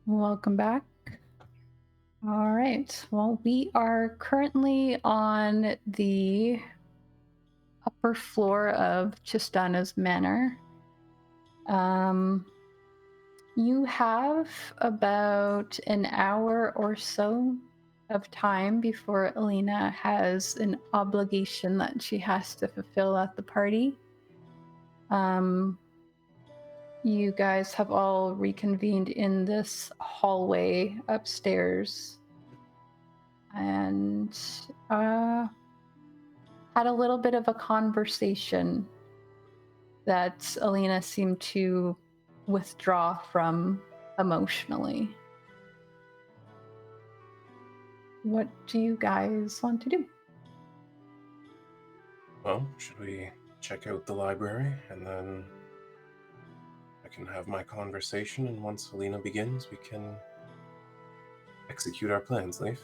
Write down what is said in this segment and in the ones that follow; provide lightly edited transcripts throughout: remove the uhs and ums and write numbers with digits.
Welcome back. All right. Well, we are currently on the upper floor of Chis'dana's manor. You have about an hour or so of time before Alina has an obligation that she has to fulfill at the party. You guys have all reconvened in this hallway upstairs and had a little bit of a conversation that Alina seemed to withdraw from emotionally. What do you guys want to do? Well, should we check out the library and then I can have my conversation, and once Alina begins, we can execute our plans, Leif?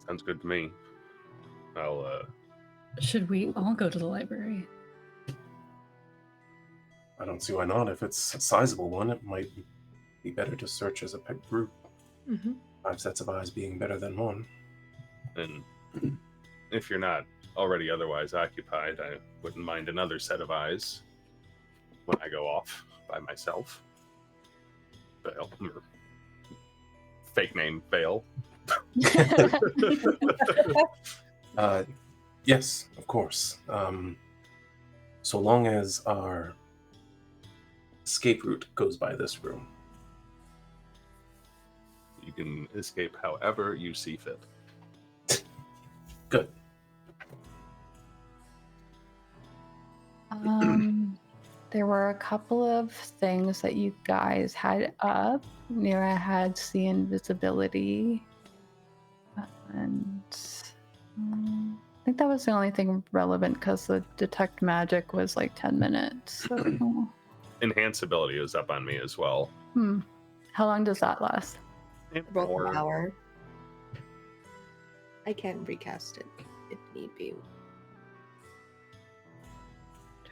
Sounds good to me. Should we all go to the library? I don't see why not. If it's a sizable one, it might be better to search as a pet group. Mm-hmm. 5 sets of eyes being better than one. And if you're not already otherwise occupied, I wouldn't mind another set of eyes when I go off by myself. Vael, or fake name Vael. Yes, of course. So long as our escape route goes by this room. You can escape however you see fit. Good. There were a couple of things that you guys had up. Nyra had see invisibility, and I think that was the only thing relevant because the detect magic was like 10 minutes. So. Enhance ability is up on me as well. How long does that last? About an hour. I can recast it if need be.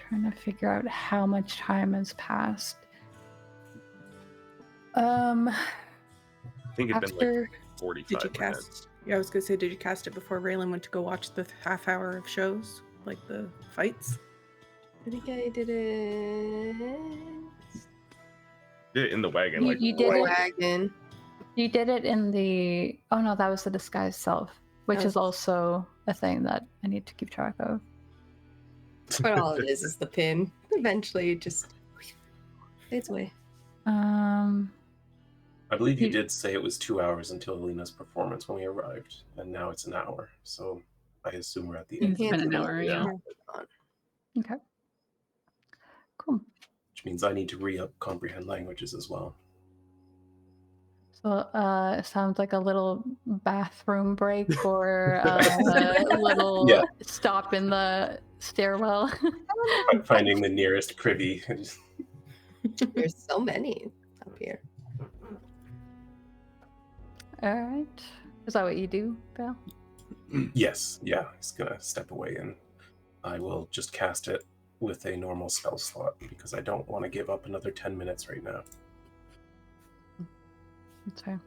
Trying to figure out how much time has passed. I think it'd been like 45 Did you minutes. cast? Yeah, I was gonna say, did you cast it before Raelynn went to go watch the half hour of shows, like the fights? I think I did it. Did it in the wagon. You did it. Wagon. You did it in the. Oh no, that was the disguised self, which is also a thing that I need to keep track of. But all it is the pin. Eventually, it just fades away. I believe you did say it was 2 hours until Alina's performance when we arrived, and now it's an hour. So I assume we're at the end. It's been an hour, yeah. Okay. Cool. Which means I need to re-up comprehend languages as well. So it sounds like a little bathroom break or a little stop in the stairwell. Finding the nearest privy. There's so many up here. All right. Is that what you do, Vael? Yes. Yeah. He's going to step away and I will just cast it with a normal spell slot because I don't want to give up another 10 minutes right now. That's fair.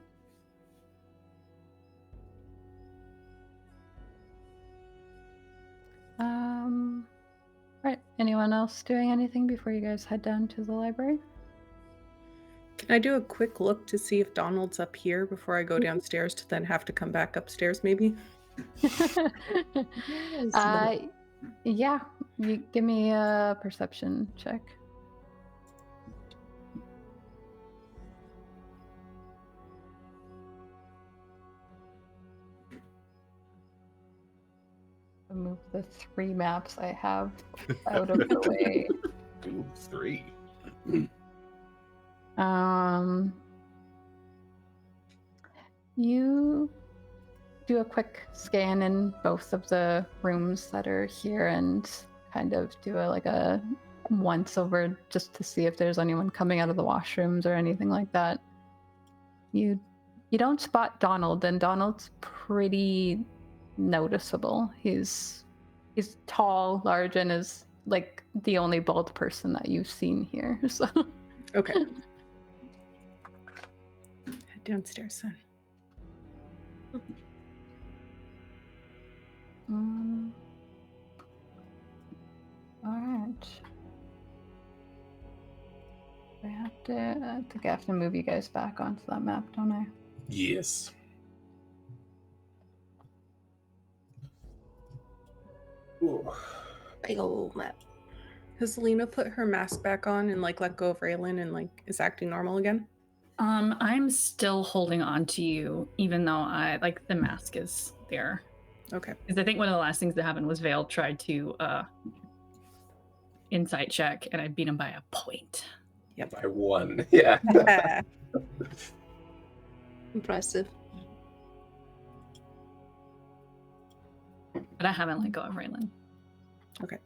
Right. Anyone else doing anything before you guys head down to the library? Can I do a quick look to see if Donald's up here before I go downstairs to then have to come back upstairs, maybe? Yeah. You give me a perception check. Move the 3 maps I have out of the way. Ooh, 3. You do a quick scan in both of the rooms that are here and kind of do a once over just to see if there's anyone coming out of the washrooms or anything like that. You don't spot Donald, and Donald's pretty noticeable. He's tall, large, and is like the only bald person that you've seen here. So Okay. Head downstairs then. All right. I think I have to move you guys back onto that map, don't I? Yes. Ooh. Big old map. Has Alina put her mask back on and like let go of Raelynn and like is acting normal again? I'm still holding on to you, even though I like the mask is there. Okay. Because I think one of the last things that happened was Vael tried to insight check, and I beat him by a point. Yep. I won. Yeah. Impressive. But I haven't let go of Raelynn. Okay.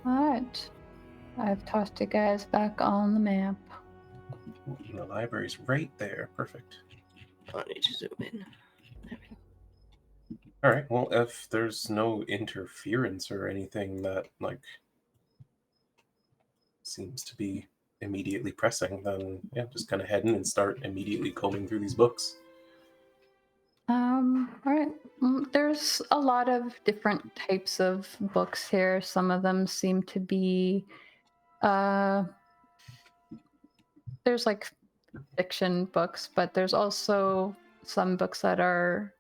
All right. I've tossed you guys back on the map. The library's right there. Perfect. I need to zoom in. There we go. All right. Well, if there's no interference or anything that like seems to be immediately pressing, then yeah, just kind of head in and start immediately combing through these books. All right. There's a lot of different types of books here. Some of them seem to be there's like fiction books, but there's also some books that are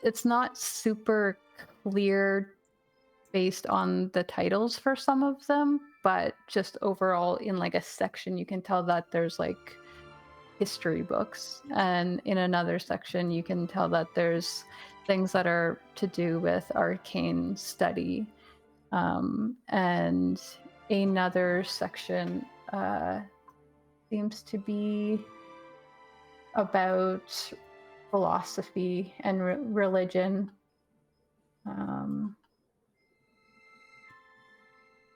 it's not super clear based on the titles for some of them, but just overall in like a section you can tell that there's like history books, and in another section you can tell that there's things that are to do with arcane study, and another section seems to be about philosophy and religion.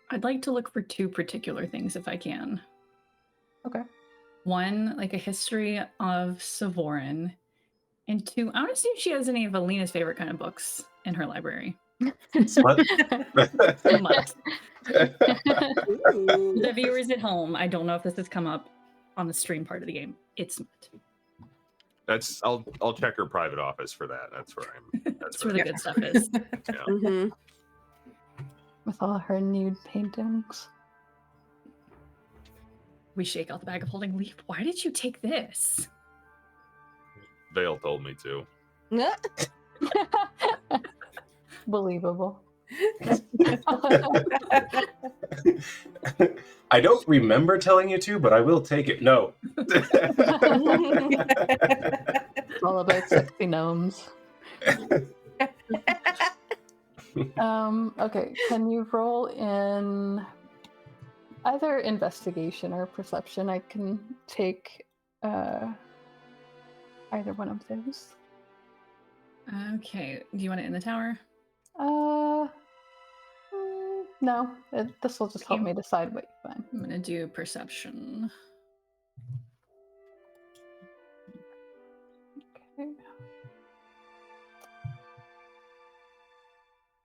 I'd like to look for two particular things if I can. Okay. One, like a history of Savorin, and two, I want to see if she has any of Alina's favorite kind of books in her library. Smut. Smut. Ooh. The viewers at home, I don't know if this has come up on the stream part of the game. It's smut. I'll check her private office for that. That's where I'm. That's where the good stuff is. Yeah. Mm-hmm. With all her nude paintings. We shake out the bag of holding. Leif, why did you take this? Vael told me to. Believable. I don't remember telling you to, but I will take it. No. It's all about sexy gnomes. Okay, can you roll in either investigation or perception? I can take either one of those. Okay, do you want it in the tower? No. This will just help me decide what you find. I'm gonna do perception. Okay.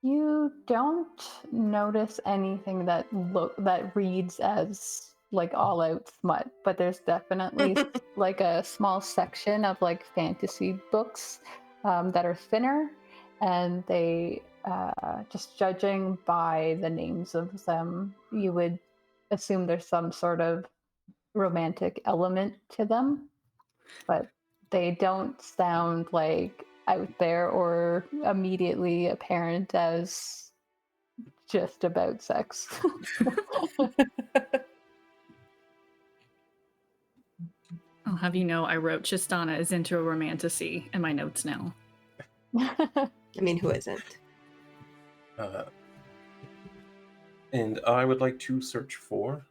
You don't notice anything that reads as like all out smut, but there's definitely like a small section of like fantasy books that are thinner, and they just judging by the names of them, you would assume there's some sort of romantic element to them, but they don't sound like out there or immediately apparent as just about sex. I'll have you know I wrote Chis'dana is into a romantasy in my notes now. I mean, who isn't? And I would like to search for,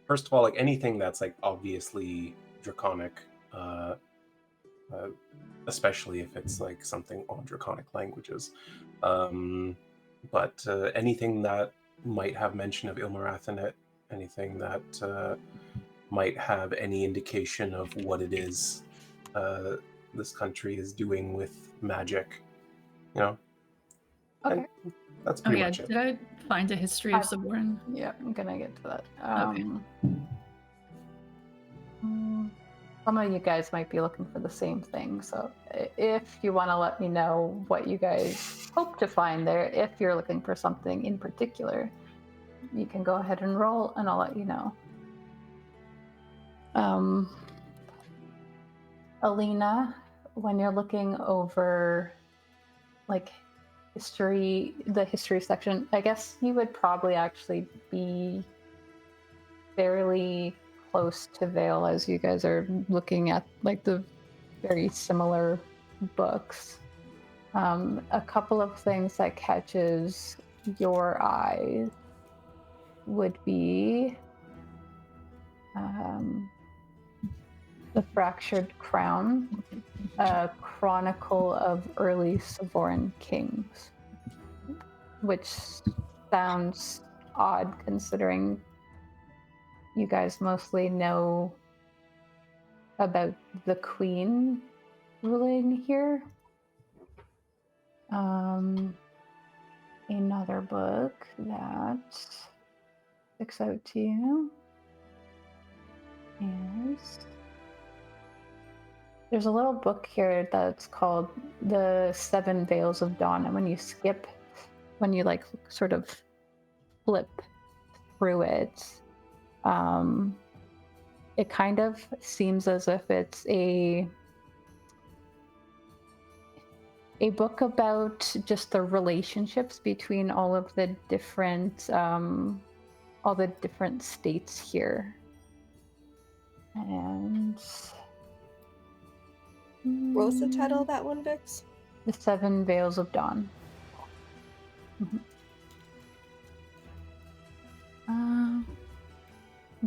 first of all, like anything that's like obviously draconic, especially if it's like something on draconic languages. But anything that might have mention of Ilmarath in it, anything that might have any indication of what it is this country is doing with magic, You know, Okay. and that's Oh pretty yeah, much it. did I find a history of I- Savorin? Yeah, I'm gonna get to that. Okay. Some of you guys might be looking for the same thing, so if you want to let me know what you guys hope to find there, if you're looking for something in particular, you can go ahead and roll, and I'll let you know. Alina, when you're looking over like the history section, I guess you would probably actually be fairly close to Vael as you guys are looking at like the very similar books. A couple of things that catches your eye would be The Fractured Crown, a chronicle of early Savorin kings, which sounds odd considering you guys mostly know about the queen ruling here. Another book that sticks out to you is there's a little book here that's called The Seven Veils of Dawn, and when you like sort of flip through it, it kind of seems as if it's a book about just the relationships between all the different states here. And What was the title of that one, Vixx? The Seven Veils of Dawn. And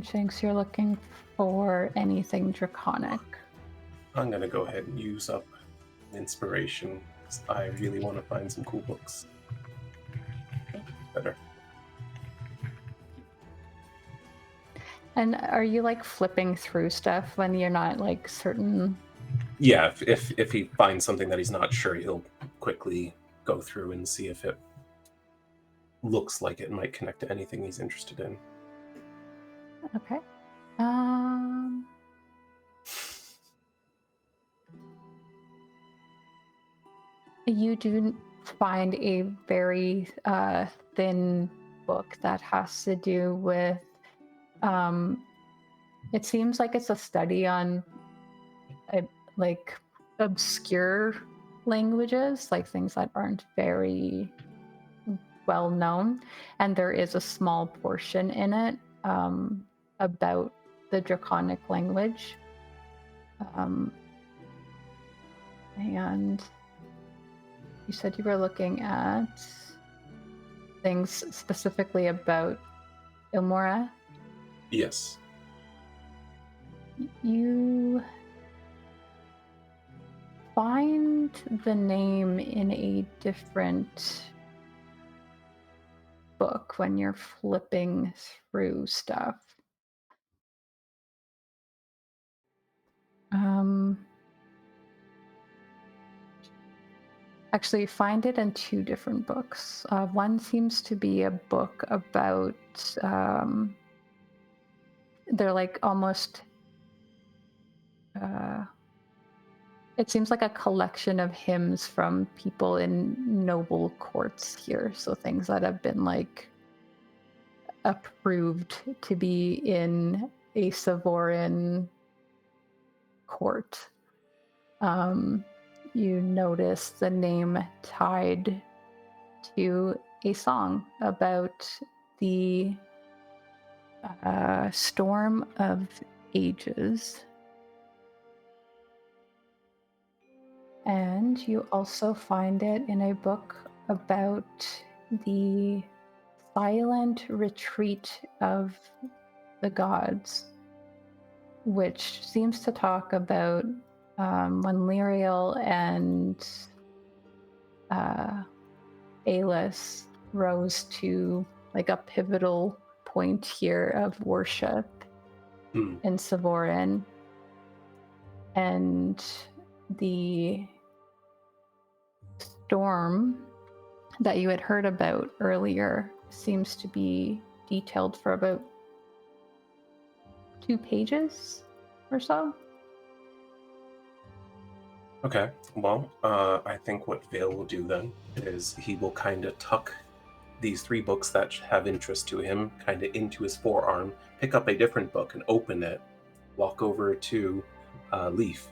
Shanks, you're looking for anything draconic. I'm gonna go ahead and use up inspiration. 'Cause I really want to find some cool books. Better. And are you like flipping through stuff when you're not like certain? Yeah, if he finds something that he's not sure, he'll quickly go through and see if it looks like it might connect to anything he's interested in. Okay. You do find a very thin book that has to do with. It seems like it's a study on like obscure languages, like things that aren't very well known, and there is a small portion in it about the draconic language, and you said you were looking at things specifically about Ilmora. Yes. You find the name in a different book when you're flipping through stuff. Actually, you find it in two different books. One seems to be a book about, they're like almost, it seems like a collection of hymns from people in noble courts here. So things that have been like approved to be in a Savorin court. You notice the name tied to a song about the Storm of Ages. And you also find it in a book about the silent retreat of the gods, which seems to talk about when Lyriel and Alis rose to like a pivotal point here of worship in Savorin, and the storm that you had heard about earlier seems to be detailed for about 2 pages or so. Okay, well, I think what Vael will do then is he will kind of tuck these 3 books that have interest to him kind of into his forearm, pick up a different book and open it, walk over to Leif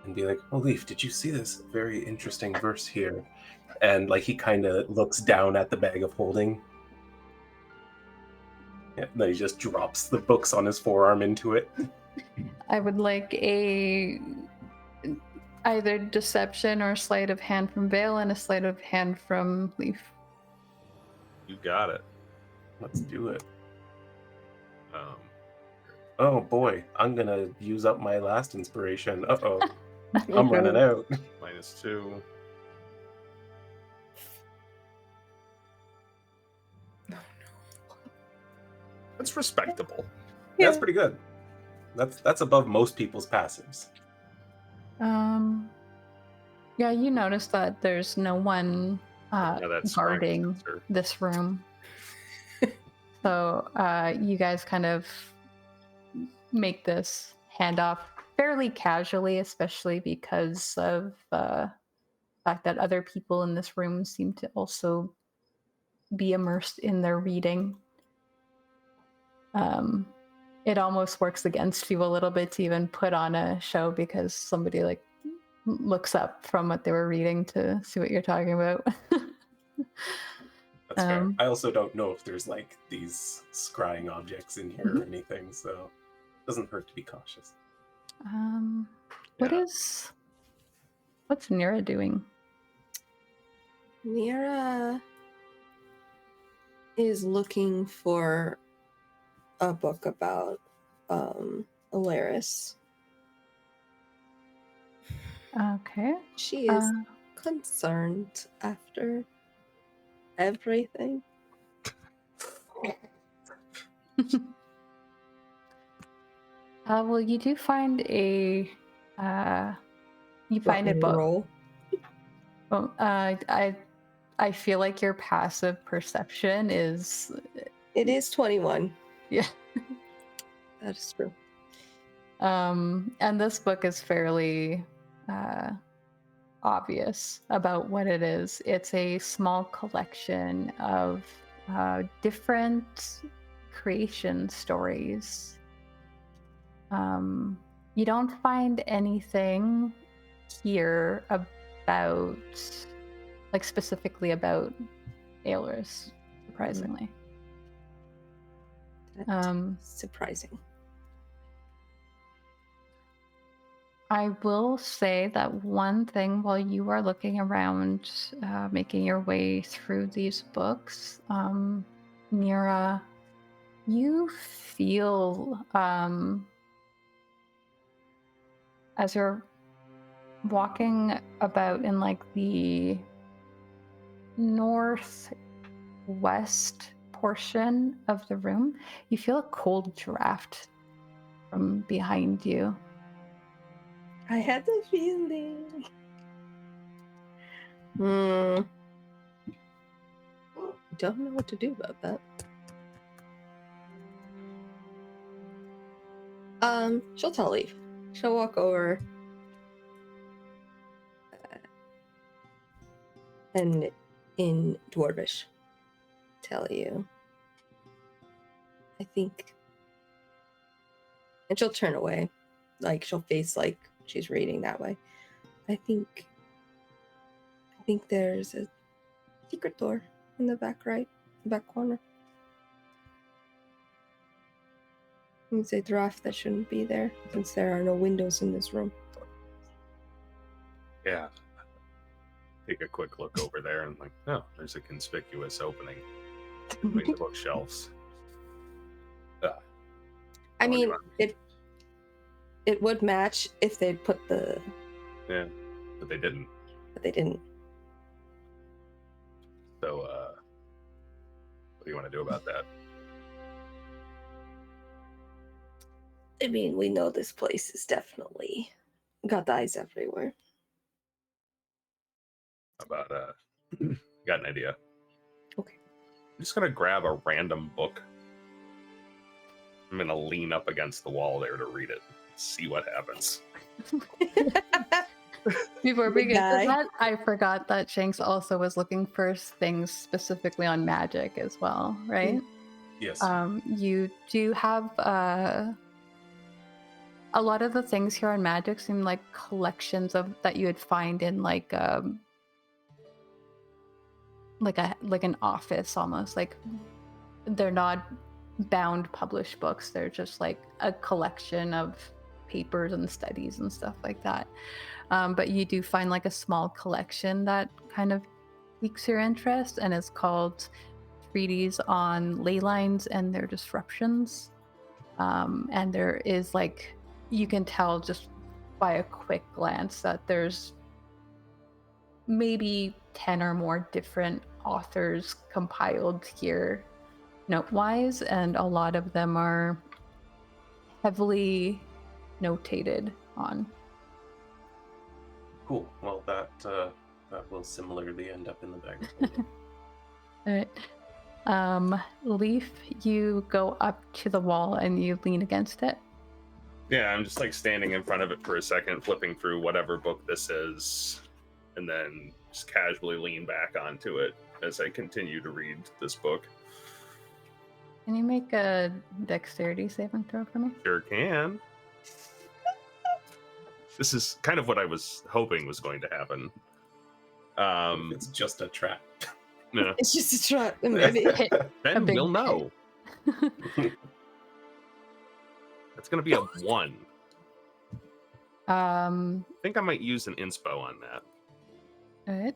and be like, "Oh, Leif, did you see this very interesting verse here?" And like he kind of looks down at the bag of holding. Yeah, then he just drops the books on his forearm into it. I would like a either deception or sleight of hand from Vael and a sleight of hand from Leif. You got it. Let's do it. Um, Oh boy, I'm gonna use up my last inspiration. Uh-oh. I'm running out. -2. That's respectable. That's pretty good. That's above most people's passives. Yeah, you notice that there's no one Yeah, that's guarding strength, sir. this room. So you guys kind of make this handoff fairly casually, especially because of the fact that other people in this room seem to also be immersed in their reading. It almost works against you a little bit to even put on a show because somebody like looks up from what they were reading to see what you're talking about. That's fair. I also don't know if there's like these scrying objects in here or anything, so it doesn't hurt to be cautious. What's Nyra doing? Nyra is looking for a book about Alaris. Okay. She is concerned after everything. Well, you do find a book. Roll. Well, I feel like your passive perception is. It is 21. Yeah. That is true. And this book is fairly obvious about what it is. It's a small collection of different creation stories. You don't find anything here about, like specifically about Alaris, surprisingly. Surprising. I will say that one thing while you are looking around, making your way through these books, Nyra, you feel as you're walking about in like the northwest portion of the room, you feel a cold draft from behind you. I had the feeling. Don't know what to do about that. She'll tell Leif. She'll walk over and in Dwarvish tell you. I think, and she'll turn away, like she'll face like she's reading that way. I think there's a secret door in the back back corner. It's a draft that shouldn't be there since there are no windows in this room. Yeah. Take a quick look over there and like, oh, there's a conspicuous opening between the bookshelves. I mean, it would match if they'd put the... Yeah, but they didn't. So, what do you want to do about that? I mean, we know this place is definitely got eyes everywhere. about got an idea. Okay. I'm just gonna grab a random book. I'm gonna lean up against the wall there to read it. See what happens. Before we Good get to guy. that, I forgot that Shanks also was looking for things specifically on magic as well, right? Yes. You do have a lot of the things here on magic seem like collections of that you would find in like an office almost. Like they're not bound published books, they're just like a collection of papers and studies and stuff like that. But you do find like a small collection that kind of piques your interest, and it's called Treatise on Ley Lines and Their Disruptions. And there is like, you can tell just by a quick glance that there's maybe 10 or more different authors compiled here note-wise, and a lot of them are heavily notated on. Cool. Well, that will similarly end up in the bag. All right. Leif, you go up to the wall and you lean against it. Yeah, I'm just like standing in front of it for a second, flipping through whatever book this is, and then just casually lean back onto it as I continue to read this book. Can you make a dexterity saving throw for me? Sure can. This is kind of what I was hoping was going to happen. It's just a trap. No. It's just a trap. Maybe. Then big we'll know. That's going to be a 1. I think I might use an inspo on that. All right.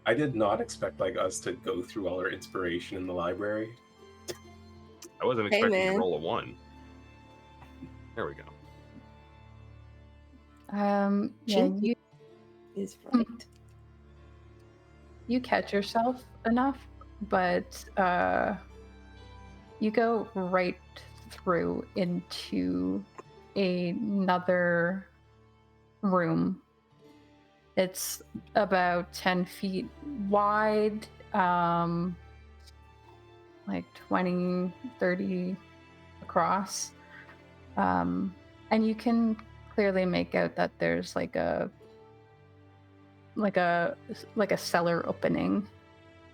I did not expect like us to go through all our inspiration in the library. I wasn't Hey, expecting to man. roll a 1. There we go. Yeah, Chinky. Is right. you catch yourself enough, but you go right through into another room. It's about 10 feet wide, like 20, 30 across. And you can clearly make out that there's like a cellar opening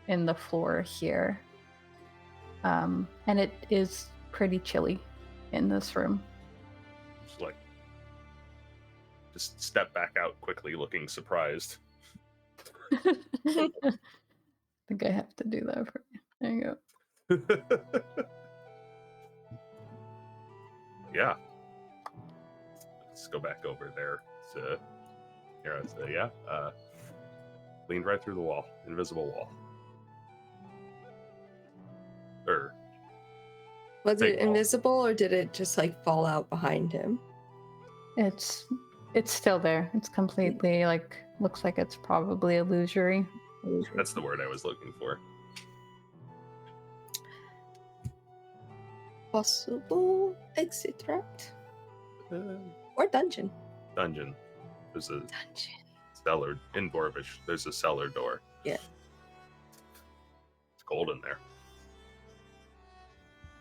in the floor here. And it is pretty chilly in this room. Just step back out quickly, looking surprised. I think I have to do that for you. There you go. Yeah. Let's go back over there to Nyra. So yeah, leaned right through the wall, invisible wall. Was Big it wall. invisible or did it just like fall out behind him? It's still there. It's completely like, looks like it's probably illusory. That's the word I was looking for. Possible exit route or dungeon. Dungeon. There's a Dungeon. cellar in Dwarvish. There's a cellar door. Yeah. It's cold in there.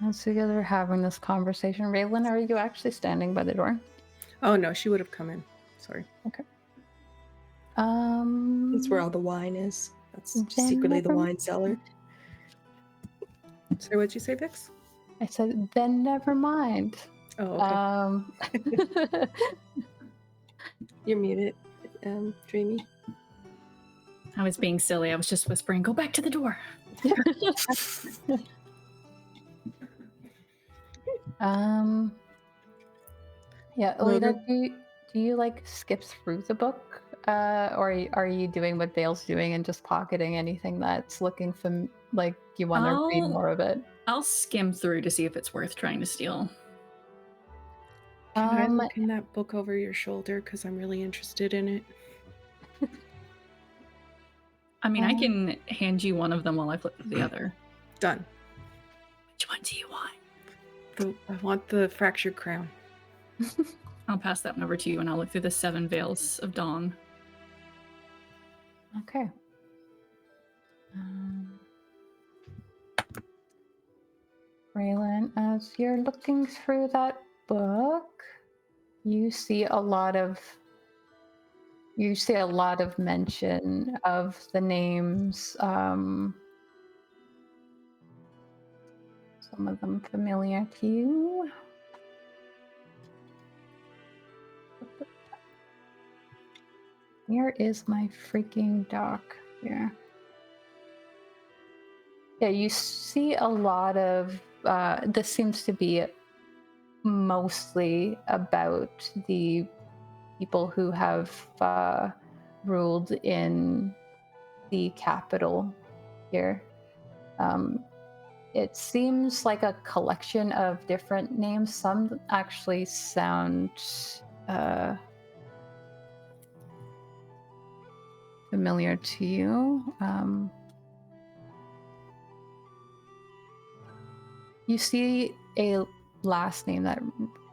As you guys are having this conversation, Raelynn, are you actually standing by the door? Oh no, she would have come in. Sorry. That's where all the wine is. That's Then secretly the never wine cellar. Sorry, what'd you say, Vixx? I said, then never mind. Oh, okay. You're muted, Dreamy. I was being silly. I was just whispering, go back to the door. Yeah, Alina, do you like skip through the book, or are you doing what Vael's doing and just pocketing anything that's looking from like you want to read more of it? I'll skim through to see if it's worth trying to steal. Can I look in that book over your shoulder? Because I'm really interested in it. I mean, I can hand you one of them while I flip to the other. Done. Which one do you want? I want the fractured crown. I'll pass that one over to you, and I'll look through the 7 Veils of Dawn. Okay. Raelynn, as you're looking through that book, you see a lot of mention of the names. Some of them familiar to you. Where is my freaking doc here? Yeah, you see a lot of, this seems to be mostly about the people who have ruled in the capital here. It seems like a collection of different names. Some actually sound familiar to you. You see a last name that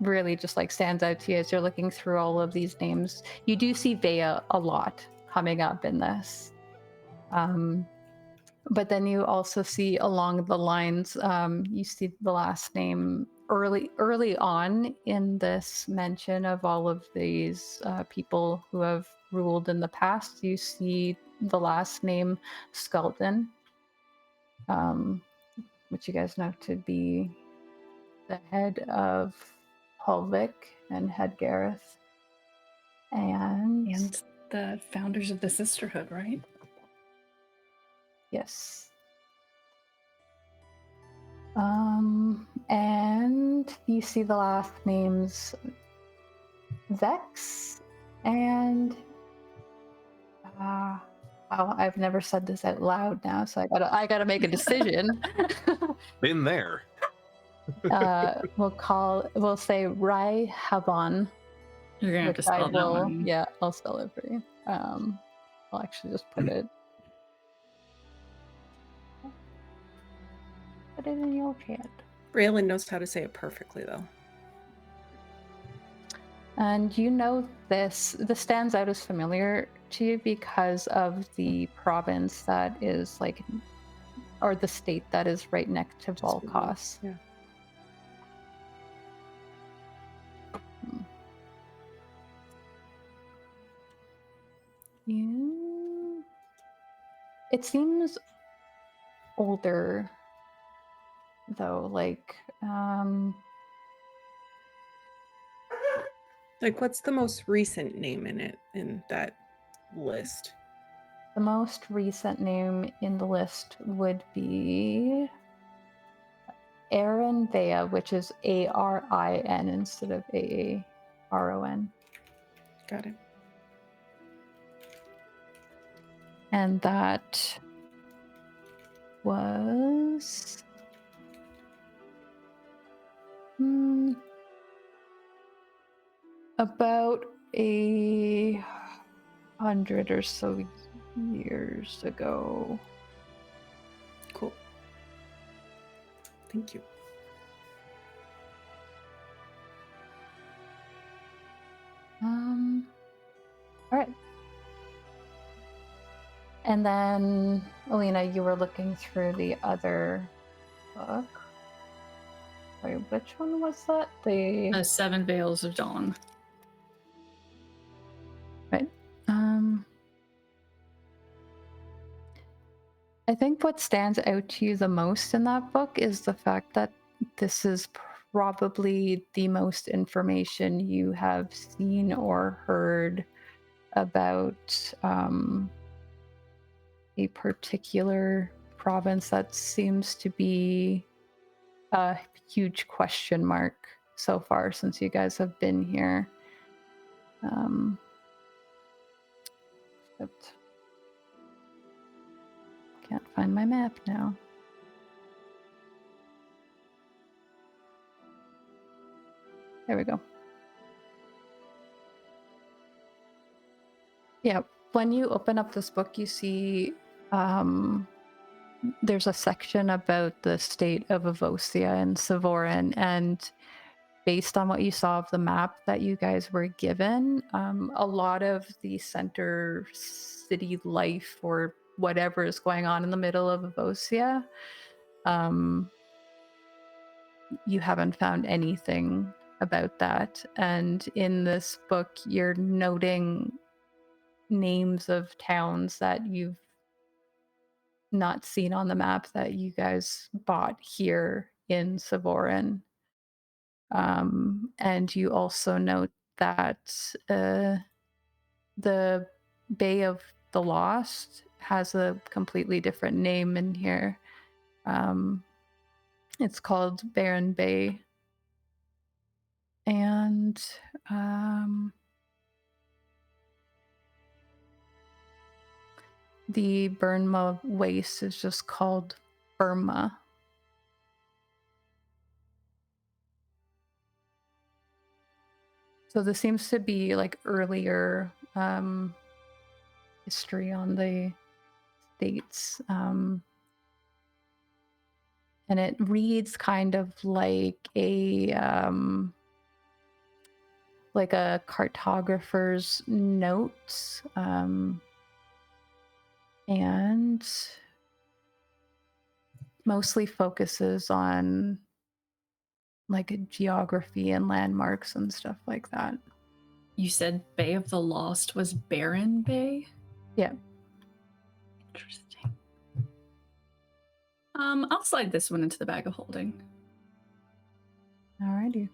really just like stands out to you as you're looking through all of these names. You do see Vael a lot coming up in this. But then you also see along the lines, you see the last name early on in this mention of all of these people who have ruled in the past. You see the last name Skulden, which you guys know to be the head of Hulvik and head Gareth. And the founders of the Sisterhood, right? Yes. And you see the last names Vixx and I've never said this out loud now, so I gotta make a decision. Been there. We'll say Rai Havan. You're gonna have to spell that one. Yeah, I'll spell it for you. I'll actually just put it in your chat. Raelynn knows how to say it perfectly, though. And you know this stands out as familiar to you because of the province that is like, or the state that is right next to Volkos. Yeah. It seems older, though. Like what's the most recent name in that list? the most recent name in the list would be Arin Vea, which is Arin instead of Aaron. Got it. And that was about 100 or so years ago. Cool. Thank you. All right. And then, Alina, you were looking through the other book. Wait, which one was that? The Seven Veils of Dawn. Right. I think what stands out to you the most in that book is the fact that this is probably the most information you have seen or heard about a particular province that seems to be a huge question mark so far since you guys have been here. But can't find my map now. There we go. Yeah, when you open up this book, you see there's a section about the state of Avosia and Savorin, and based on what you saw of the map that you guys were given, a lot of the center city life or whatever is going on in the middle of Avosia. You haven't found anything about that. And in this book, you're noting names of towns that you've not seen on the map that you guys bought here in Savorin. And you also note that the Bay of the Lost has a completely different name in here. It's called Barren Bay. And the Burma Waste is just called Burma. So this seems to be like earlier history on the states. And it reads kind of like a cartographer's notes, and mostly focuses on like geography and landmarks and stuff like that. You said Bay of the Lost was Barren Bay? Yeah. Interesting. I'll slide this one into the bag of holding. Alrighty.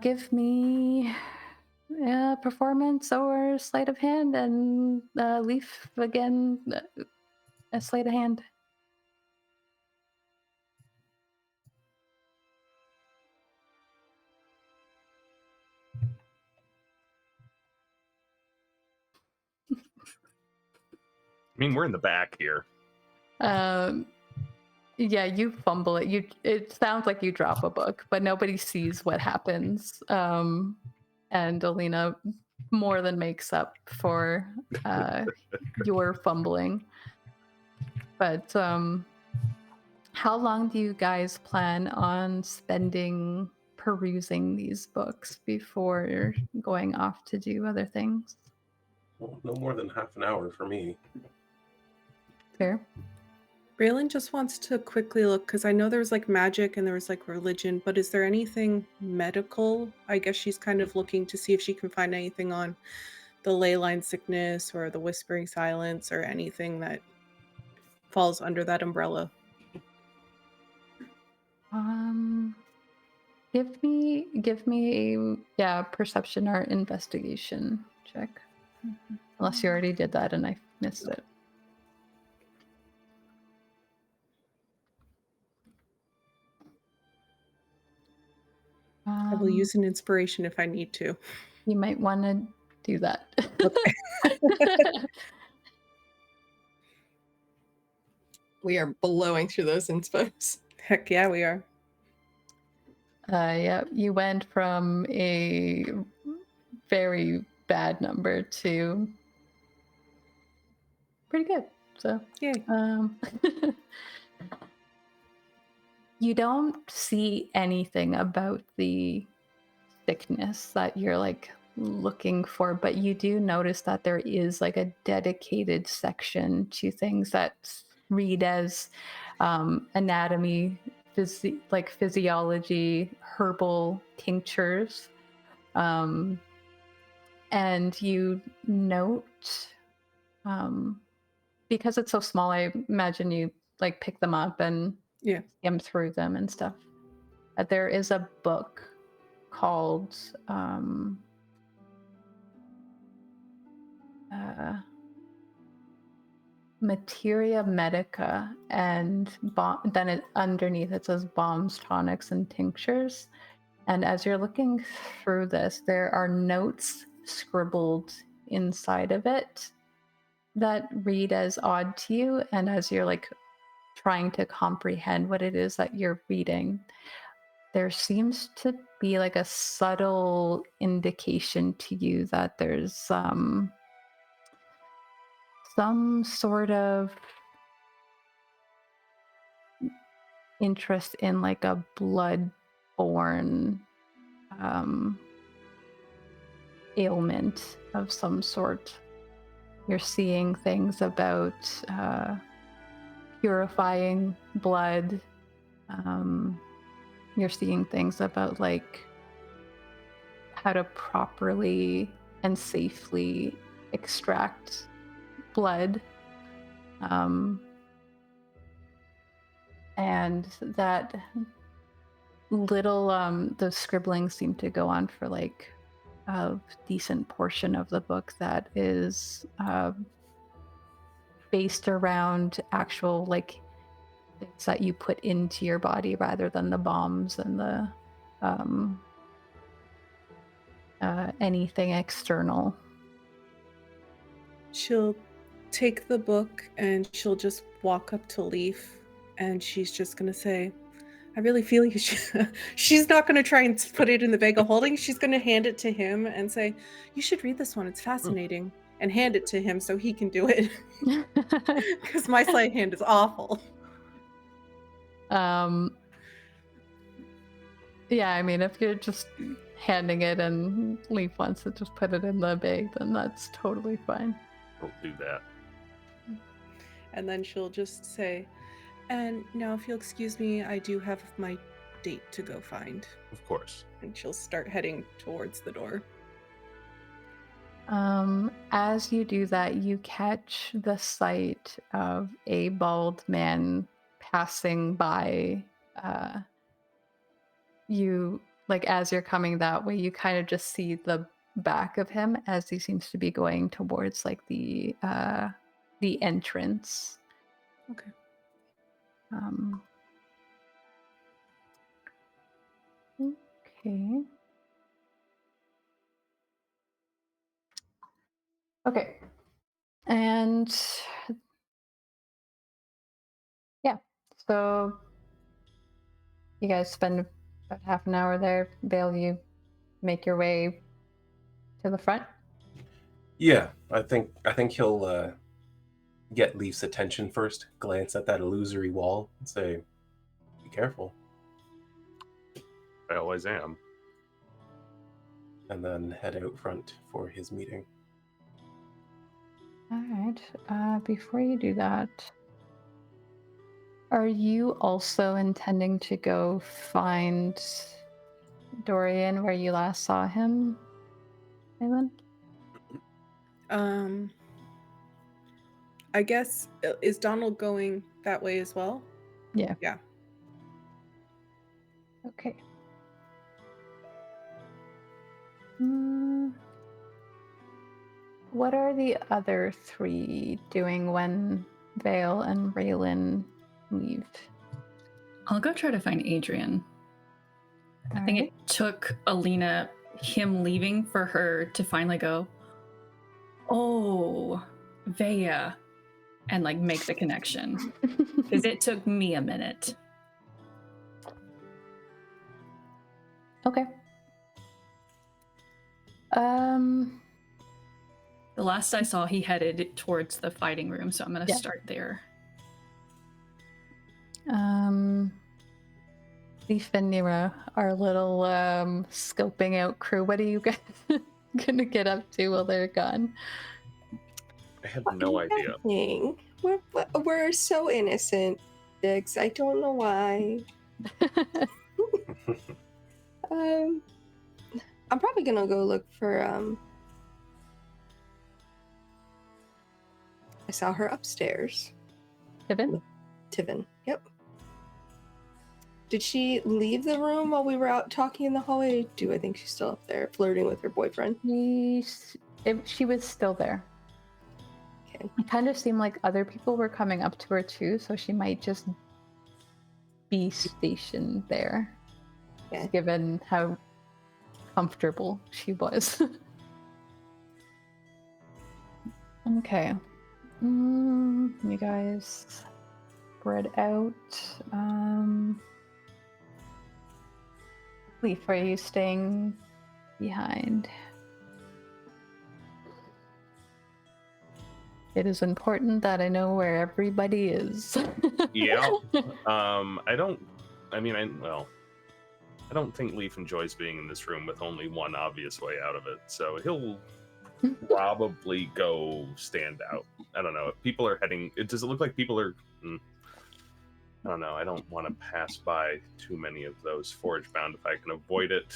Give me performance or sleight of hand, and Leif again, a sleight of hand. I mean, we're in the back here. Yeah, you fumble it. It sounds like you drop a book, but nobody sees what happens. And Alina more than makes up for your fumbling. But how long do you guys plan on spending perusing these books before going off to do other things? Well, no more than half an hour for me. Fair. Raelynn just wants to quickly look, because I know there was like magic and there was like religion, but is there anything medical? I guess she's kind of looking to see if she can find anything on the ley line sickness or the whispering silence or anything that falls under that umbrella. Give me a perception or investigation check. Unless you already did that and I missed it. I will use an inspiration if I need to. You might want to do that. We are blowing through those inspos. Heck yeah, we are. Yeah, you went from a very bad number to pretty good. So, Yay. You don't see anything about the sickness that you're like looking for, but you do notice that there is like a dedicated section to things that read as anatomy, physiology, herbal tinctures, and you note, because it's so small, I imagine you like pick them up and skim through them and stuff. There is a book called Materia Medica, and then underneath it says bombs, tonics, and tinctures. And as you're looking through this, there are notes scribbled inside of it that read as odd to you. And as you're like trying to comprehend what it is that you're reading, there seems to be like a subtle indication to you that there's some sort of interest in like a blood-borne ailment of some sort. You're seeing things about purifying blood. You're seeing things about like how to properly and safely extract blood. And that little the scribblings seem to go on for like a decent portion of the book that is based around actual like things that you put into your body rather than the bombs and the anything external. She'll take the book and she'll just walk up to Leif and she's just going to say, I really feel you should. She's not going to try and put it in the bag of holding. She's going to hand it to him and say, you should read this one. It's fascinating. And hand it to him so he can do it. Because my sleight hand is awful. Yeah, I mean, if you're just handing it and Leif wants to just put it in the bag, then that's totally fine. We'll do that. And then she'll just say, and now if you'll excuse me, I do have my date to go find. Of course. And she'll start heading towards the door. As you do that, you catch the sight of a bald man passing by you. Like as you're coming that way, you kind of just see the back of him as he seems to be going towards like the entrance. Okay. Okay. Okay. And yeah, so you guys spend about half an hour there. Vael, you make your way to the front? Yeah, I think he'll get Leif's attention first, glance at that illusory wall, and say, be careful. I always am. And then head out front for his meeting. All right. Before you do that, are you also intending to go find Dorian where you last saw him, Raelynn? I guess, is Donald going that way as well? Yeah. Yeah. Okay. What are the other three doing when Vael and Raelynn leave? I'll go try to find Adrian. I think it took Alina, him leaving, for her to finally go, oh, Vea, and like make the connection. Because it took me a minute. Okay. The last I saw, he headed towards the fighting room, so I'm going to start there. Leif and Nyra, our little scoping out crew. What are you guys gonna get up to while they're gone? I have no idea. Nothing. We're so innocent, Vixx. I don't know why. I'm probably gonna go look for I saw her upstairs. Tivin, yep. Did she leave the room while we were out talking in the hallway? I think she's still up there flirting with her boyfriend? She was still there. Okay. It kind of seemed like other people were coming up to her too, so she might just be stationed there. Yeah. Given how comfortable she was. Okay. You guys spread out. Leif, are you staying behind? It is important that I know where everybody is. Yeah. I don't think Leif enjoys being in this room with only one obvious way out of it, so he'll probably go stand out. I don't know. If people are heading... Does it look like people are... I don't know. I don't want to pass by too many of those forge bound if I can avoid it.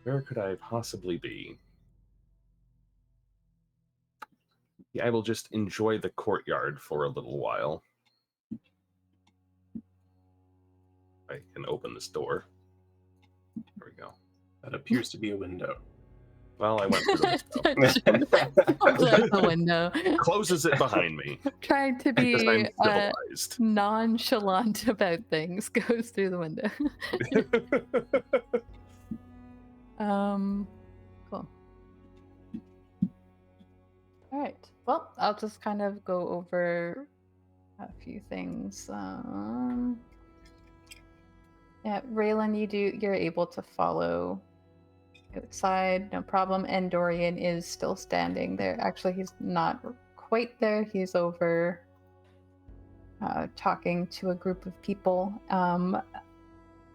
Where could I possibly be? Yeah, I will just enjoy the courtyard for a little while. I can open this door. There we go. That appears to be a window. Well, I went through the window. Close the window. Closes it behind me. Trying to Because be I'm civilized. nonchalant about things, goes through the window. Cool. All right. Well, I'll just kind of go over a few things. Yeah, Raelynn, you're able to follow outside, no problem. And Dorian is still standing there. Actually, he's not quite there. He's over talking to a group of people.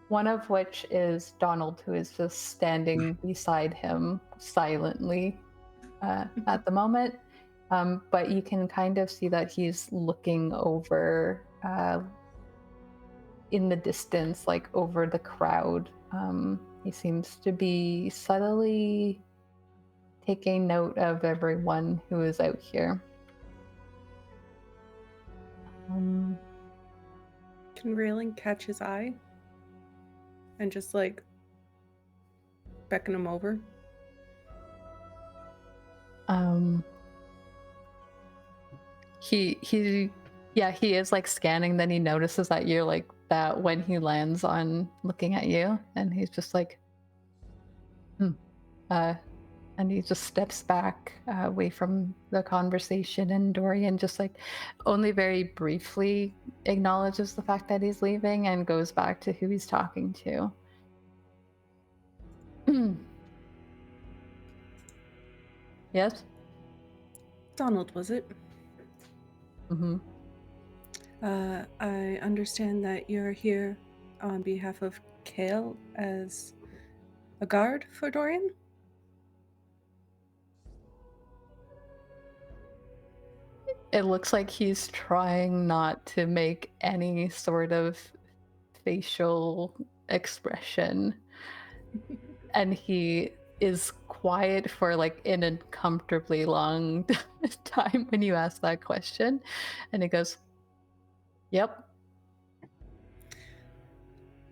One of which is Donald, who is just standing beside him silently at the moment. But you can kind of see that he's looking over in the distance, like over the crowd. He seems to be subtly taking note of everyone who is out here. Can Raelynn catch his eye and just like beckon him over? He is like scanning, then he notices that you're like that when he lands on looking at you, and he's just like and he just steps back away from the conversation, and Dorian just like only very briefly acknowledges the fact that he's leaving and goes back to who he's talking to. Yes? Donald, was it? Mm-hmm. I understand that you're here on behalf of Kale as a guard for Dorian? It looks like he's trying not to make any sort of facial expression. And he is quiet for like an uncomfortably long time when you ask that question. And he goes, "Yep."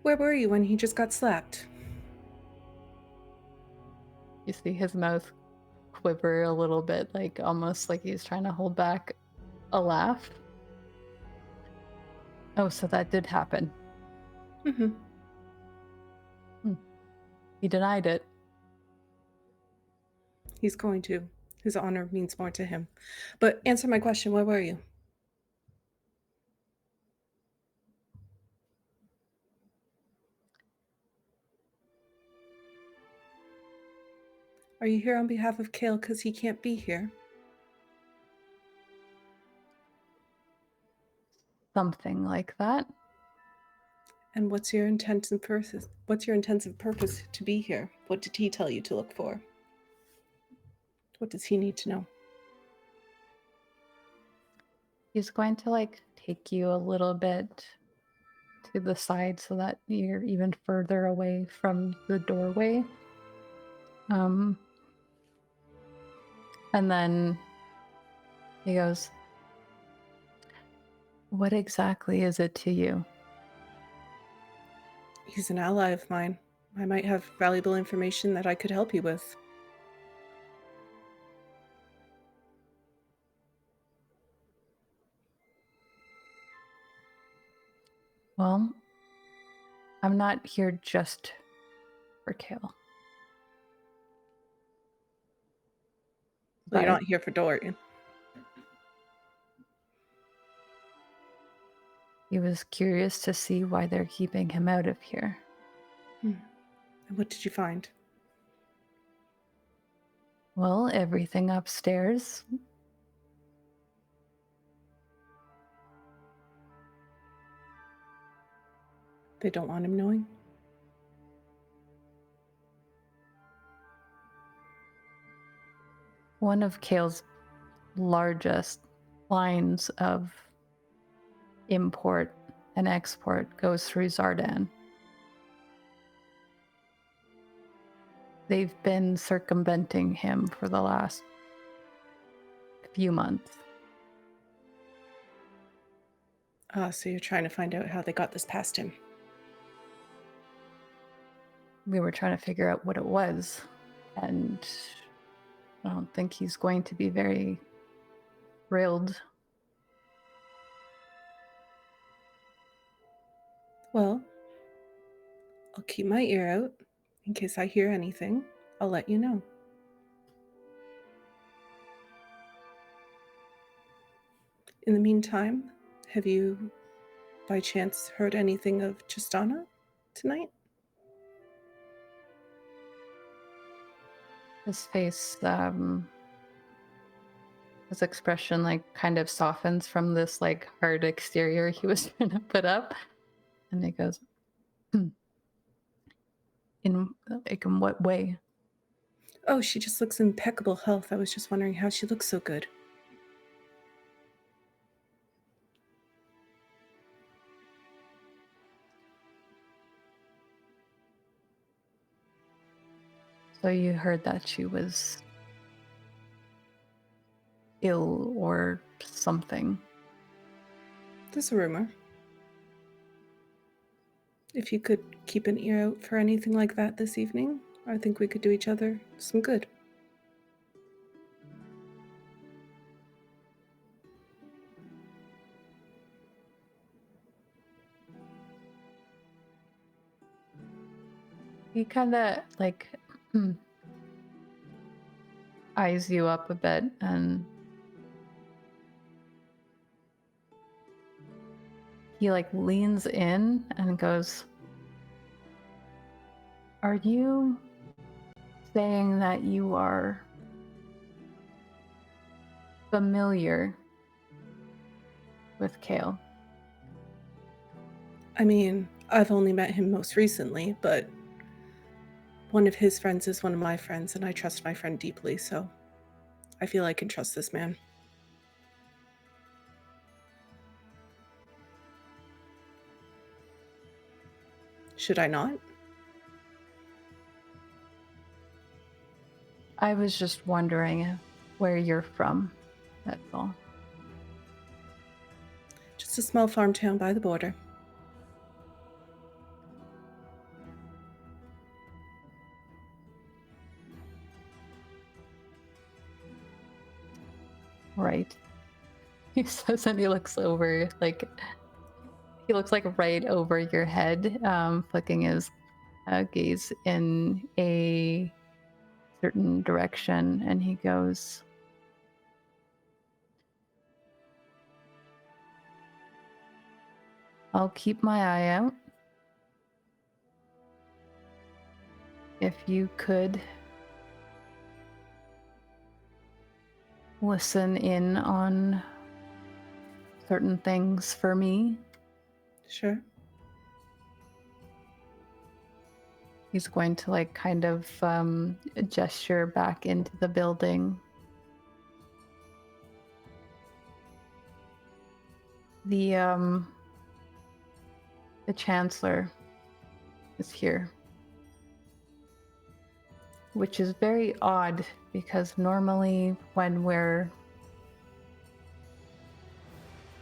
Where were you when he just got slapped? You see his mouth quiver a little bit, like almost like he's trying to hold back a laugh. Oh, so that did happen. Mm-hmm. He denied it. He's going to. His honor means more to him. But answer my question, where were you? Are you here on behalf of Kale because he can't be here? Something like that. And what's your intensive purpose? What's your intensive purpose to be here? What did he tell you to look for? What does he need to know? He's going to like take you a little bit to the side so that you're even further away from the doorway. And then he goes, "What exactly is it to you?" He's an ally of mine. I might have valuable information that I could help you with. Well, I'm not here just for Kale. Well, you're not here for Dorian. He was curious to see why they're keeping him out of here. And what did you find? Well, everything upstairs. They don't want him knowing? One of Kale's largest lines of import and export goes through Zardan. They've been circumventing him for the last few months. So you're trying to find out how they got this past him. We were trying to figure out what it was, and I don't think he's going to be very thrilled. Well, I'll keep my ear out in case I hear anything. I'll let you know. In the meantime, have you, by chance, heard anything of Chis'dana tonight? His face, his expression, like, kind of softens from this, like, hard exterior he was trying to put up. And he goes, in what way? Oh, she just looks in impeccable health. I was just wondering how she looks so good. So you heard that she was ill or something? There's a rumor. If you could keep an ear out for anything like that this evening, I think we could do each other some good. He kind of, like, eyes you up a bit, and he, like, leans in and goes, "Are you saying that you are familiar with Kale?" I mean, I've only met him most recently, but one of his friends is one of my friends, and I trust my friend deeply, so I feel I can trust this man. Should I not? I was just wondering where you're from, that's all. Just a small farm town by the border. Right. He says, and he looks over, like, he looks like right over your head, flicking his gaze in a certain direction, and he goes, "I'll keep my eye out. If you could listen in on certain things for me." Sure. He's going to, like, kind of gesture back into the building. The Chancellor is here, which is very odd because normally when we're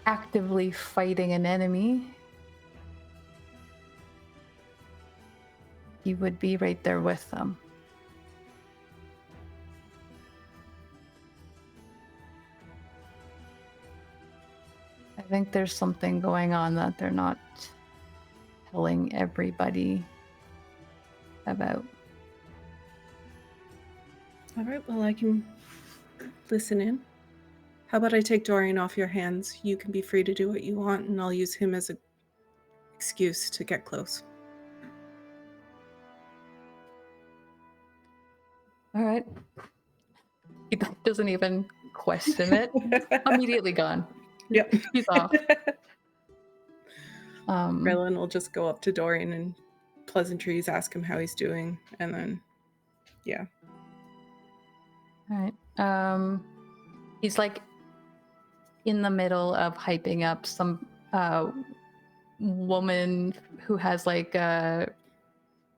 actively fighting an enemy, he would be right there with them. I think there's something going on that they're not telling everybody about. All right, well, I can listen in. How about I take Dorian off your hands? You can be free to do what you want, and I'll use him as an excuse to get close. All right. He doesn't even question it. Immediately gone. Yep. He's off. Raelynn will just go up to Dorian and pleasantries, ask him how he's doing, and then, yeah. All right. He's like in the middle of hyping up some woman who has like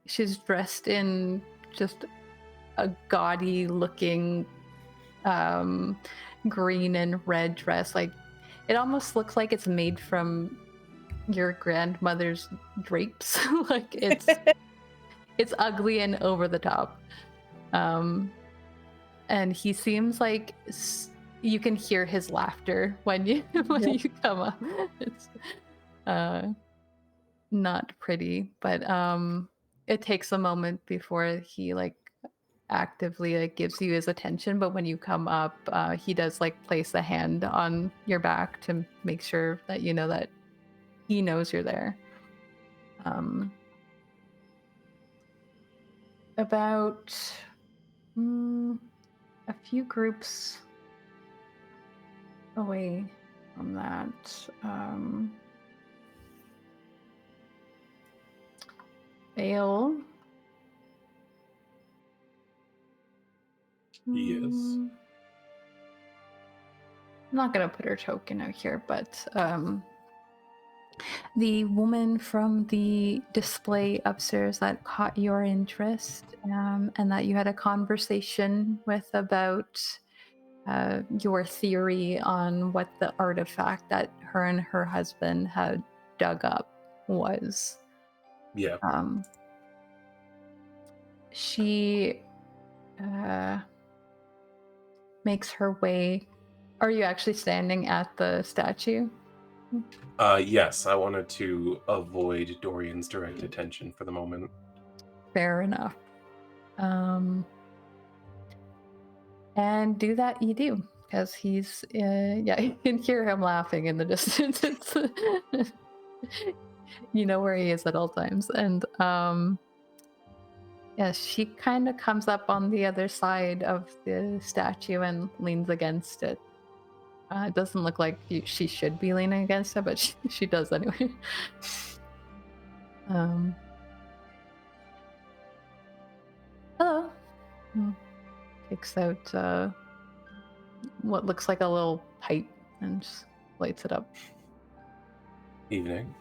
she's dressed in just a gaudy looking green and red dress. Like it almost looks like it's made from your grandmother's drapes. Like it's ugly and over the top. And he seems like you can hear his laughter when you you come up. It's not pretty, but it takes a moment before he like actively like gives you his attention. But when you come up, he does like place a hand on your back to make sure that you know that he knows you're there. About a few groups away from that, Vael. Yes. I'm not gonna put her token out here, but the woman from the display upstairs that caught your interest, and that you had a conversation with about your theory on what the artifact that her and her husband had dug up was. Yeah. She makes her way. Are you actually standing at the statue? Yes, I wanted to avoid Dorian's direct attention for the moment. Fair enough. And do that you do, because he's, yeah, you can hear him laughing in the distance. It's, you know where he is at all times. And yeah, she kind of comes up on the other side of the statue and leans against it. It doesn't look like she should be leaning against it, but she does anyway. Hello. Takes out what looks like a little pipe and just lights it up. Evening.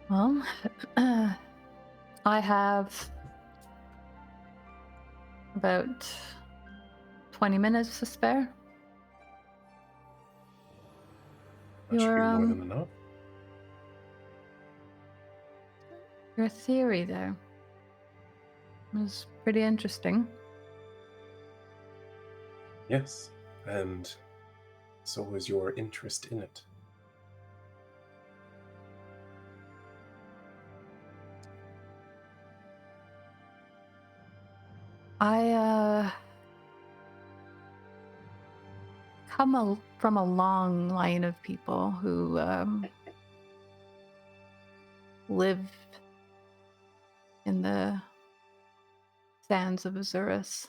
Well, I have about 20 minutes to spare. That should be more than enough. Your theory there was pretty interesting. Yes, and so was your interest in it. I come from a long line of people who live in the sands of Azurus.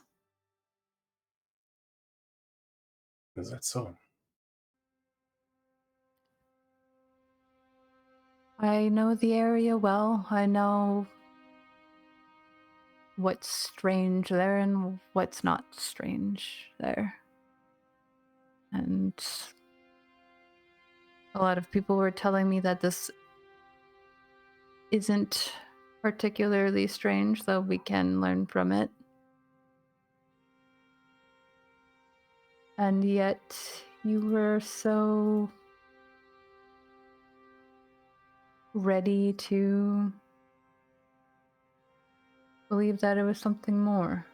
Is that so? I know the area well. I know what's strange there and what's not strange there. And a lot of people were telling me that this isn't particularly strange, though we can learn from it. And yet you were so ready to believe that it was something more.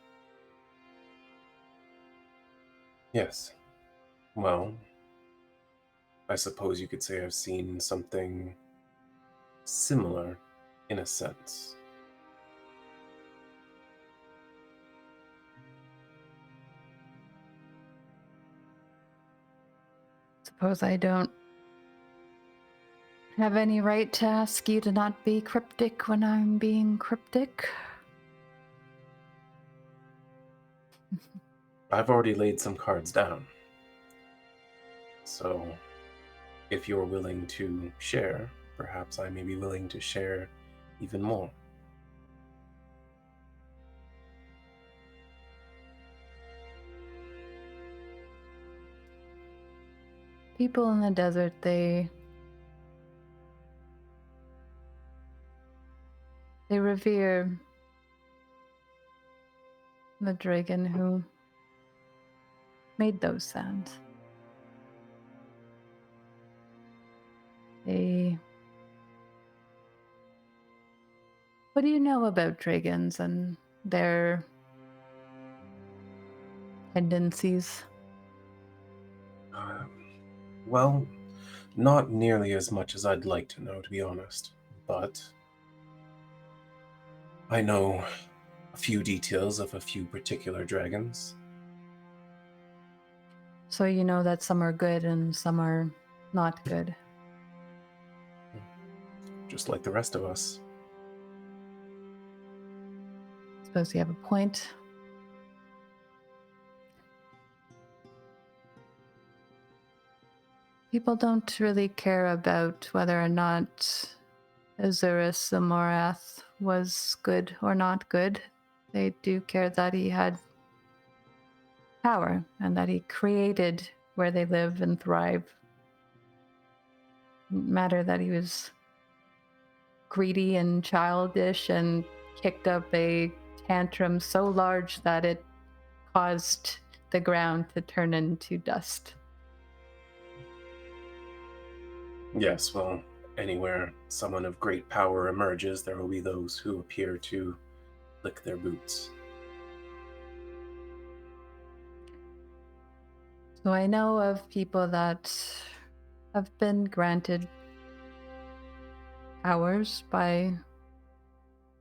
Yes. Well, I suppose you could say I've seen something similar in a sense. Suppose I don't have any right to ask you to not be cryptic when I'm being cryptic. I've already laid some cards down. So, if you're willing to share, perhaps I may be willing to share even more. People in the desert, they revere the dragon who made those sounds. What do you know about dragons and their tendencies? Well, not nearly as much as I'd like to know, to be honest, but I know a few details of a few particular dragons. So you know that some are good and some are not good. Just like the rest of us. Suppose you have a point. People don't really care about whether or not Azurus Samorath was good or not good. They do care that he had power and that he created where they live and thrive. It didn't matter that he was greedy and childish and kicked up a tantrum so large that it caused the ground to turn into dust. Yes, well, anywhere someone of great power emerges, there will be those who appear to lick their boots. So I know of people that have been granted powers by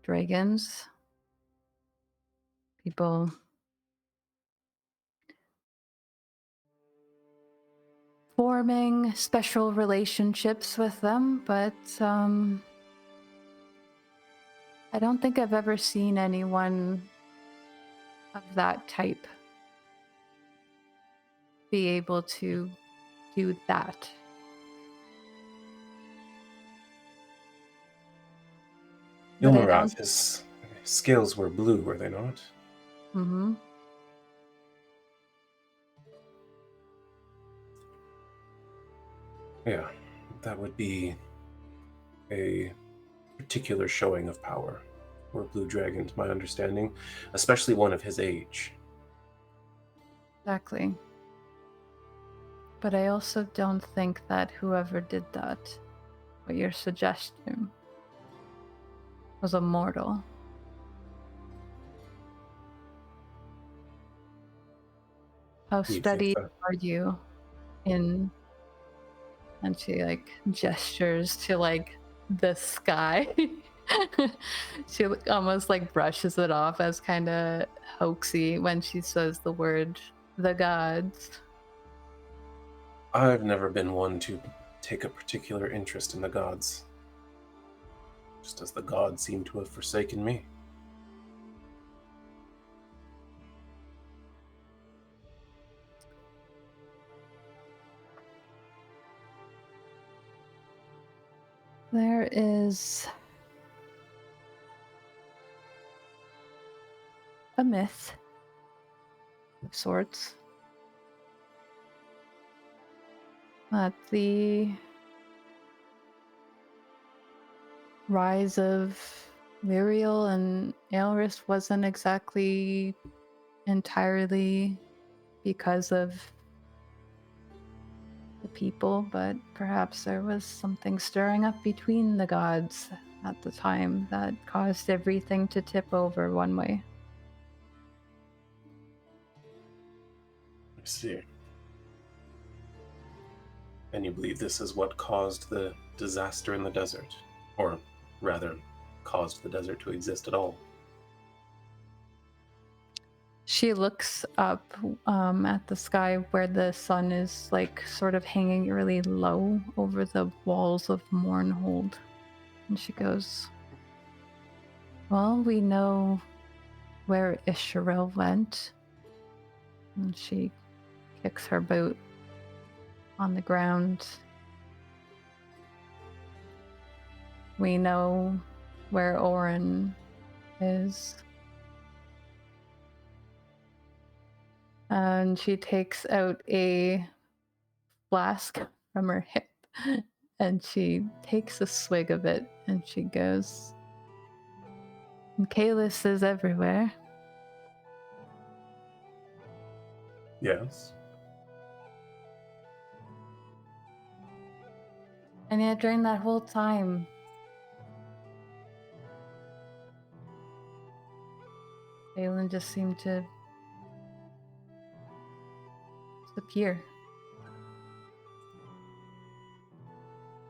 dragons. People forming special relationships with them, but I don't think I've ever seen anyone of that type be able to do that. Ilmarath, his scales were blue, were they not? Mm-hmm. Yeah, that would be a particular showing of power for a blue dragon, to my understanding, especially one of his age. Exactly. But I also don't think that whoever did that, what you're suggesting, was a mortal. How You think studied that? are you in? And she gestures to the sky. She almost brushes it off as kind of hoaxy when she says the word the gods. I've never been one to take a particular interest in the gods, just as the gods seem to have forsaken me. There is a myth of sorts that the rise of Muriel and Aelris wasn't exactly entirely because of the people, but perhaps there was something stirring up between the gods at the time that caused everything to tip over one way. I see. And you believe this is what caused the disaster in the desert? Or rather, caused the desert to exist at all? She looks up at the sky where the sun is sort of hanging really low over the walls of Mournhold. And she goes, well, we know where Isheril went. And she kicks her boot on the ground. We know where Orin is. And she takes out a flask from her hip and she takes a swig of it and she goes, Kalis is everywhere. Yes. And yet during that whole time, Raelynn just seemed to disappear.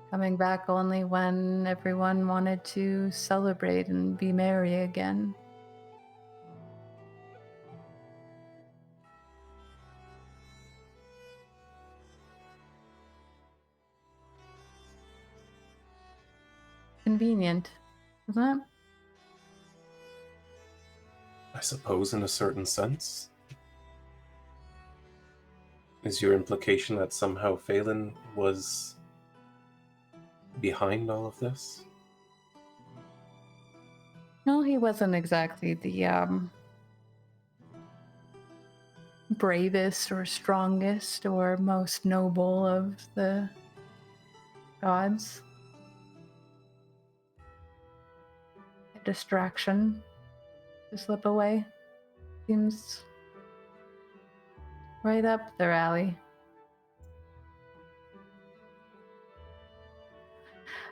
Coming back only when everyone wanted to celebrate and be merry again. Convenient, isn't it? I suppose in a certain sense. Is your implication that somehow Phelan was behind all of this? No, he wasn't exactly the bravest or strongest or most noble of the gods. A distraction to slip away seems right up their alley.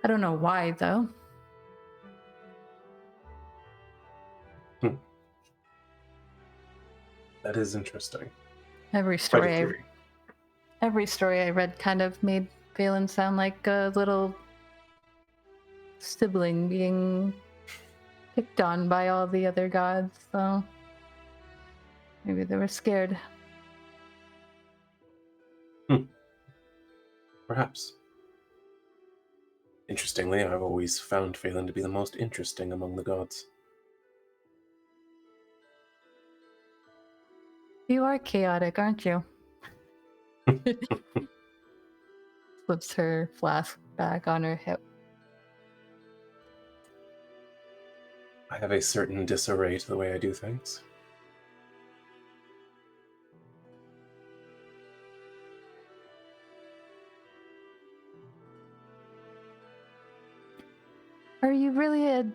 I don't know why, though. That is interesting. Every Quite a story theory. I read kind of made Phelan sound like a little sibling being picked on by all the other gods, so maybe they were scared. Perhaps. Interestingly, I've always found Phelan to be the most interesting among the gods. You are chaotic, aren't you? Flips her flask back on her hip. I have a certain disarray to the way I do things. Are you really a...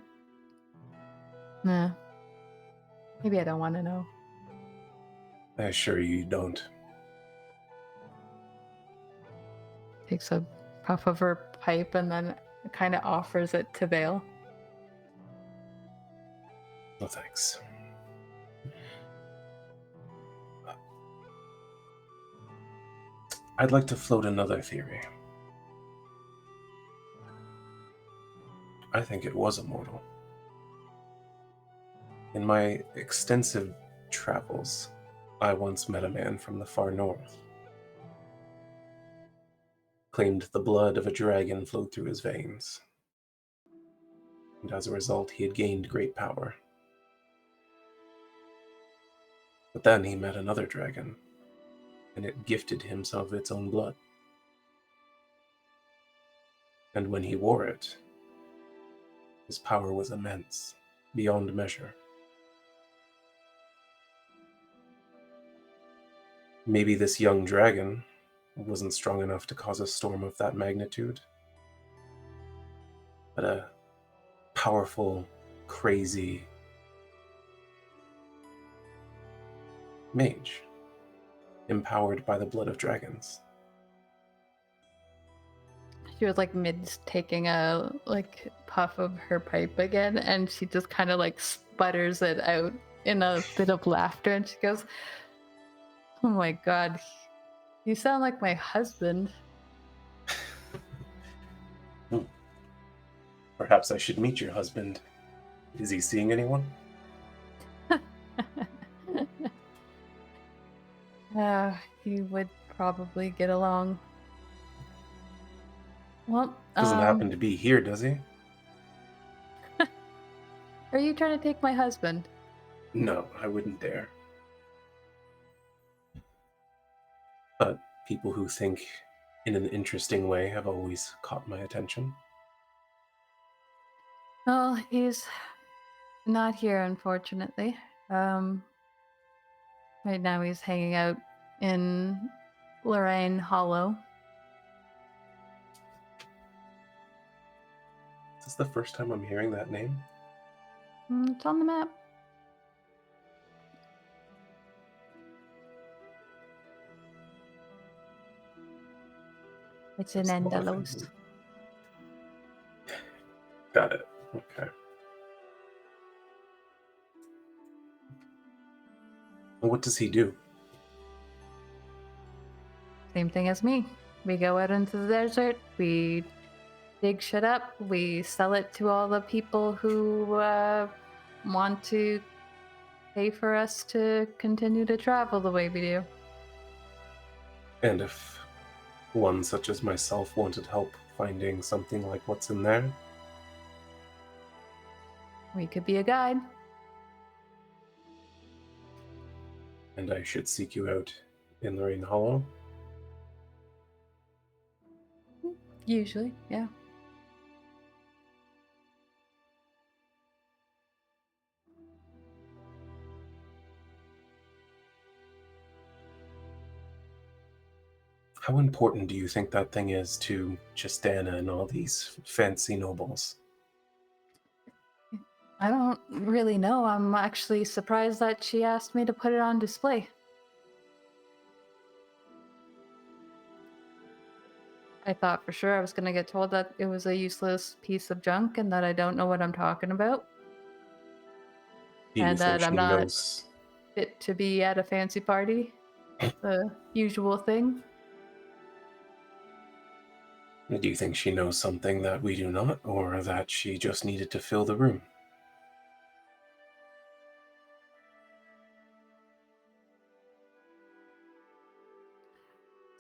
Nah. Maybe I don't want to know. I assure you don't. Takes a puff of her pipe and then kind of offers it to Vael. No thanks. I'd like to float another theory. I think it was immortal. In my extensive travels, I once met a man from the far north. Claimed the blood of a dragon flowed through his veins. And as a result, he had gained great power. But then he met another dragon, and it gifted him some of its own blood. And when he wore it, his power was immense, beyond measure. Maybe this young dragon wasn't strong enough to cause a storm of that magnitude, but a powerful, crazy mage, empowered by the blood of dragons. She was like mid taking a like puff of her pipe again, and she just kind of like sputters it out in a bit of laughter, and she goes, "Oh my god, you sound like my husband." Perhaps I should meet your husband. Is he seeing anyone? You would probably get along. Well, Doesn't happen to be here, does he? Are you trying to take my husband? No, I wouldn't dare. But people who think in an interesting way have always caught my attention. Well, he's not here, unfortunately. Right now he's hanging out in Lorraine Hollow. Is this the first time I'm hearing that name? It's on the map. It's in There's a lot of Endelos. things. Got it. Okay. And what does he do? Same thing as me. We go out into the desert, we dig shit up, we sell it to all the people who want to pay for us to continue to travel the way we do. And if one such as myself wanted help finding something like what's in there, We could be a guide. and I should seek you out in Lorraine Hollow. Usually, yeah. How important do you think that thing is to Chis'dana and all these fancy nobles? I don't really know. I'm actually surprised that she asked me to put it on display. I thought for sure I was going to get told that it was a useless piece of junk and that I don't know what I'm talking about. Do you And think that I'm she not knows? fit to be at a fancy party. The usual thing. Do you think she knows something that we do not, or that she just needed to fill the room?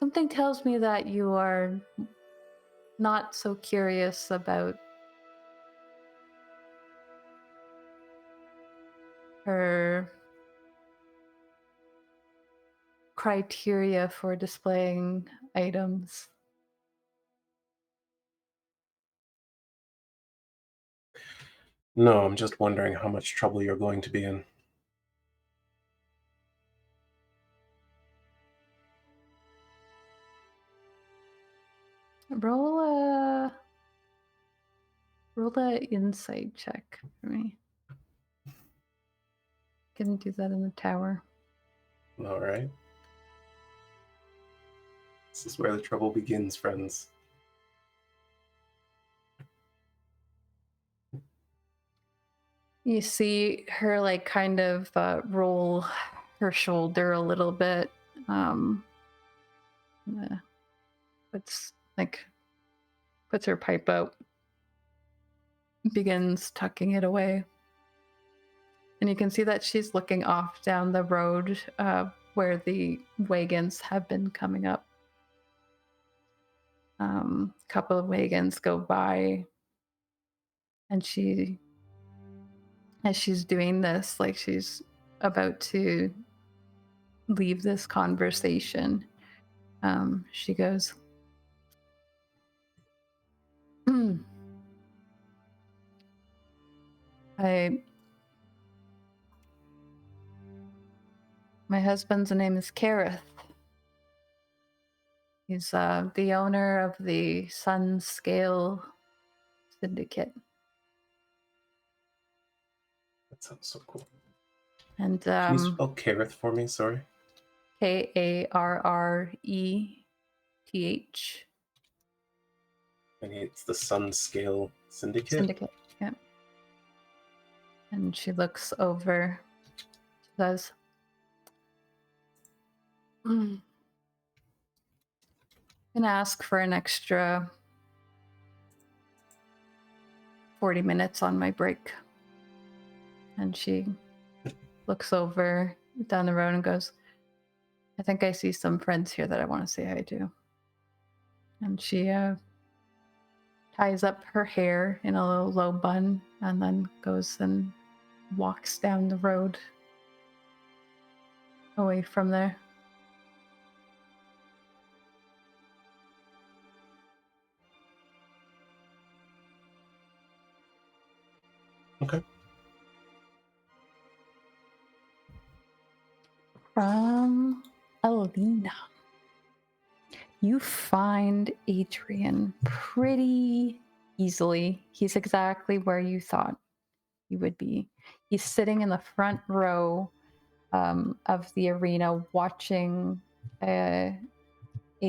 Something tells me that you are not so curious about her criteria for displaying items. No, I'm just wondering how much trouble you're going to be in. Roll a insight check for me. Can do that in the tower. All right. This is where the trouble begins, friends. You see her like kind of roll her shoulder a little bit. Puts her pipe out, begins tucking it away. And you can see that she's looking off down the road where the wagons have been coming up. A couple of wagons go by, and as she's doing this, like she's about to leave this conversation, she goes, my husband's name is Kareth. He's the owner of the Sun Scale Syndicate. That sounds so cool. And Can you spell Kareth for me? Sorry. Karreth. And it's the Sun Scale Syndicate. Syndicate, yeah. And she looks over. She says, I'm gonna ask for an extra 40 minutes on my break. And she looks over down the road and goes, I think I see some friends here that I want to say hi to. And she ties up her hair in a little low bun and then goes and walks down the road away from there. Okay. From Alina. You find Adrian pretty easily. He's exactly where you thought he would be. He's sitting in the front row of the arena watching a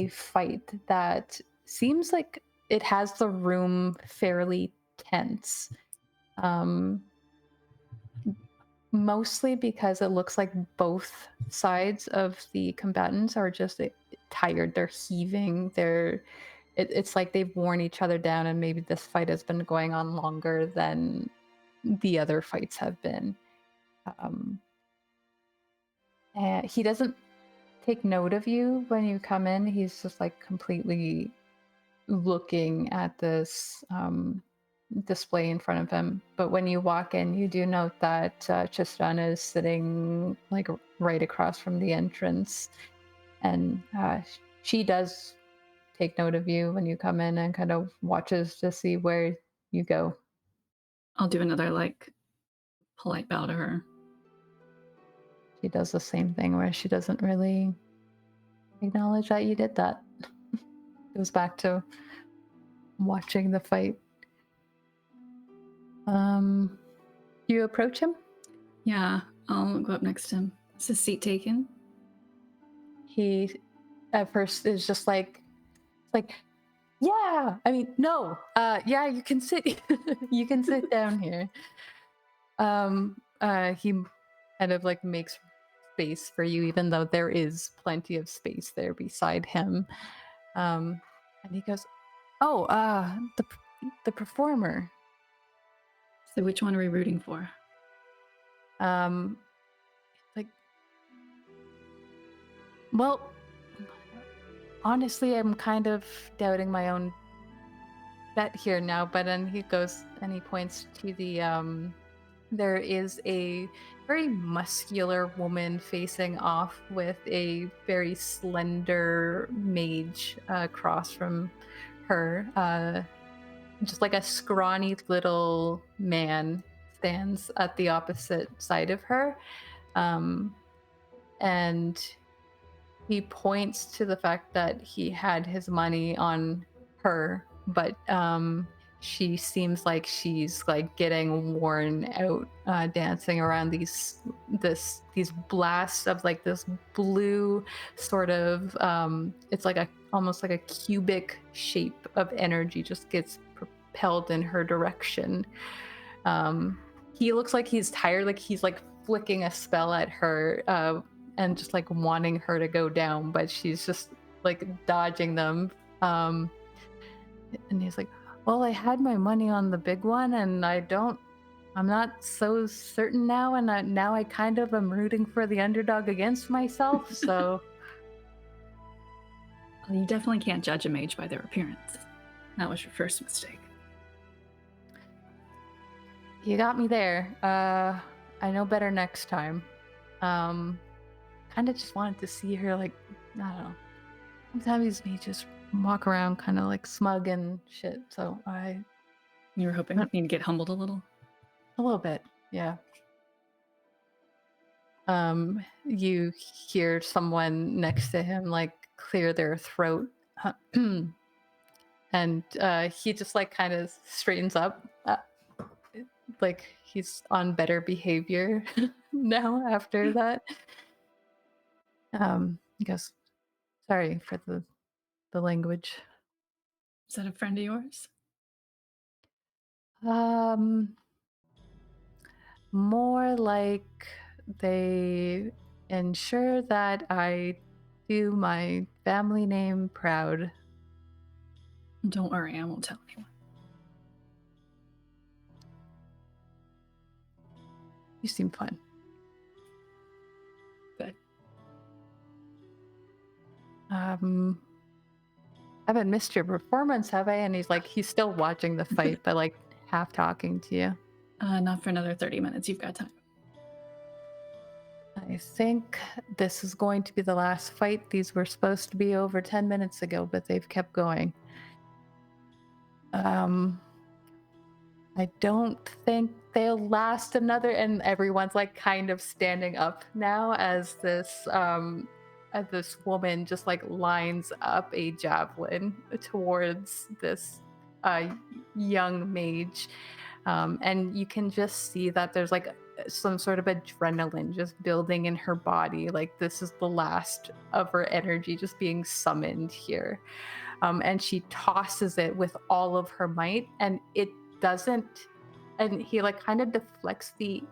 fight that seems like it has the room fairly tense. Mostly because it looks like both sides of the combatants are just tired. They're heaving. It's like they've worn each other down, and maybe this fight has been going on longer than the other fights have been. And he doesn't take note of you when you come in. He's just like completely looking at this display in front of him. But when you walk in, you do note that Chis'dana is sitting like right across from the entrance, and she does take note of you when you come in and kind of watches to see where you go. I'll do another like polite bow to her. She does the same thing where she doesn't really acknowledge that you did that. Goes back to watching the fight. You approach him? Yeah, I'll go up next to him. Is his seat taken? He at first is just like, yeah, I mean, no, yeah, you can sit, you can sit down here. He kind of like makes space for you, even though there is plenty of space there beside him. And he goes, oh, the performer. So which one are we rooting for? Like, well, honestly, I'm kind of doubting my own bet here now, but then he goes and he points to the, there is a very muscular woman facing off with a very slender mage across from her. Just like a scrawny little man stands at the opposite side of her. And he points to the fact that he had his money on her, but she seems like she's like getting worn out dancing around these blasts of like this blue sort of it's like a almost like a cubic shape of energy just gets propelled in her direction. He looks like he's tired, like he's like flicking a spell at her and just like wanting her to go down, but she's just like dodging them. And he's like, well, I had my money on the big one and I'm not so certain now, and now I kind of am rooting for the underdog against myself, so. Well, you definitely can't judge a mage by their appearance. That was your first mistake. You got me there. I know better next time. Kind of just wanted to see her, like, I don't know. Sometimes me just walk around kind of like smug and shit, so You were hoping me to get humbled a little? A little bit, yeah. You hear someone next to him, like, clear their throat. And he just, like, kind of straightens up. Like, he's on better behavior now after that. He goes, sorry for the language. Is that a friend of yours? More like they ensure that I do my family name proud. Don't worry, I won't tell anyone. You seem fun. Good. Haven't missed your performance, have I? And he's still watching the fight, but like half talking to you. Not for another 30 minutes. You've got time. I think this is going to be the last fight. These were supposed to be over 10 minutes ago, but they've kept going. I don't think they'll last another. And everyone's like kind of standing up now as this woman just like lines up a javelin towards this young mage. And you can just see that there's like some sort of adrenaline just building in her body. Like this is the last of her energy just being summoned here. And she tosses it with all of her might, and it doesn't, and he like kind of deflects the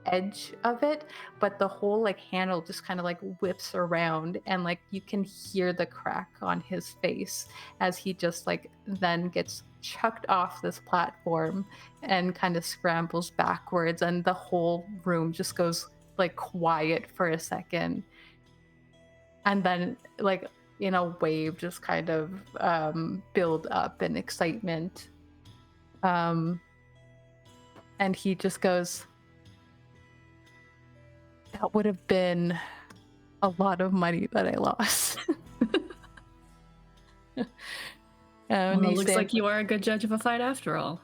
edge of it, but the whole like handle just kind of like whips around, and like you can hear the crack on his face as he just like then gets chucked off this platform and kind of scrambles backwards, and the whole room just goes like quiet for a second, and then like in a wave just kind of build up in excitement, and he just goes, that would have been a lot of money that I lost. Well, it looks like you are a good judge of a fight after all.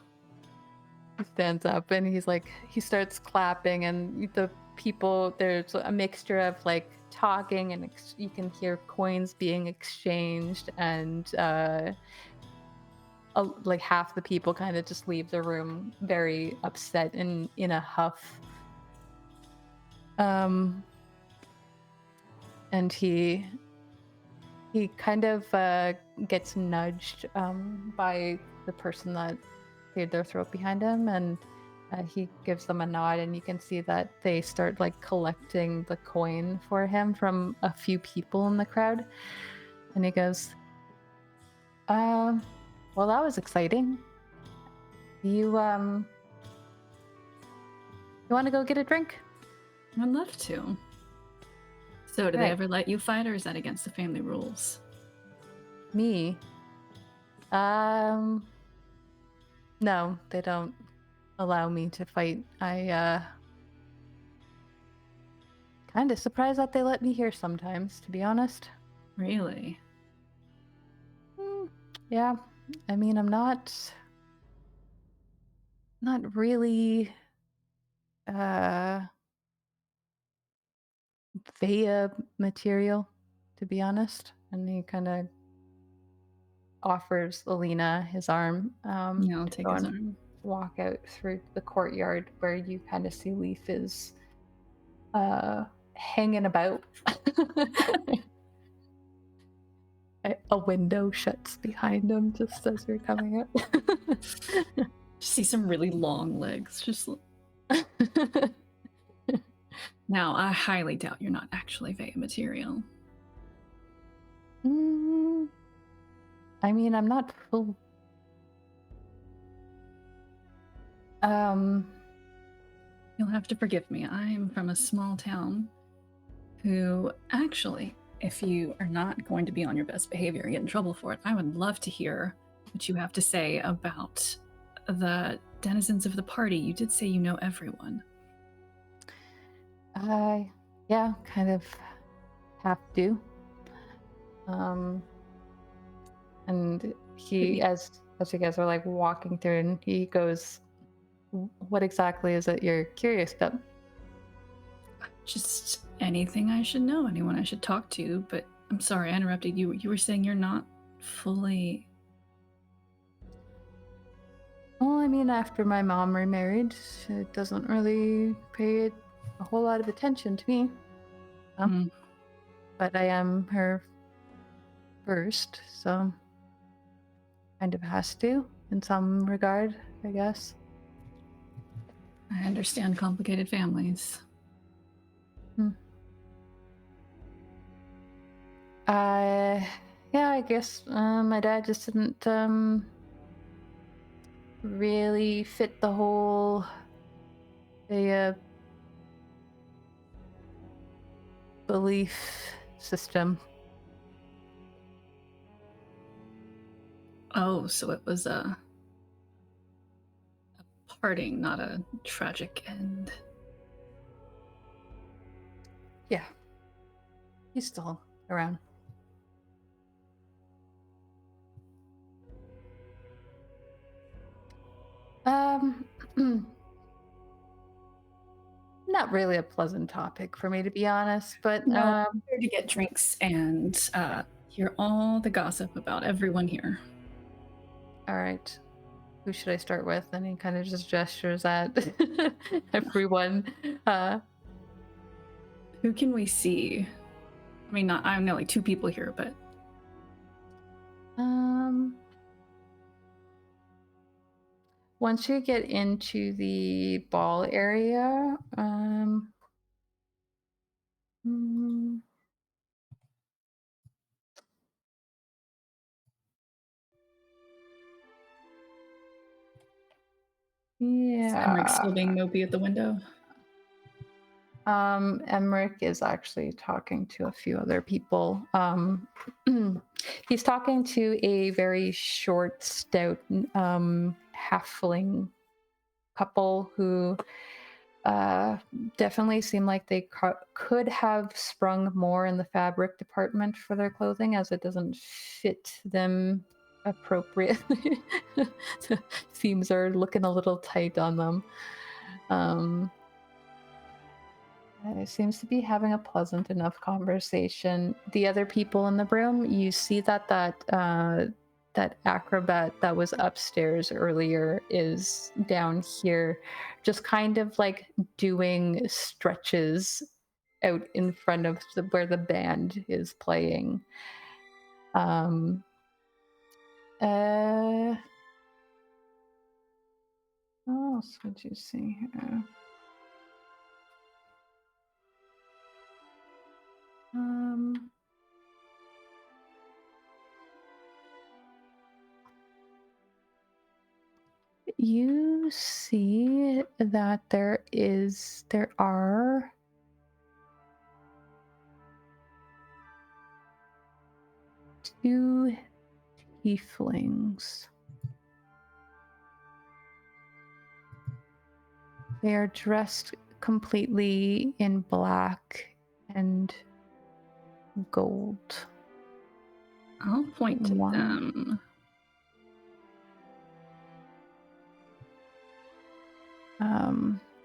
He stands up and he's like, he starts clapping, and the people, there's a mixture of like talking, and you can hear coins being exchanged, and like half the people kind of just leave the room very upset and in a huff. And he kind of gets nudged by the person that cleared their throat behind him, and he gives them a nod, and you can see that they start like collecting the coin for him from a few people in the crowd. And he goes, well, that was exciting. You want to go get a drink? I'd love to. So, do they ever let you fight, or is that against the family rules? Me? No, they don't allow me to fight. I kind of surprised that they let me here sometimes, to be honest. Really? Yeah. I mean, I'm not really Vea material, to be honest. And he kind of offers Alina his arm. Yeah, I'll take his arm. Walk out through the courtyard where you kind of see Leif is hanging about. A window shuts behind him just as you're coming out. See some really long legs. Just now, I highly doubt you're not actually Vea material. I mean, I'm not full. You'll have to forgive me. I'm from a small town who actually, if you are not going to be on your best behavior and get in trouble for it, I would love to hear what you have to say about the denizens of the party. You did say you know everyone. Yeah, kind of have to. And he, as you guys are like walking through, and he goes, what exactly is it you're curious about? Just anything I should know, anyone I should talk to, but I'm sorry I interrupted you. You were saying you're not fully... Well, I mean, after my mom remarried, it doesn't really pay a whole lot of attention to me. But I am her first, so kind of has to, in some regard, I guess. I understand complicated families. Yeah, I guess my dad just didn't really fit the whole belief system. Oh, so it was a parting, not a tragic end. Yeah. He's still around. not really a pleasant topic for me, to be honest, but No, I'm here to get drinks and hear all the gossip about everyone here. all right. Who should I start with? And he kind of just gestures at everyone. Who can we see? I mean, I know like 2 people here, but once you get into the ball area, yeah. Emmerich still being mopey at the window. Emmerich is actually talking to a few other people. He's talking to a very short, stout halfling couple who definitely seem like they could have sprung more in the fabric department for their clothing, as it doesn't fit them appropriately. The seams are looking a little tight on them. It seems to be having a pleasant enough conversation. The other people in the room, you see that that acrobat that was upstairs earlier is down here, just kind of like doing stretches out in front of where the band is playing. What else would you see here? You see that there are 2 tieflings. They are dressed completely in black and gold. I'll point to them.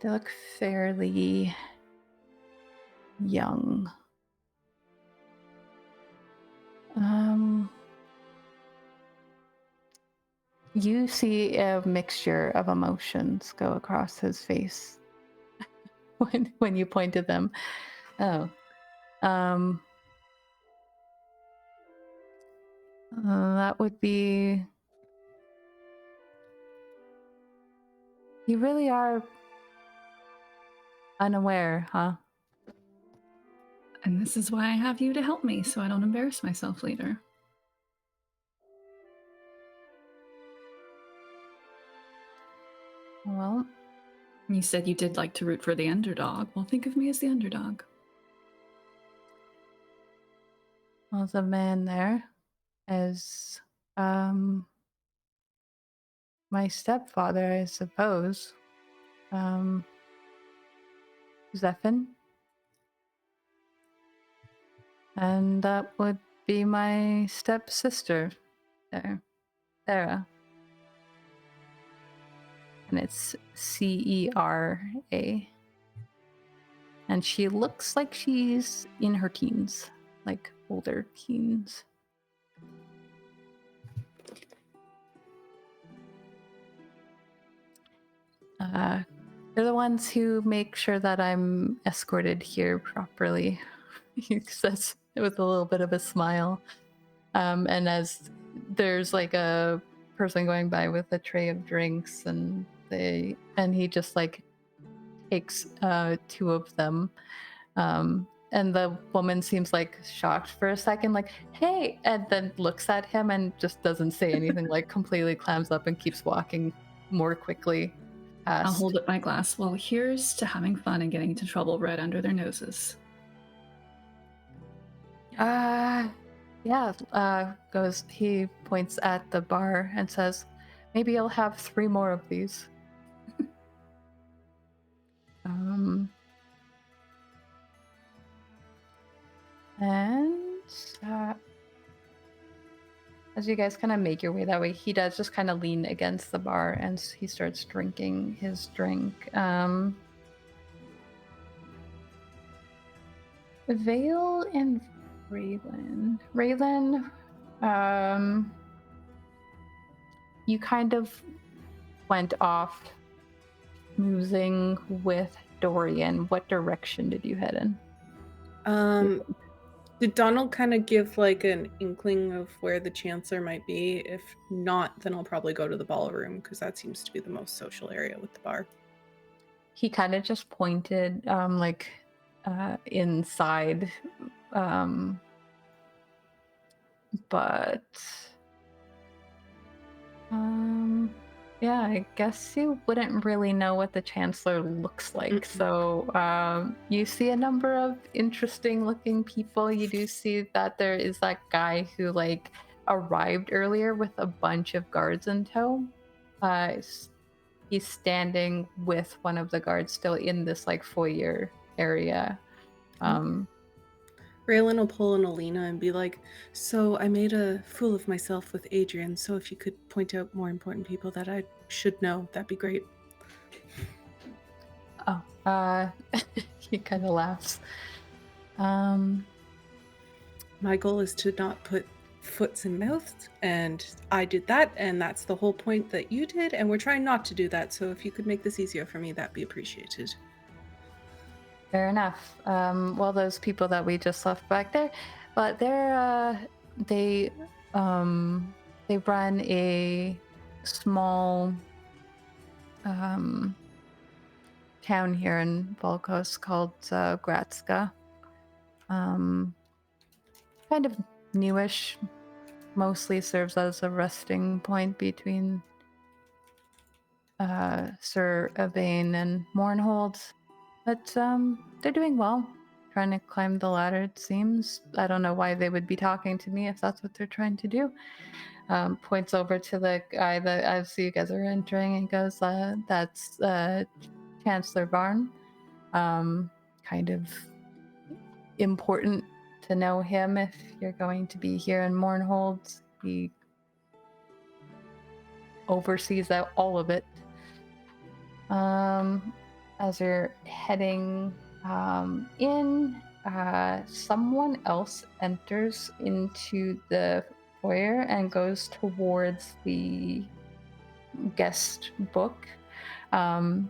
They look fairly young. You see a mixture of emotions go across his face when you point at them. Oh. That would be... You really are unaware, huh? And this is why I have you to help me, so I don't embarrass myself later. Well, you said you did like to root for the underdog. Well, think of me as the underdog. Well, the man there is my stepfather, I suppose. Zephin. And that would be my stepsister there, Sarah. And it's Cera. And she looks like she's in her teens, like older teens. They're the ones who make sure that I'm escorted here properly. He says it with a little bit of a smile. And as there's like a person going by with a tray of drinks, and he just like takes 2 of them. And the woman seems like shocked for a second, like, hey, and then looks at him and just doesn't say anything, like completely clams up and keeps walking more quickly past. I'll hold up my glass. Well, here's to having fun and getting into trouble right under their noses. He points at the bar and says, maybe I'll have 3 more of these. And As you guys kind of make your way that way, he does just kind of lean against the bar and he starts drinking his drink. Vael and Raelynn. Raelynn, you kind of went off musing with Dorian. What direction did you head in? Did Donald kind of give like an inkling of where the Chancellor might be? If not, then I'll probably go to the ballroom because that seems to be the most social area with the bar. He kind of just pointed inside, but yeah, I guess you wouldn't really know what the Chancellor looks like. So you see a number of interesting looking people. You do see that there is that guy who like arrived earlier with a bunch of guards in tow. He's standing with one of the guards still in this like foyer area. Raelynn will pull an Alina and be like, so I made a fool of myself with Adrian, so if you could point out more important people that I should know, that'd be great. Oh, he kind of laughs. My goal is to not put foots in mouths, and I did that, and that's the whole point that you did, and we're trying not to do that, so if you could make this easier for me, that'd be appreciated. Fair enough. Well, those people that we just left back there, but they run a small town here in Volkos called Gratska. Kind of newish, mostly serves as a resting point between Sir Yvain and Mournhold. But they're doing well. Trying to climb the ladder, it seems. I don't know why they would be talking to me if that's what they're trying to do. Points over to the guy that I see you guys are entering and goes, that's Chancellor Varn. Kind of important to know him if you're going to be here in Mournhold. He oversees all of it. As you're heading in, someone else enters into the foyer and goes towards the guest book. And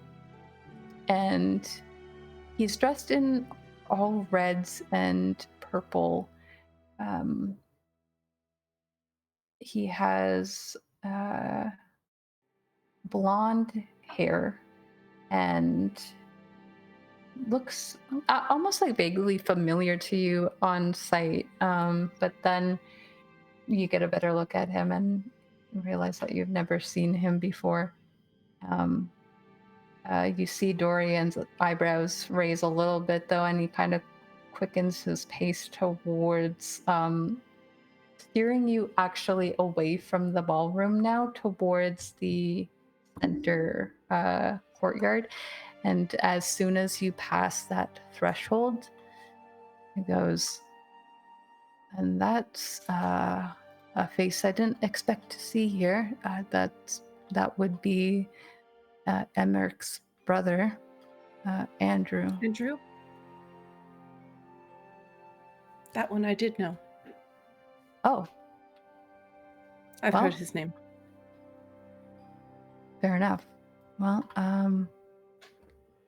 he's dressed in all reds and purple. He has blonde hair and looks almost like vaguely familiar to you on sight, but then you get a better look at him and realize that you've never seen him before. You see Dorian's eyebrows raise a little bit though, and he kind of quickens his pace towards steering you actually away from the ballroom now towards the center courtyard. And as soon as you pass that threshold, he goes, and that's a face I didn't expect to see here. That would be Emmerich's brother, Andrew. Andrew? That one I did know. Oh. I've heard his name. Fair enough. Well,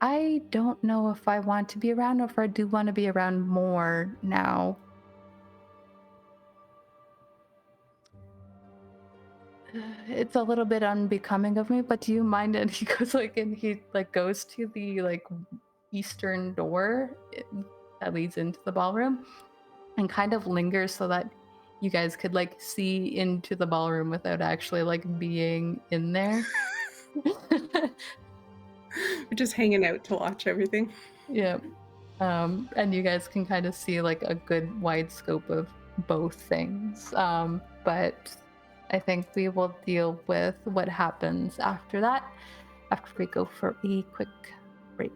I don't know if I want to be around or if I do want to be around more now. It's a little bit unbecoming of me, but do you mind? And he goes goes to the eastern door that leads into the ballroom and kind of lingers so that you guys could see into the ballroom without actually being in there. We're just hanging out to watch everything. Yeah. And you guys can kind of see a good wide scope of both things. But I think we will deal with what happens after that, after we go for a quick break.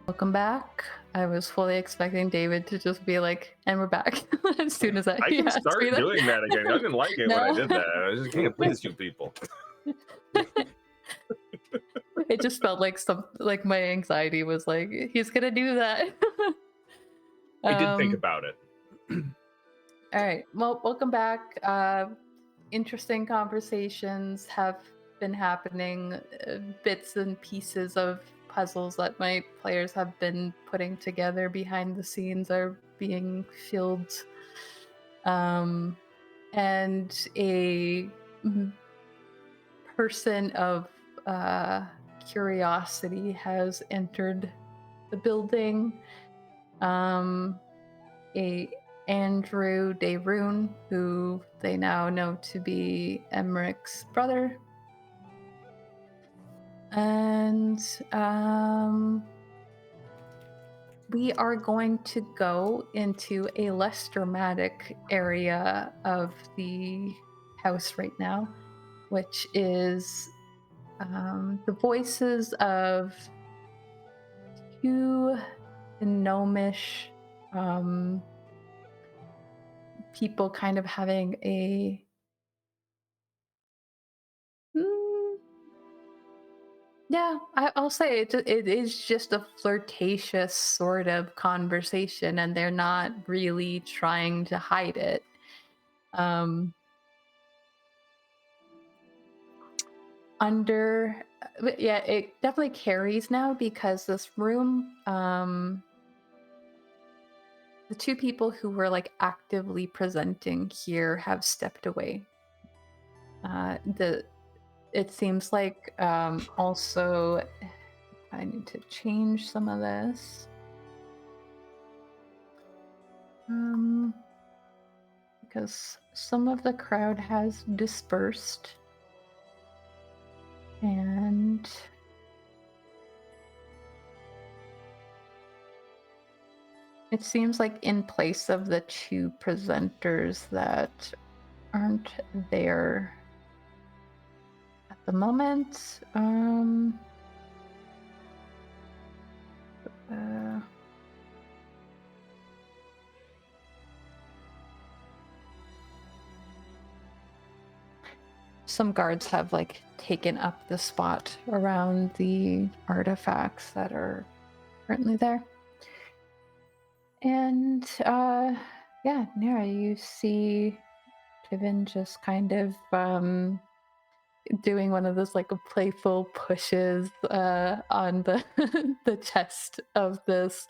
Welcome back. I was fully expecting David to just be like, and we're back as soon as I can start doing that again. I didn't like it when I did that. I just can't please you people. It just felt like my anxiety was like, he's gonna do that. I did think about it. All right. Well, welcome back. Interesting conversations have been happening. Bits and pieces of puzzles that my players have been putting together behind the scenes are being filled. And a person of curiosity has entered the building. A Andrew Daerun, who they now know to be Emmerich's brother. And we are going to go into a less dramatic area of the house right now, which is the voices of two gnomish people kind of having a yeah, I'll say it is just a flirtatious sort of conversation, and they're not really trying to hide it. Yeah, it definitely carries now because this room, the two people who were like actively presenting here have stepped away. It seems like also I need to change some of this. Because some of the crowd has dispersed. And it seems like in place of the two presenters that aren't there at the moment, some guards have like taken up the spot around the artifacts that are currently there. And yeah, Nyra, you see Tivin just kind of doing one of those like playful pushes on the the chest of this.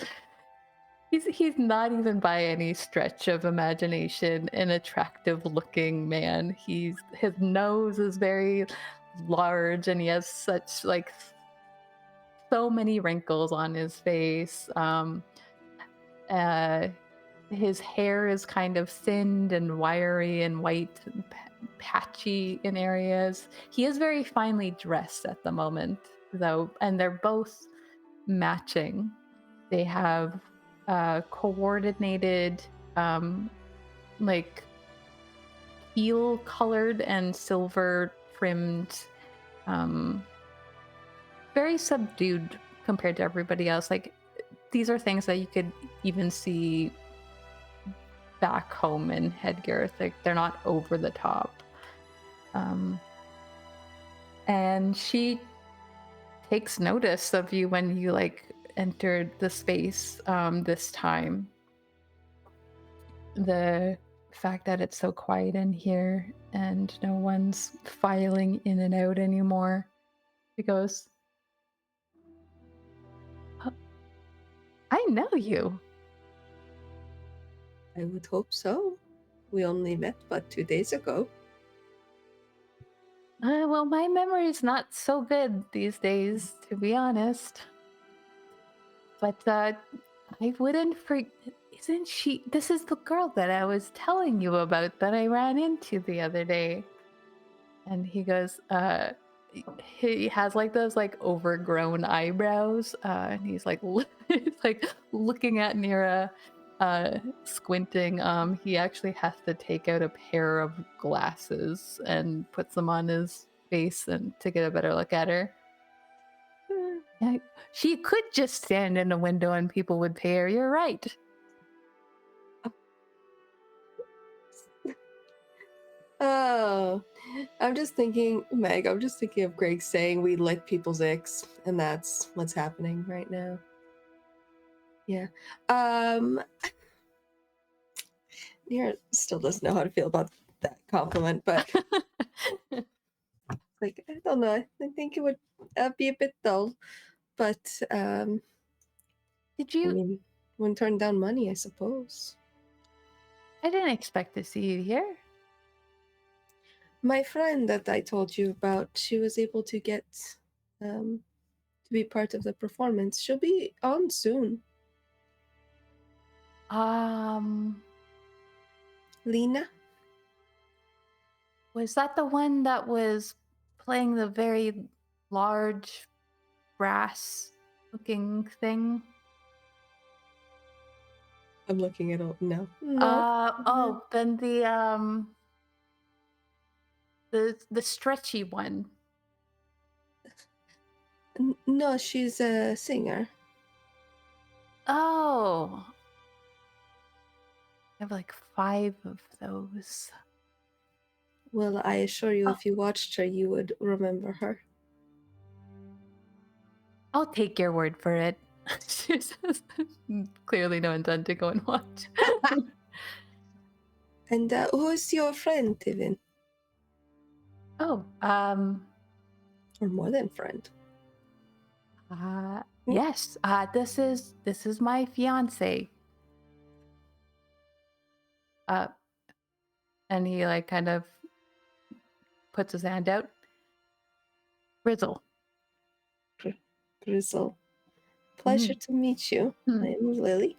He's not even by any stretch of imagination an attractive looking man. His nose is very large and he has such like so many wrinkles on his face. His hair is kind of thinned and wiry and white and patchy in areas. He is very finely dressed at the moment, though, and they're both matching. They have coordinated, like teal colored and silver trimmed, very subdued compared to everybody else. Like, these are things that you could even see back home in Hedgirth. Like, they're not over the top. And she takes notice of you when you like entered the space this time. The fact that it's so quiet in here and no one's filing in and out anymore. She goes, I know you. I would hope so. We only met, but 2 days ago. Well, my memory is not so good these days, to be honest. But I wouldn't forget. Isn't she? This is the girl that I was telling you about that I ran into the other day. And he goes, he has like those like overgrown eyebrows, and he's like, he's like looking at Nyra, squinting. He actually has to take out a pair of glasses and puts them on his face and to get a better look at her. Yeah, she could just stand in a window and people would pay her. You're right. Oh, I'm just thinking, Meg, I'm just thinking of Greg saying we lick people's icks, and that's what's happening right now. Yeah. Nyra still doesn't know how to feel about that compliment, but like, I don't know. I think it would be a bit dull, but Did you? I mean, wouldn't turn down money, I suppose. I didn't expect to see you here. My friend that I told you about, she was able to get to be part of the performance. She'll be on soon. Lena? Was that the one that was playing the very large brass looking thing? I'm looking at all. No. Oh, then the stretchy one. No, she's a singer. Oh. I have like 5 of those. Well, I assure you, if you watched her, you would remember her. I'll take your word for it. She says, clearly no intent to go and watch. And who's your friend, Tivin? Oh, Or more than friend? yes. This is my fiance. And he like kind of puts his hand out. Grizzle. Grizzle. Pleasure to meet you. I am Lily.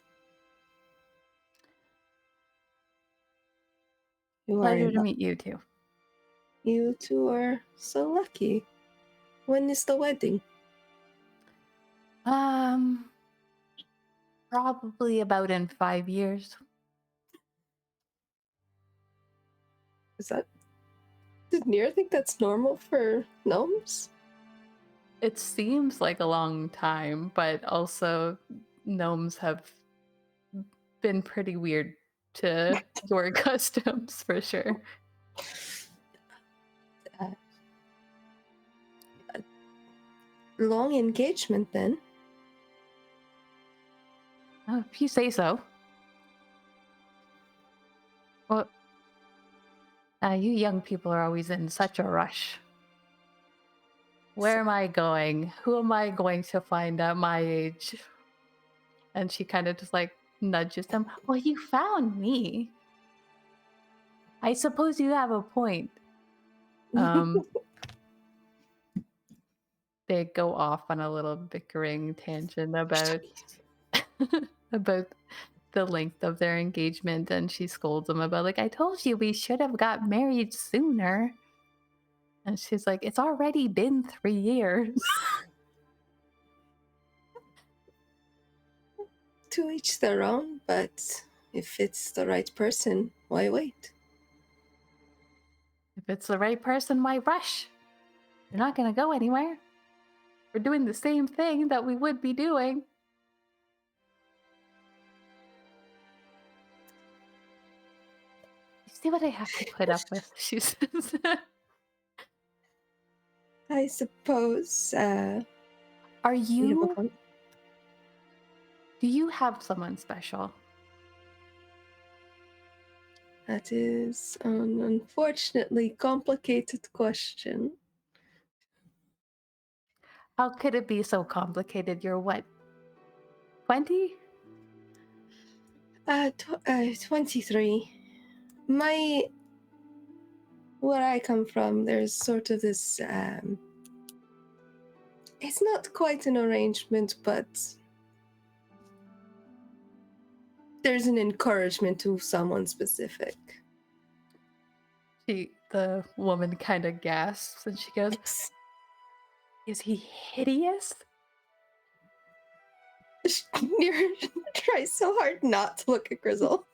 Pleasure to meet you too. You two are so lucky. When is the wedding? Probably about in 5 years. Did Nyra think that's normal for gnomes? It seems like a long time, but also gnomes have been pretty weird to your customs for sure. Long engagement then. If you say so. Well, you young people are always in such a rush. Where am I going? Who am I going to find at my age? And she kind of just like nudges him. Well, you found me. I suppose you have a point. They go off on a little bickering tangent about about the length of their engagement, and she scolds him about like, I told you we should have got married sooner. And she's like, it's already been 3 years. To each their own, but if it's the right person, why wait? If it's the right person, why rush? You're not going to go anywhere. We're doing the same thing that we would be doing. You see what I have to put up with, she says. I suppose. Are you? Do you have someone special? That is an unfortunately complicated question. How could it be so complicated? You're what? 20? 23. Where I come from, there's sort of this, it's not quite an arrangement, but there's an encouragement to someone specific. The woman kind of gasps and she goes, Yes. Is he hideous? Nyra tries so hard not to look at Grizzle.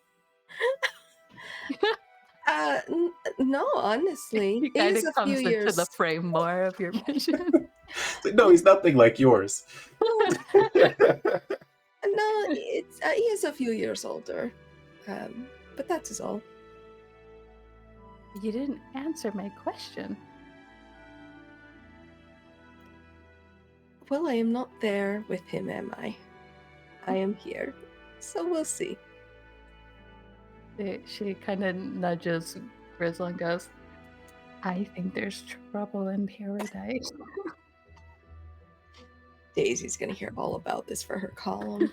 No, honestly. He kind of comes into the frame more of your vision. No, he's nothing like yours. No, it's he is a few years older, but that is all. You didn't answer my question. Well, I am not there with him, am I? I am here, so we'll see. She kind of nudges Grizzle and goes, I think there's trouble in paradise. Daisy's gonna hear all about this for her column.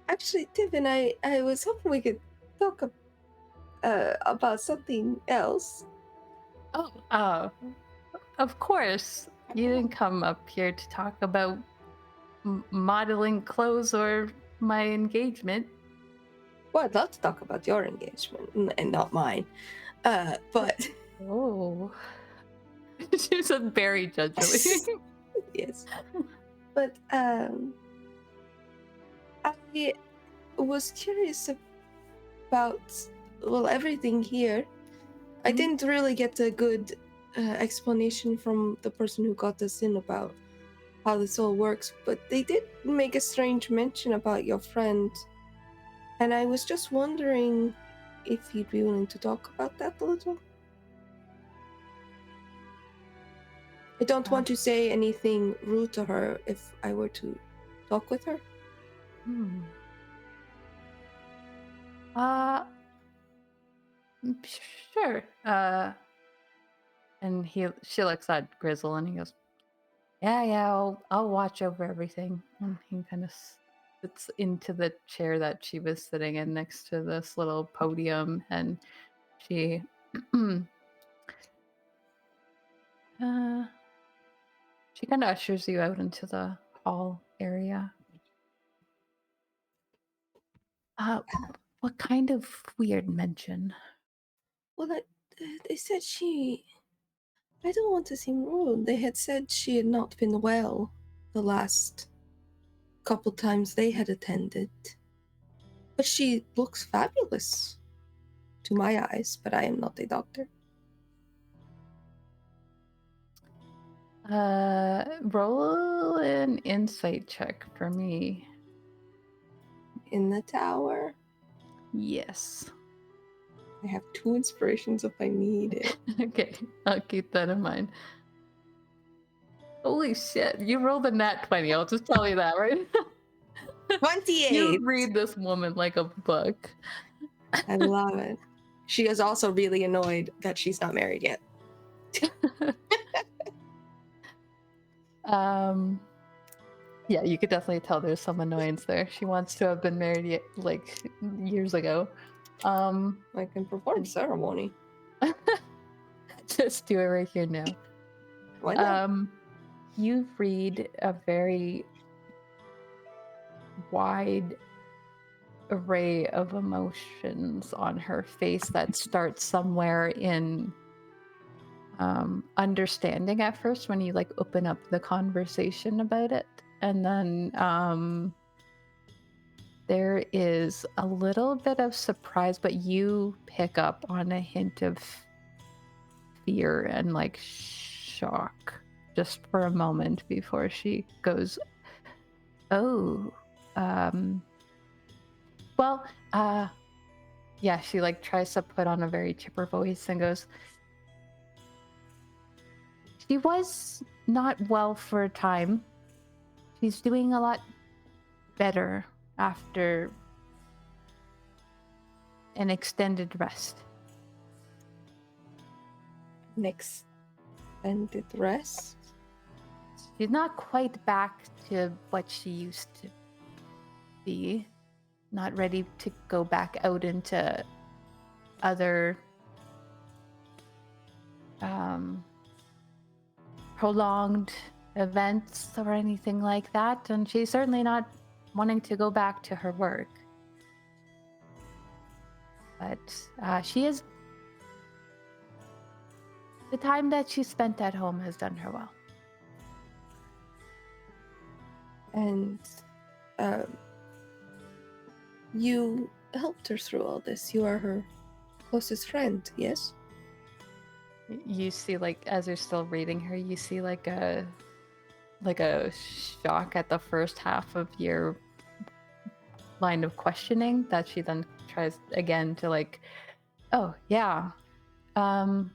Actually, Tiffin, I was hoping we could talk about something else. Oh, of course. You didn't come up here to talk about modeling clothes or my engagement. Well, I'd love to talk about your engagement and not mine. But Oh. She said very judgely. yes. But I was curious about everything here. I didn't really get a good explanation from the person who got us in about how this all works, but they did make a strange mention about your friend, and I was just wondering if you'd be willing to talk about that a little. I don't want to say anything rude to her if I were to talk with her. Sure. And she looks at Grizzle and he goes, yeah, I'll watch over everything. And he kind of sits into the chair that she was sitting in next to this little podium, and she she kind of ushers you out into the hall area. What kind of weird mention? Well, they said she... I don't want to seem rude. They had said she had not been well the last couple times they had attended. But she looks fabulous to my eyes, but I am not a doctor. Roll an insight check for me. In the tower? Yes. I have 2 inspirations if I need it. Okay, I'll keep that in mind. Holy shit, you rolled a nat 20, I'll just tell you that, right? 28! You read this woman like a book. I love it. She is also really annoyed that she's not married yet. Yeah, you could definitely tell there's some annoyance there. She wants to have been married like years ago. I can perform ceremony. Just do it right here now. Why not? You read a very wide array of emotions on her face that starts somewhere in understanding at first when you like open up the conversation about it, and then there is a little bit of surprise, but you pick up on a hint of fear and like shock just for a moment before she goes, yeah, she like tries to put on a very chipper voice and goes, she was not well for a time. She's doing a lot better after an extended rest. An extended rest? She's not quite back to what she used to be. Not ready to go back out into other prolonged events or anything like that, and she's certainly not wanting to go back to her work. But she is... the time that she spent at home has done her well. And you helped her through all this. You are her closest friend, yes? You see, like, as you're still reading her, you see like a shock at the first half of your line of questioning that she then tries again to like, oh yeah, I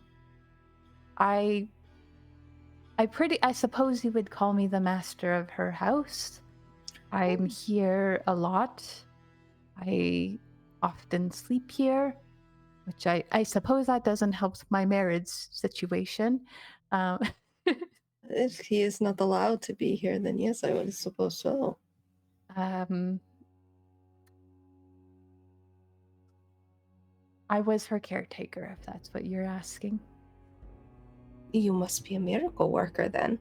suppose you would call me the master of her house. I'm here a lot. I often sleep here, which I suppose that doesn't help my marriage situation. If he is not allowed to be here, then yes, I would suppose so. I was her caretaker, if that's what you're asking. You must be a miracle worker then.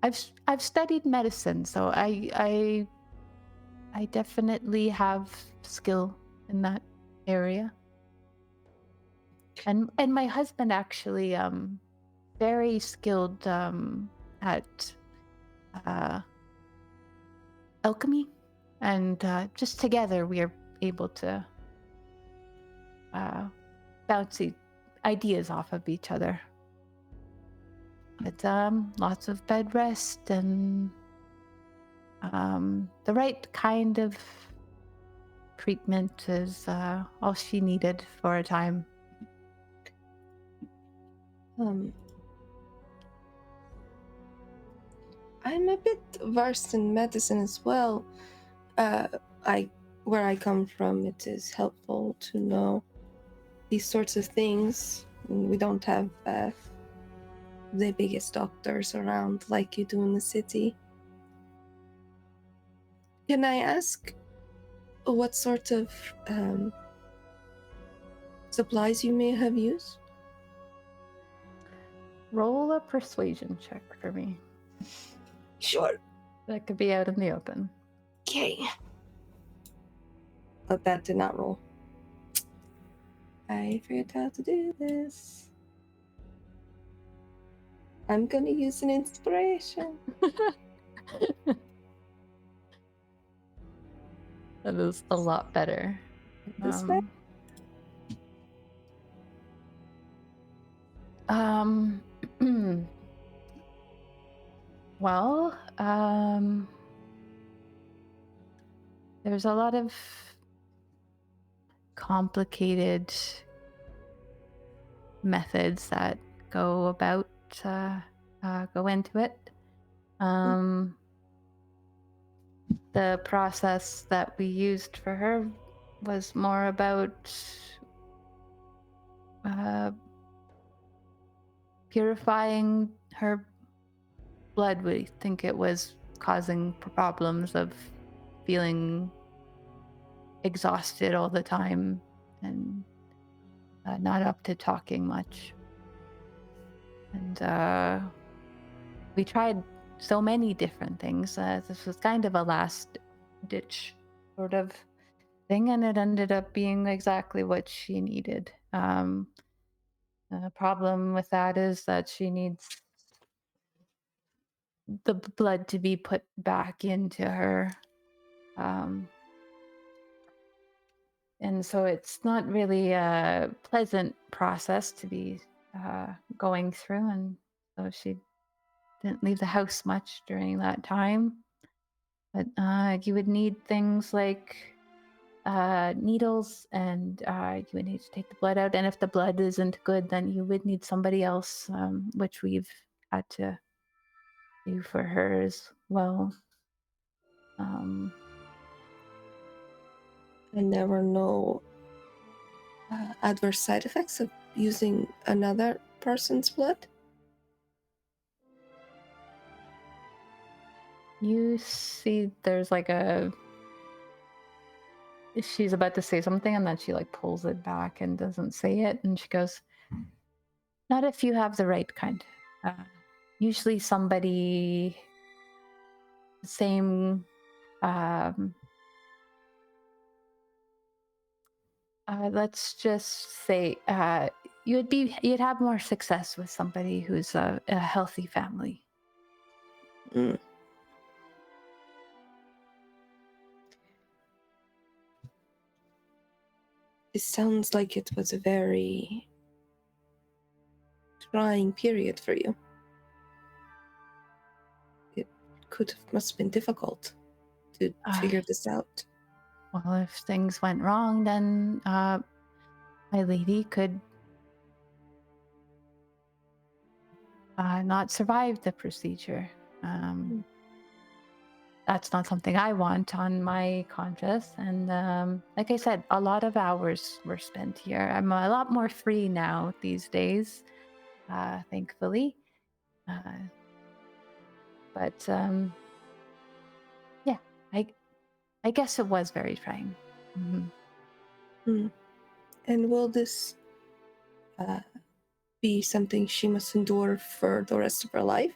I've studied medicine, so I definitely have skill in that area. And my husband actually very skilled at alchemy, and just together we are able to bounce ideas off of each other. But lots of bed rest and the right kind of treatment is all she needed for a time. I'm a bit versed in medicine as well. Where I come from, it is helpful to know these sorts of things. We don't have the biggest doctors around like you do in the city. Can I ask what sort of supplies you may have used? Roll a persuasion check for me. Sure. That could be out in the open. Okay. But that did not roll. I forget how to do this. I'm gonna use an inspiration. That is a lot better. This way? Well, there's a lot of complicated methods that go into it. The process that we used for her was more about purifying her blood. We think it was causing problems of feeling exhausted all the time and not up to talking much. And we tried so many different things. This was kind of a last ditch sort of thing, and it ended up being exactly what she needed. The problem with that is that she needs the blood to be put back into her. And so it's not really a pleasant process to be going through. And so she didn't leave the house much during that time. But you would need things like needles, and you would need to take the blood out. And if the blood isn't good, then you would need somebody else, which we've had to do for her as well. And there were no adverse side effects of using another person's blood? You see there's like she's about to say something, and then she like pulls it back and doesn't say it, and she goes, not if you have the right kind. Usually somebody the same let's just say you'd have more success with somebody who's a healthy family. It sounds like it was a very trying period for you. It must have been difficult to figure this out. Well, if things went wrong, then my lady could not survive the procedure. That's not something I want on my conscience. And like I said, a lot of hours were spent here. I'm a lot more free now these days, thankfully. But yeah, I guess it was very trying. And will this be something she must endure for the rest of her life?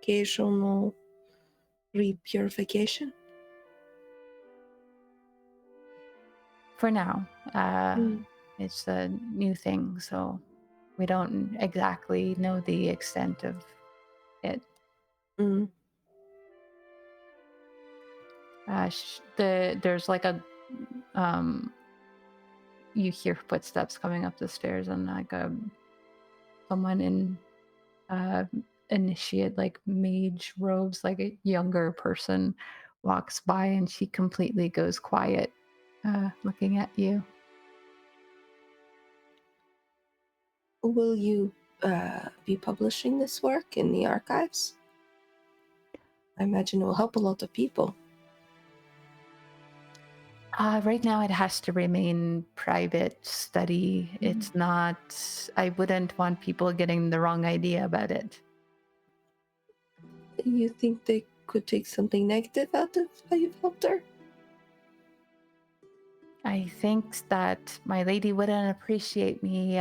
Occasional repurification? For now, it's a new thing, so we don't exactly know the extent of it. There's like a you hear footsteps coming up the stairs, and like someone in initiate, like mage robes, like a younger person walks by, and she completely goes quiet, looking at you. Will you be publishing this work in the archives? I imagine it will help a lot of people. Right now it has to remain private study. It's not, I wouldn't want people getting the wrong idea about it. You think they could take something negative out of how you've helped her? I think that my lady wouldn't appreciate me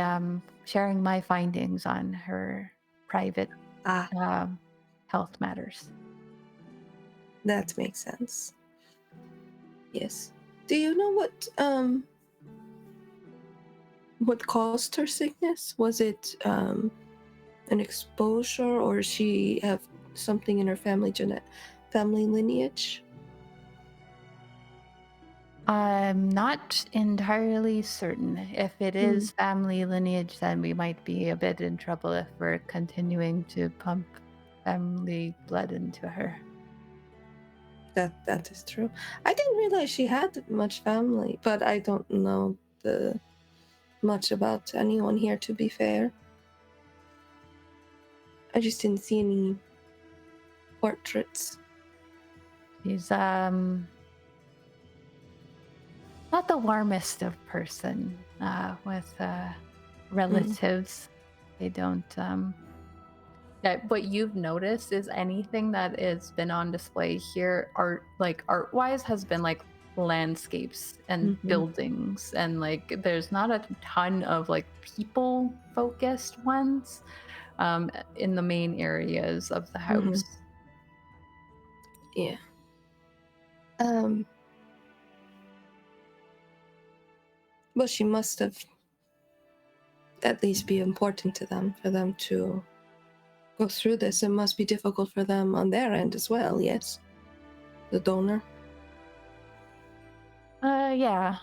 sharing my findings on her private health matters. That makes sense. Yes. Do you know what caused her sickness? Was it an exposure, or does she have something in her family lineage? I'm not entirely certain. If it is family lineage, then we might be a bit in trouble if we're continuing to pump family blood into her. That is true. I didn't realize she had much family, but I don't know much about anyone here, to be fair. I just didn't see any portraits. She's not the warmest of person with relatives. They don't what you've noticed is anything that has been on display here, art-wise, has been like landscapes and buildings, and like there's not a ton of like people focused ones in the main areas of the house. Yeah. Well, she must have at least be important to them, for them to go through this. It must be difficult for them on their end as well, yes? The donor? Yeah.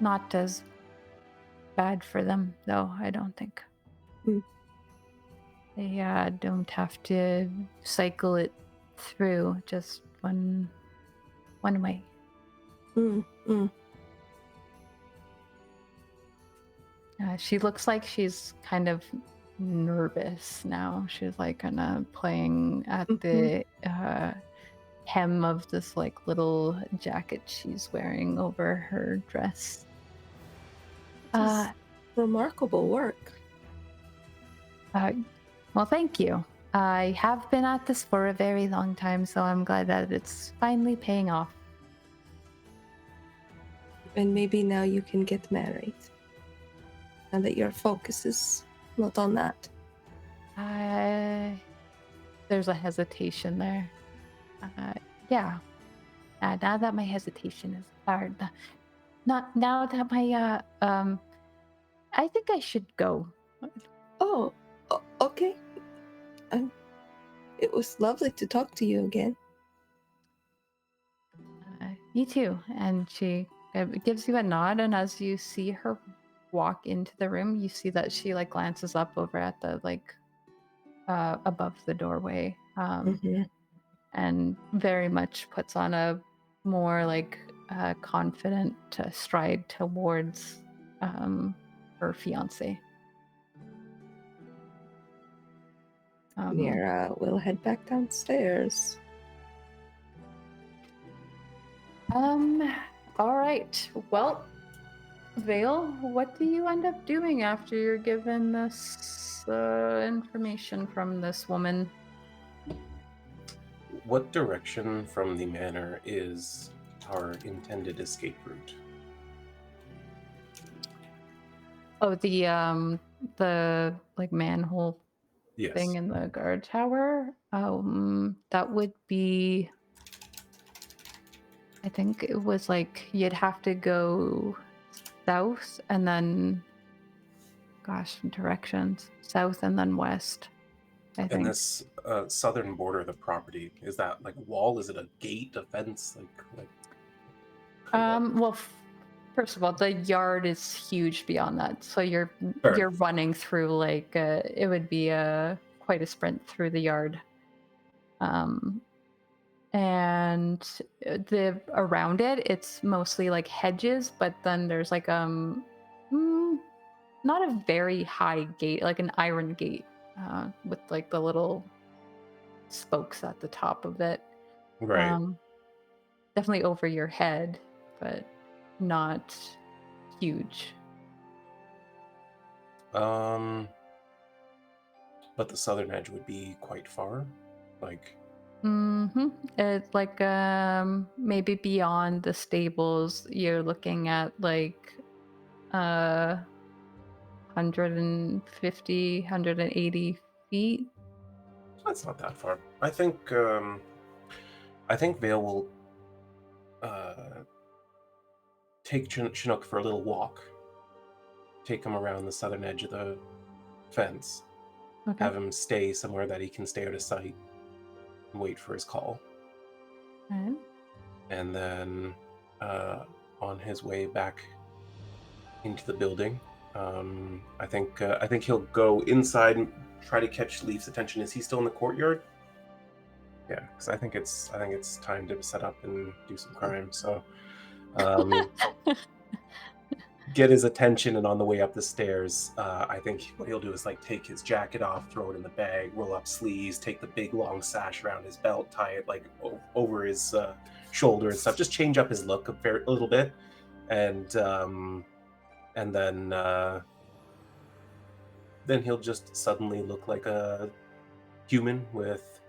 Not as bad for them, though, I don't think. They don't have to cycle it through, just one way. She looks like she's kind of nervous now. She's like kind of playing at the hem of this like little jacket she's wearing over her dress. Remarkable work. Well, thank you. I have been at this for a very long time, so I'm glad that it's finally paying off. And maybe now you can get married. Now that your focus is not on that. There's a hesitation there. Yeah. Now that my hesitation is hard. Not now that my I think I should go. Oh, okay. It was lovely to talk to you again. You too. And she gives you a nod, and as you see her walk into the room, you see that she like glances up over at the like above the doorway, and very much puts on a more like confident stride towards her fiance. Nyra will head back downstairs. All right. Well, Vael, what do you end up doing after you're given this information from this woman? What direction from the manor is our intended escape route? Oh, the like manhole thing in the guard tower. That would be. I think it was like you'd have to go south and then, gosh, directions south and then west. I think. And this southern border of the property, is that like a wall? Is it a gate, a fence? Like well, first of all, the yard is huge beyond that, so you're running through like it would be quite a sprint through the yard. And the around it, it's mostly like hedges, but then there's like not a very high gate, like an iron gate with like the little spokes at the top of it. Right. Definitely over your head, but not huge. But the southern edge would be quite far, like. It's like maybe beyond the stables, you're looking at like 150, 180 feet. That's not that far. I think Vael will take Chinook for a little walk. Take him around the southern edge of the fence. Okay. Have him stay somewhere that he can stay out of sight. Wait for his call. Okay. And then on his way back into the building, I think he'll go inside and try to catch Leif's attention. Is he still in the courtyard? Yeah, because I think it's time to set up and do some crime. So get his attention, and on the way up the stairs, I think what he'll do is like take his jacket off, throw it in the bag, roll up sleeves, take the big long sash around his belt, tie it like over his shoulder and stuff. Just change up his look a little bit, and then he'll just suddenly look like a human with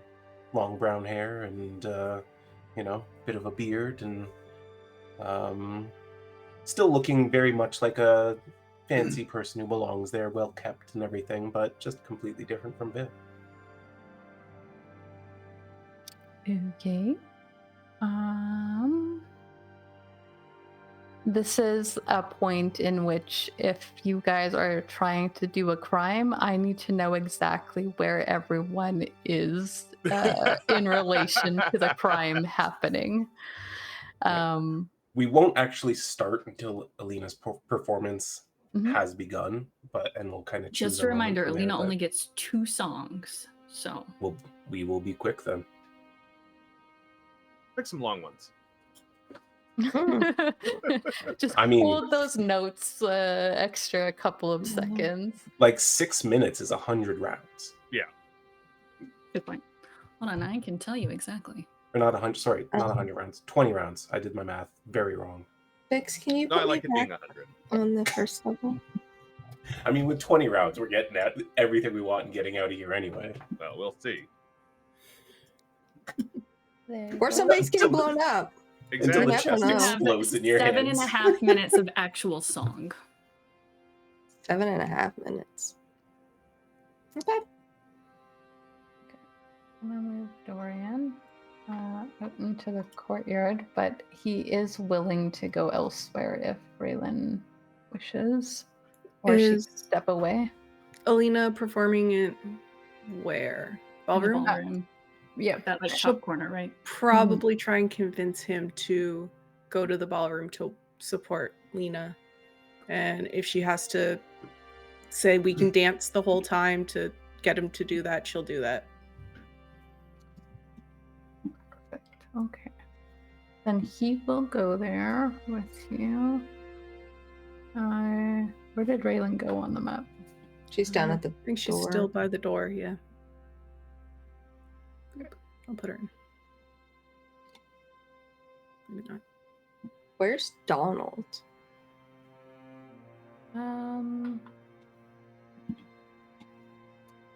long brown hair and bit of a beard and still looking very much like a fancy person who belongs there, well kept and everything, but just completely different from Vael. Okay. This is a point in which if you guys are trying to do a crime, I need to know exactly where everyone is in relation to the crime happening. We won't actually start until Alina's performance has begun, and we'll kind of choose. Just a reminder, Alina only gets 2 songs, so we will be quick then. Pick some long ones. Just hold those notes extra couple of seconds. Like 6 minutes is 100 rounds. Yeah. Good point. Hold on, I can tell you exactly. Or not 100, sorry, not 100 rounds. 20 rounds. I did my math very wrong. Vixx, can you put me back 100 on the first level? I mean, with 20 rounds, we're getting at everything we want and getting out of here anyway. Well, we'll see. Or somebody's getting blown up. Exactly. Until the chest explodes in your hands. 7.5 minutes of actual song. 7.5 minutes. Okay. I'm gonna move Dorian out into the courtyard, but he is willing to go elsewhere if Raelynn wishes, or she step away. Alina performing it where? Ballroom? Yeah, that like top corner, right? Probably try and convince him to go to the ballroom to support Lena. And if she has to say we can dance the whole time to get him to do that, she'll do that. Perfect. Okay. Then he will go there with you. Where did Raelynn go on the map? She's down at the I think she's door. still by the door, yeah. I'll put her in. Maybe not. Where's Donald?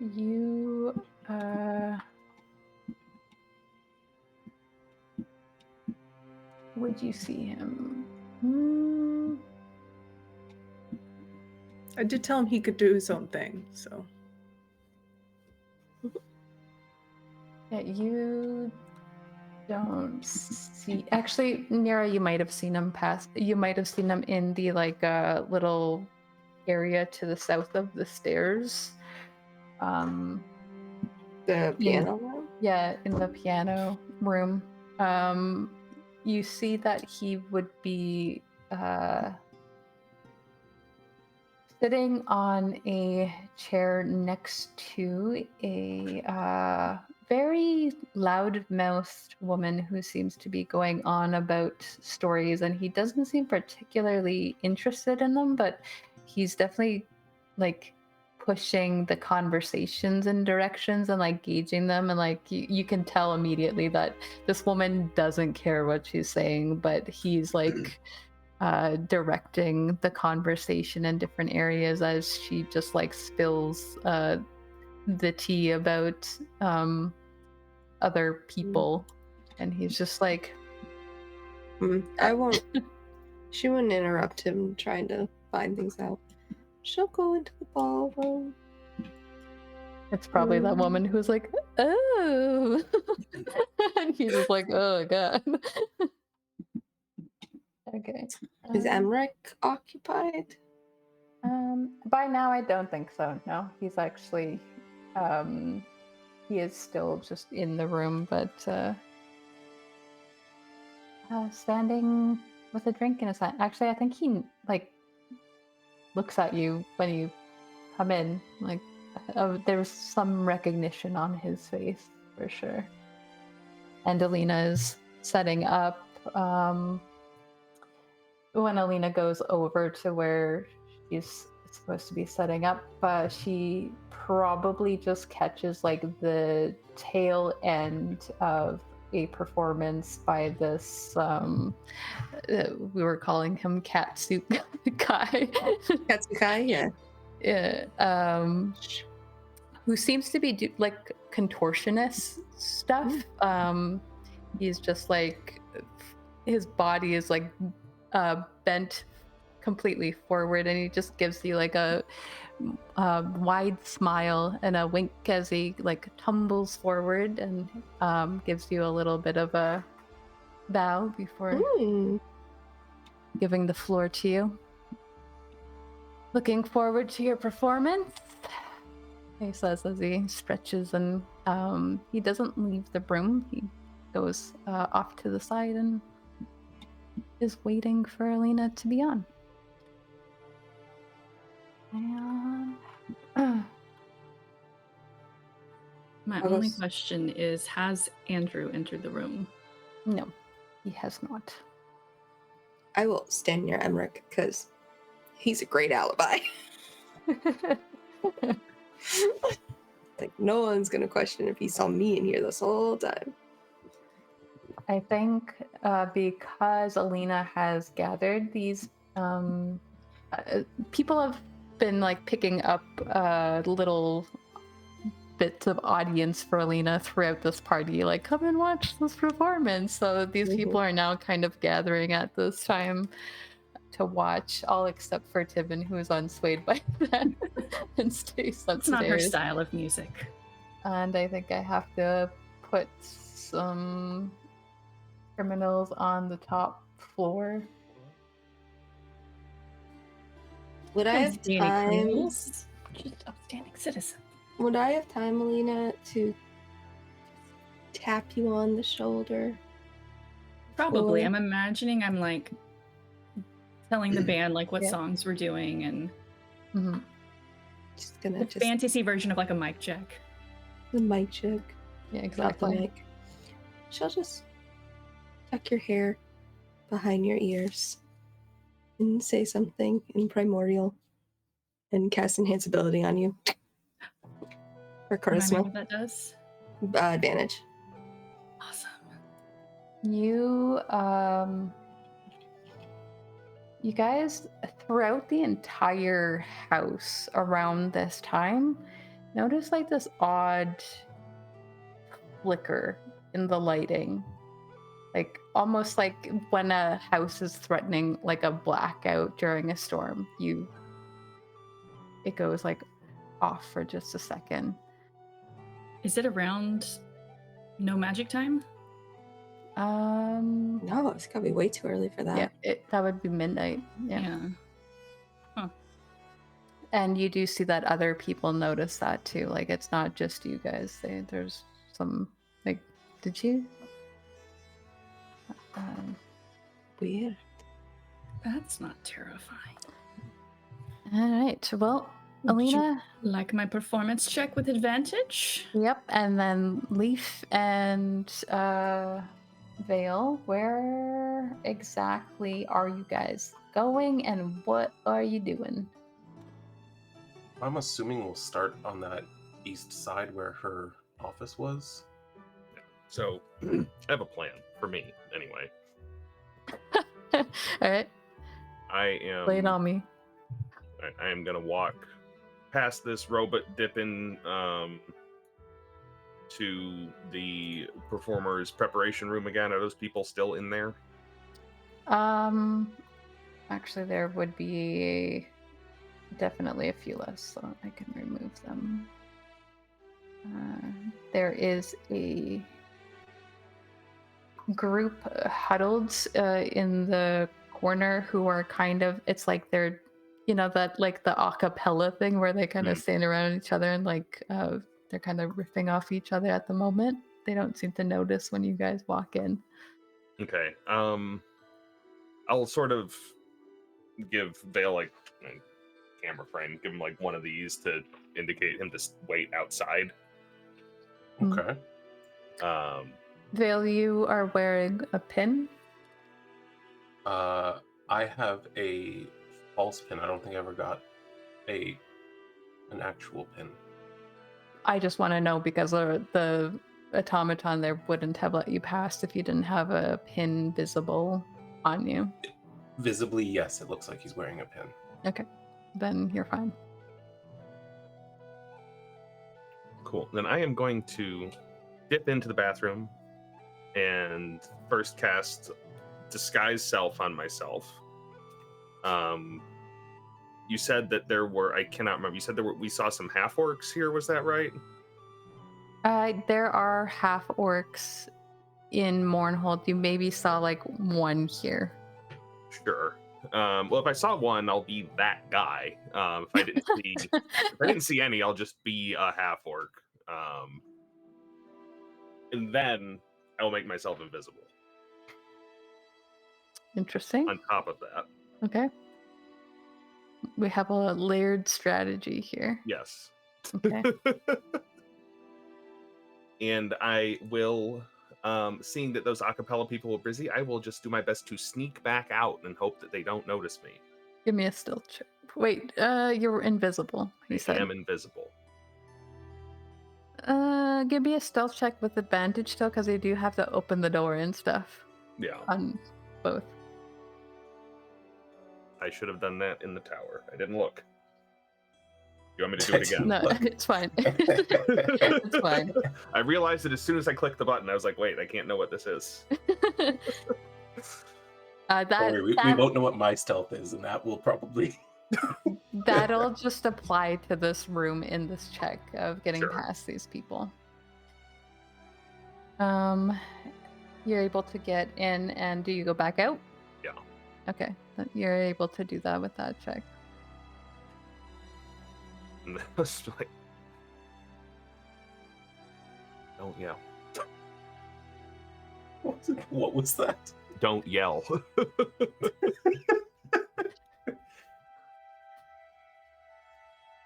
You would you see him? I did tell him he could do his own thing, so. Yeah, you don't see. Actually, Nyra, you might have seen him pass. You might have seen him in the little area to the south of the stairs. The piano room? Yeah, in the piano room. You see that he would be sitting on a chair next to a very loud-mouthed woman who seems to be going on about stories, and he doesn't seem particularly interested in them, but he's definitely pushing the conversations in directions and gauging them, and you can tell immediately that this woman doesn't care what she's saying, but he's directing the conversation in different areas as she just spills the tea about other people, and he's just I won't. She wouldn't interrupt him trying to find things out. She'll go into the ballroom. It's probably that woman who's like, oh, and he's just like, oh god. Okay. Is Emric occupied? By now I don't think so. No, he's actually he is still just in the room, but standing with a drink in his hand. Actually, I think he looks at you when you come in. There's some recognition on his face for sure. And Alina is setting up. When Alina goes over to where she's supposed to be setting up, she probably just catches the tail end of a performance by this we were calling him Katsu Kai. Katsu Kai, yeah. Yeah. Who seems to be contortionist stuff. He's just his body is bent completely forward, and he just gives you a wide smile and a wink as he tumbles forward and gives you a little bit of a bow before giving the floor to you. Looking forward to your performance, he says as he stretches, and he doesn't leave the room. He goes off to the side and is waiting for Alina to be on. And my only question is, has Andrew entered the room? No, he has not. I will stand near Emric because he's a great alibi. No one's gonna question if he saw me in here this whole time. I think because Alina has gathered these, people have been picking up little bits of audience for Alina throughout this party, come and watch this performance. So these people are now kind of gathering at this time to watch, all except for Tibbin, who is unswayed by that and stays upstairs. It's not her style of music. And I think I have to put some criminals on the top floor. Would I have time? Just upstanding citizen. Would I have time, Alina, to tap you on the shoulder? Probably. Or- I'm imagining I'm like telling the band like what Yeah. songs we're doing and Mhm. Just gonna the just fantasy version of like a mic check. the mic check. Yeah, Drop the exactly. mic. She'll just tuck your hair behind your ears and say something in primordial and cast enhance ability on you. Or Remind me charisma. what that does. Advantage. Awesome. You guys, throughout the entire house around this time, notice like this odd flicker in the lighting. Like almost like when a house is threatening like a blackout during a storm, it goes like off for just a second. Is it around no magic time? No, it's gotta be way too early for that. Yeah, that would be midnight. Yeah. And you do see that other people notice that too. Like it's not just you guys. There's some like, did you? Weird. That's not terrifying. All right. Well, Would you Alina. like my performance check with advantage? Yep. And then Leif and Vael. Where exactly are you guys going, and what are you doing? I'm assuming we'll start on that east side where her office was. So, I have a plan for me, anyway. All right. I am. Lay it on me. I am gonna walk past this robot dipping to the performers' preparation room again. Are those people still in there? Actually, there would be definitely a few less, so I can remove them. There is a group huddled in the corner who are kind of, it's like they're, that like the a cappella thing where they kind of stand around each other and like they're kind of riffing off each other at the moment. They don't seem to notice when you guys walk in. Okay. I'll sort of give Vael like a camera frame, give him like one of these to indicate him to wait outside. Okay. Vael, you are wearing a pin? I have a false pin. I don't think I ever got an actual pin. I just want to know because the automaton there wouldn't have let you pass if you didn't have a pin visible on you. Visibly, yes, it looks like he's wearing a pin. Okay, then you're fine. Cool. Then I am going to dip into the bathroom and first cast Disguise Self on myself. You said that there were, I cannot remember, you said we saw some half-orcs here, was that right? There are half-orcs in Mournhold. You maybe saw like one here. Sure. Well, if I saw one, I'll be that guy. If I didn't see any, I'll just be a half-orc. And then I'll make myself invisible. Interesting. On top of that. Okay. We have a layered strategy here. Yes. Okay. And I will, seeing that those a cappella people were busy, I will just do my best to sneak back out and hope that they don't notice me. Give me a stealth check. Wait, you're invisible, you said. I am invisible. Give me a stealth check with advantage still, because you do have to open the door and stuff. Yeah. On both. I should have done that in the tower. I didn't look. You want me to do it again? No, it's fine. It's fine. I realized that as soon as I clicked the button, I was like, wait, I can't know what this is. Don't worry, we won't know what my stealth is, and that will probably... That'll just apply to this room in this check of getting Sure. past these people. You're able to get in, and do you go back out? Yeah. Okay, you're able to do that with that check. And I was like, oh, yeah. What was that? don't yell.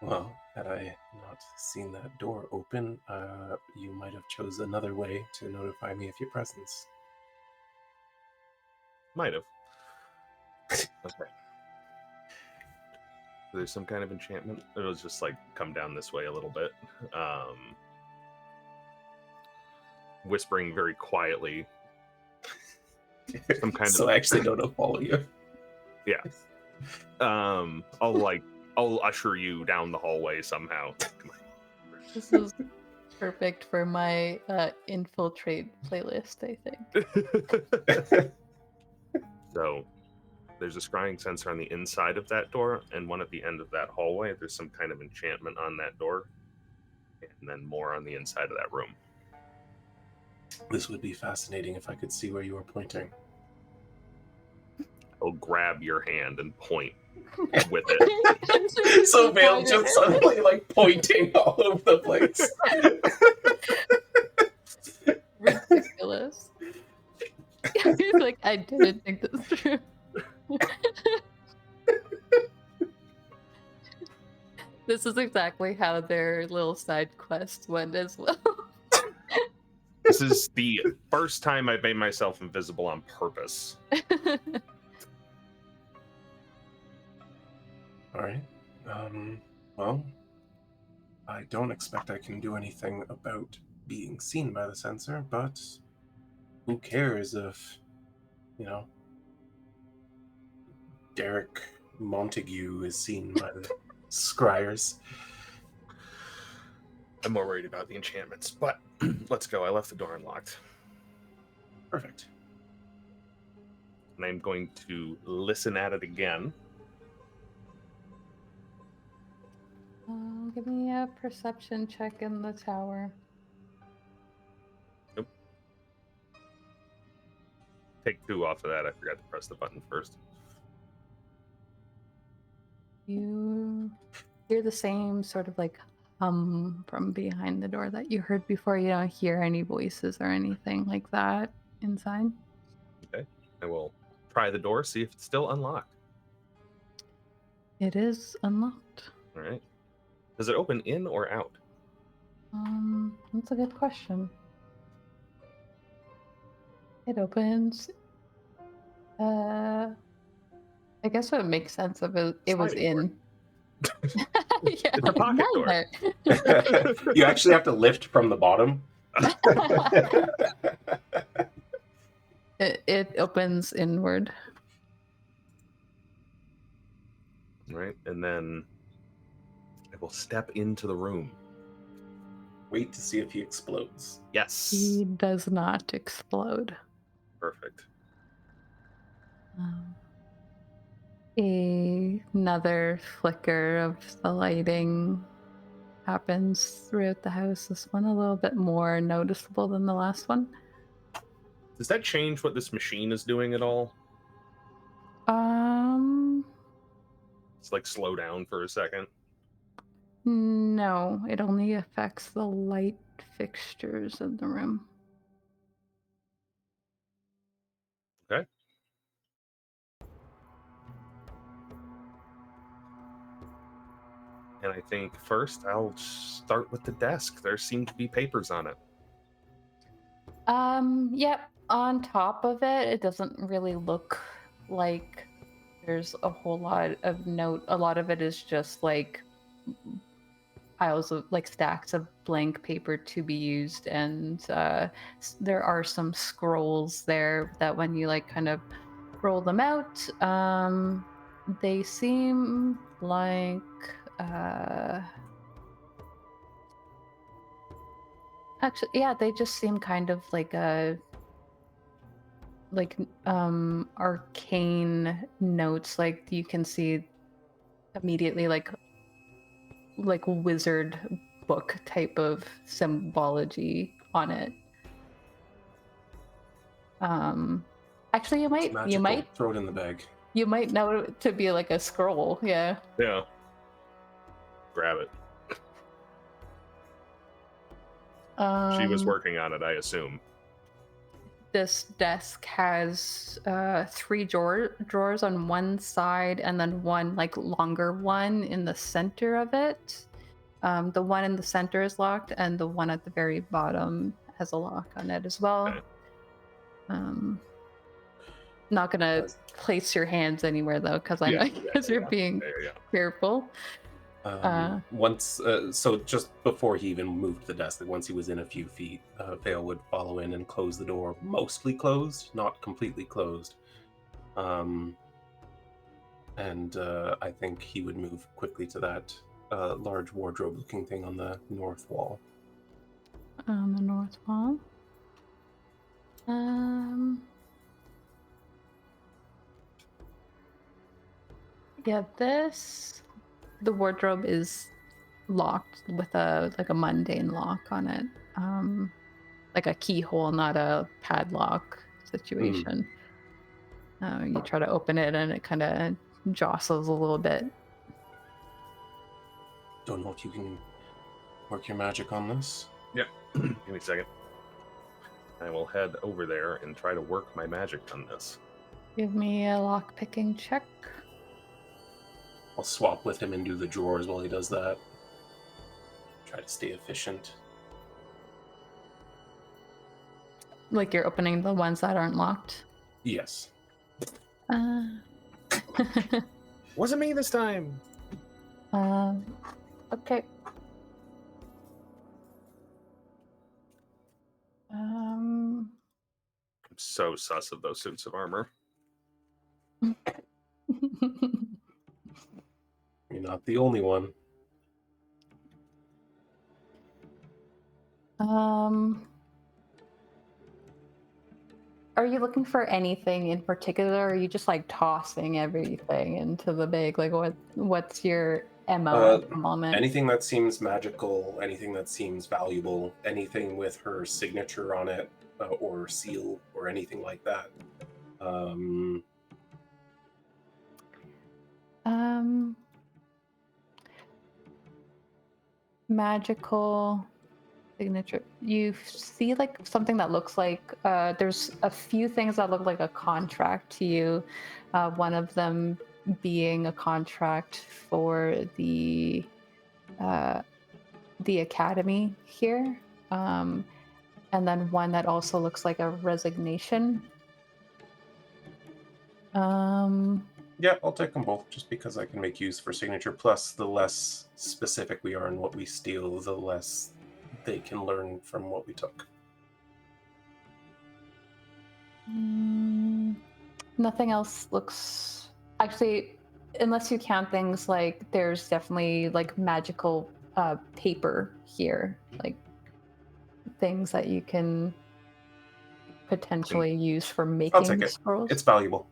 Well, had I not seen that door open, you might have chose another way to notify me of your presence. Might have. Okay. There's some kind of enchantment. It was just like come down this way a little bit. Whispering very quietly. Some kind So of... I actually don't follow you. Yeah. I'll usher you down the hallway somehow. This is perfect for my infiltrate playlist, I think. So there's a scrying sensor on the inside of that door and one at the end of that hallway. There's some kind of enchantment on that door, and then more on the inside of that room. This would be fascinating if I could see where you were pointing. I'll grab your hand and point with it. So Vael just suddenly like pointing all over the place. Ridiculous. He's like, I didn't think this through. This is exactly how their little side quest went as well. This is the first time I've made myself invisible on purpose. All right. Well, I don't expect I can do anything about being seen by the sensor, but who cares if, Derek Montague is seen by the scryers. I'm more worried about the enchantments, but let's go. I left the door unlocked. Perfect. And I'm going to listen at it again. Give me a perception check in the tower. Nope. Take 2 off of that. I forgot to press the button first. You hear the same sort of like hum from behind the door that you heard before. You don't hear any voices or anything like that inside. Okay. I will try the door, see if it's still unlocked. It is unlocked. All right. Does it open in or out? That's a good question. It opens. I guess it would make sense if it was in. Yeah, it's a pocket door. You actually have to lift from the bottom. It opens inward. Right, and then I will step into the room. Wait to see if he explodes. Yes. He does not explode. Perfect. Another flicker of the lighting happens throughout the house. This one a little bit more noticeable than the last one. Does that change what this machine is doing at all? It's like slow down for a second. No, it only affects the light fixtures in the room. Okay. And I think first I'll start with the desk. There seem to be papers on it. Yep. On top of it, it doesn't really look like there's a whole lot of note. A lot of it is just like piles of like stacks of blank paper to be used, and there are some scrolls there that when you like kind of roll them out, they seem like actually, yeah, they just seem kind of like arcane notes. Like you can see immediately like wizard book type of symbology on it. Actually, you might throw it in the bag. You might know it to be like a scroll. Yeah. Yeah. Grab it. She was working on it, I assume. this desk has 3 drawers on one side and then one like longer one in the center of it. The one in the center is locked and the one at the very bottom has a lock on it as well. Okay. Not gonna place your hands anywhere though, because I know you're being careful. So just before he even moved the desk, once he was in a few feet, Vael would follow in and close the door, mostly closed, not completely closed. And I think he would move quickly to that large wardrobe-looking thing on the north wall. On the north wall. Yeah, the wardrobe is locked with a mundane lock on it, like a keyhole, not a padlock situation. You try to open it and it kind of jostles a little bit. Don't know if you can work your magic on this. Yeah. Give me a second. I will head over there and try to work my magic on this. Give me a lock-picking check. I'll swap with him and do the drawers while he does that. Try to stay efficient. Like you're opening the ones that aren't locked? Yes. Wasn't me this time. Okay. I'm so sus of those suits of armor. You're not the only one. Are you looking for anything in particular, or are you just like tossing everything into the bag? Like what's your MO at the moment? Anything that seems magical, anything that seems valuable, anything with her signature on it, or seal, or anything like that. Magical signature. You see like something that looks like there's a few things that look like a contract to you. One of them being a contract for the academy here, and then one that also looks like a resignation. Yeah, I'll take them both just because I can make use for signature. Plus, the less specific we are in what we steal, the less they can learn from what we took. Nothing else looks... Actually, unless you count things like there's definitely like magical paper here, like things that you can potentially use for making scrolls. It's valuable.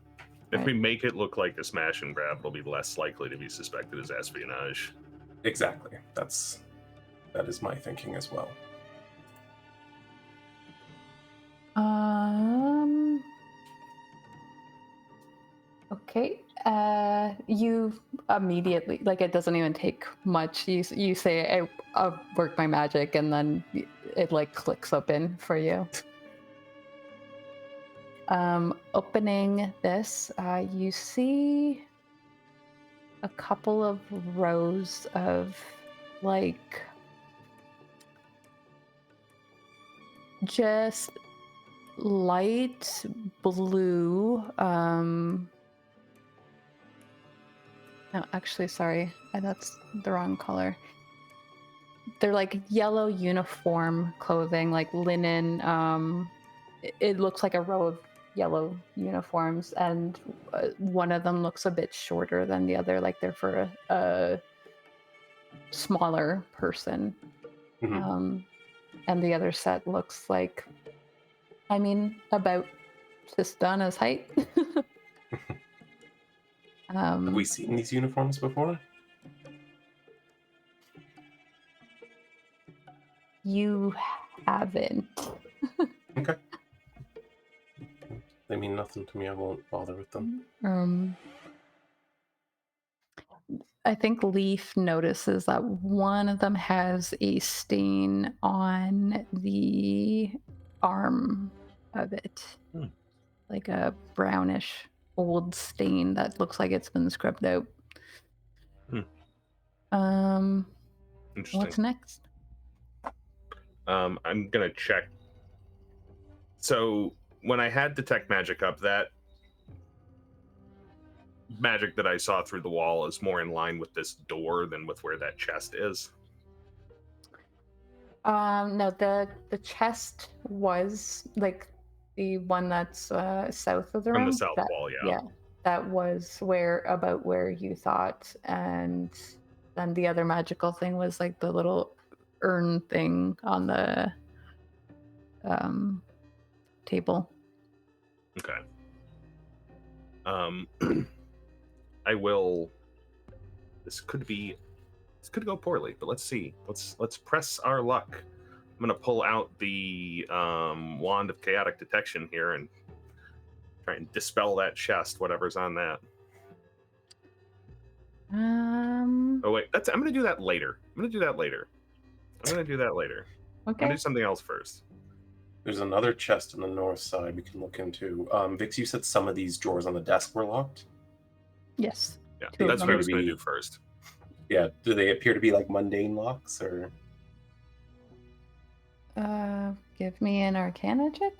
If we make it look like a smash and grab, it'll be less likely to be suspected as espionage. Exactly. That is my thinking as well. Okay. You immediately, like, it doesn't even take much. You say, I'll work my magic, and then it like clicks open for you. Opening this, you see a couple of rows of like just light blue. No, actually, sorry, that's the wrong color. They're like yellow uniform clothing, like linen. It looks like a row of yellow uniforms, and one of them looks a bit shorter than the other, like they're for a smaller person. Mm-hmm. And the other set looks like, I mean, about Chis'dana's height. Have we seen these uniforms before? You haven't. Okay. They mean nothing to me. I won't bother with them. I think Leif notices that one of them has a stain on the arm of it. Hmm. Like a brownish old stain that looks like it's been scrubbed out. Interesting. What's next? I'm gonna check. So when I had detect magic up, that magic that I saw through the wall is more in line with this door than with where that chest is. No, the chest was like the one that's south of the From room. the south wall, yeah. That was about where you thought, and then the other magical thing was like the little urn thing on the table. Okay. I will. This could go poorly, but let's see. Let's press our luck. I'm gonna pull out the wand of chaotic detection here and try and dispel that chest, whatever's on that. Oh wait, I'm gonna do that later. I'm gonna do that later. I'm gonna do something else first. There's another chest on the north side we can look into. Vixx, you said some of these drawers on the desk were locked? Yes. Yeah, Two of that's them. what I was gonna do first. Yeah, do they appear to be like mundane locks, or? Give me an Arcana check.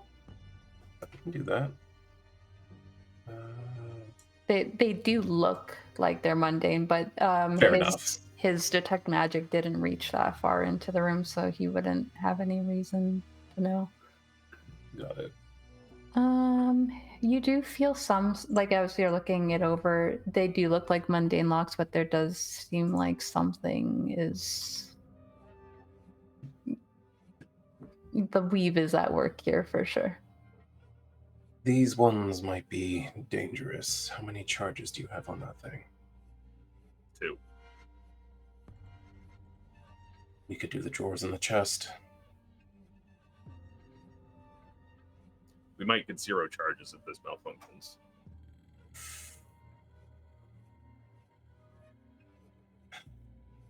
I can do that. They do look like they're mundane, but Fair enough. His detect magic didn't reach that far into the room, so he wouldn't have any reason to know. Got it. You do feel some, like as you're looking it over, they do look like mundane locks, but there does seem like something is... The weave is at work here for sure. These ones might be dangerous. How many charges do you have on that thing? 2. You could do the drawers in the chest. We might get 0 charges if this malfunctions.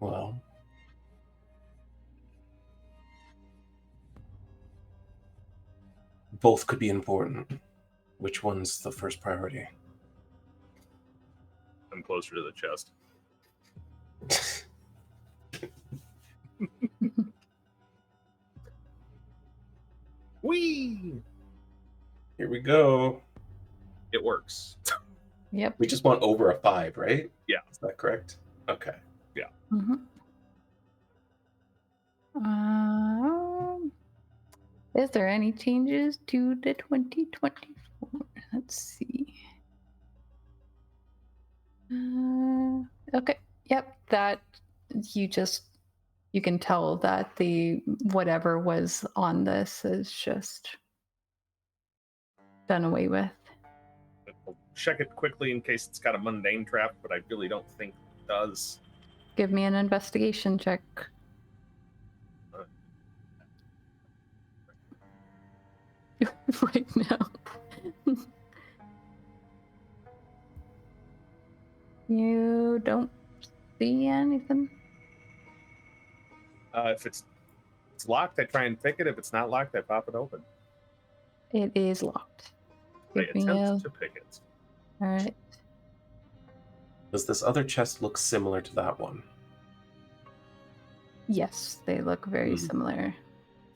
Well, both could be important. Which one's the first priority? I'm closer to the chest. Whee! Here we go. It works. Yep. We just want over a 5, right? Yeah. Is that correct? Okay. Yeah. Mm-hmm. Is there any changes to the 2024? Let's see. Okay. Yep. That you can tell that the whatever was on this is just done away with. I'll check it quickly in case it's got a mundane trap, but I really don't think it does. Give me an investigation check. Right now. You don't see anything? If it's locked, I try and pick it. If it's not locked, I pop it open. It is locked. I attempt to pick it. All right. Does this other chest look similar to that one? Yes, they look very similar.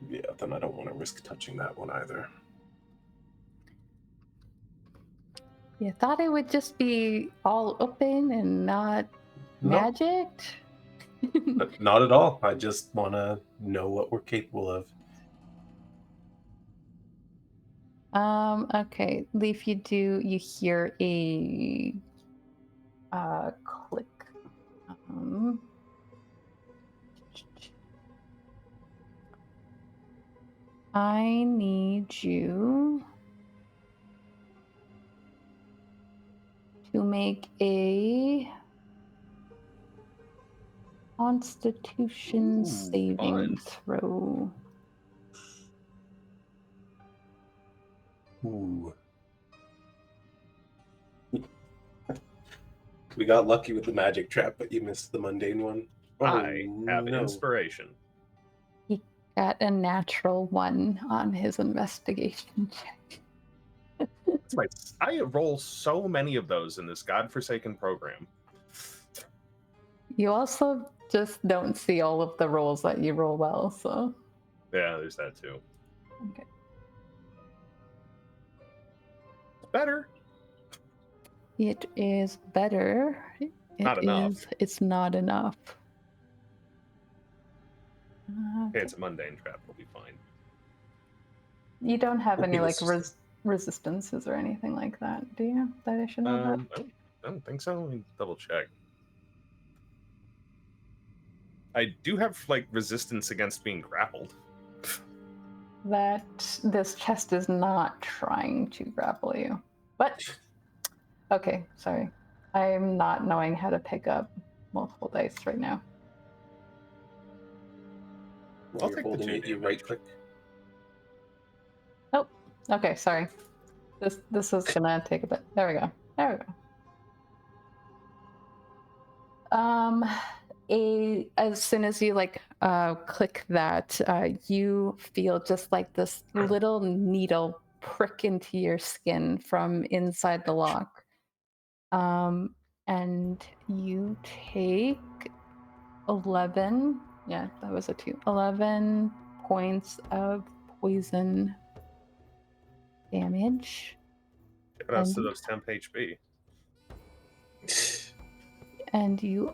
Yeah, then I don't want to risk touching that one either. You thought it would just be all open and not magicked? Not at all. I just want to know what we're capable of. Okay, Leif, you hear a click. I need you to make a Constitution saving throw. Ooh. We got lucky with the magic trap, but you missed the mundane one. I have inspiration. Got a natural 1 on his investigation check. I roll so many of those in this godforsaken program. You also just don't see all of the rolls that you roll well, so. Yeah, there's that too. Okay. Better. It is better. Not enough. It's not enough. Okay, it's a mundane trap. We'll be fine. You don't have any like Okay, resistances or anything like that, do you? That I should know I don't think so. Let me double check. I do have like resistance against being grappled. that this chest is not trying to grapple you. But okay, sorry. I'm not knowing how to pick up multiple dice right now. While I'll you're take the holding 2 it, you damage. right click. Oh, okay, sorry. This is gonna take a bit. There we go. There we go. As soon as you like click that, you feel just like this little needle prick into your skin from inside the lock. And you take 11. Yeah, that was a 2. 11 points of poison damage. Get us to those temp HP. And you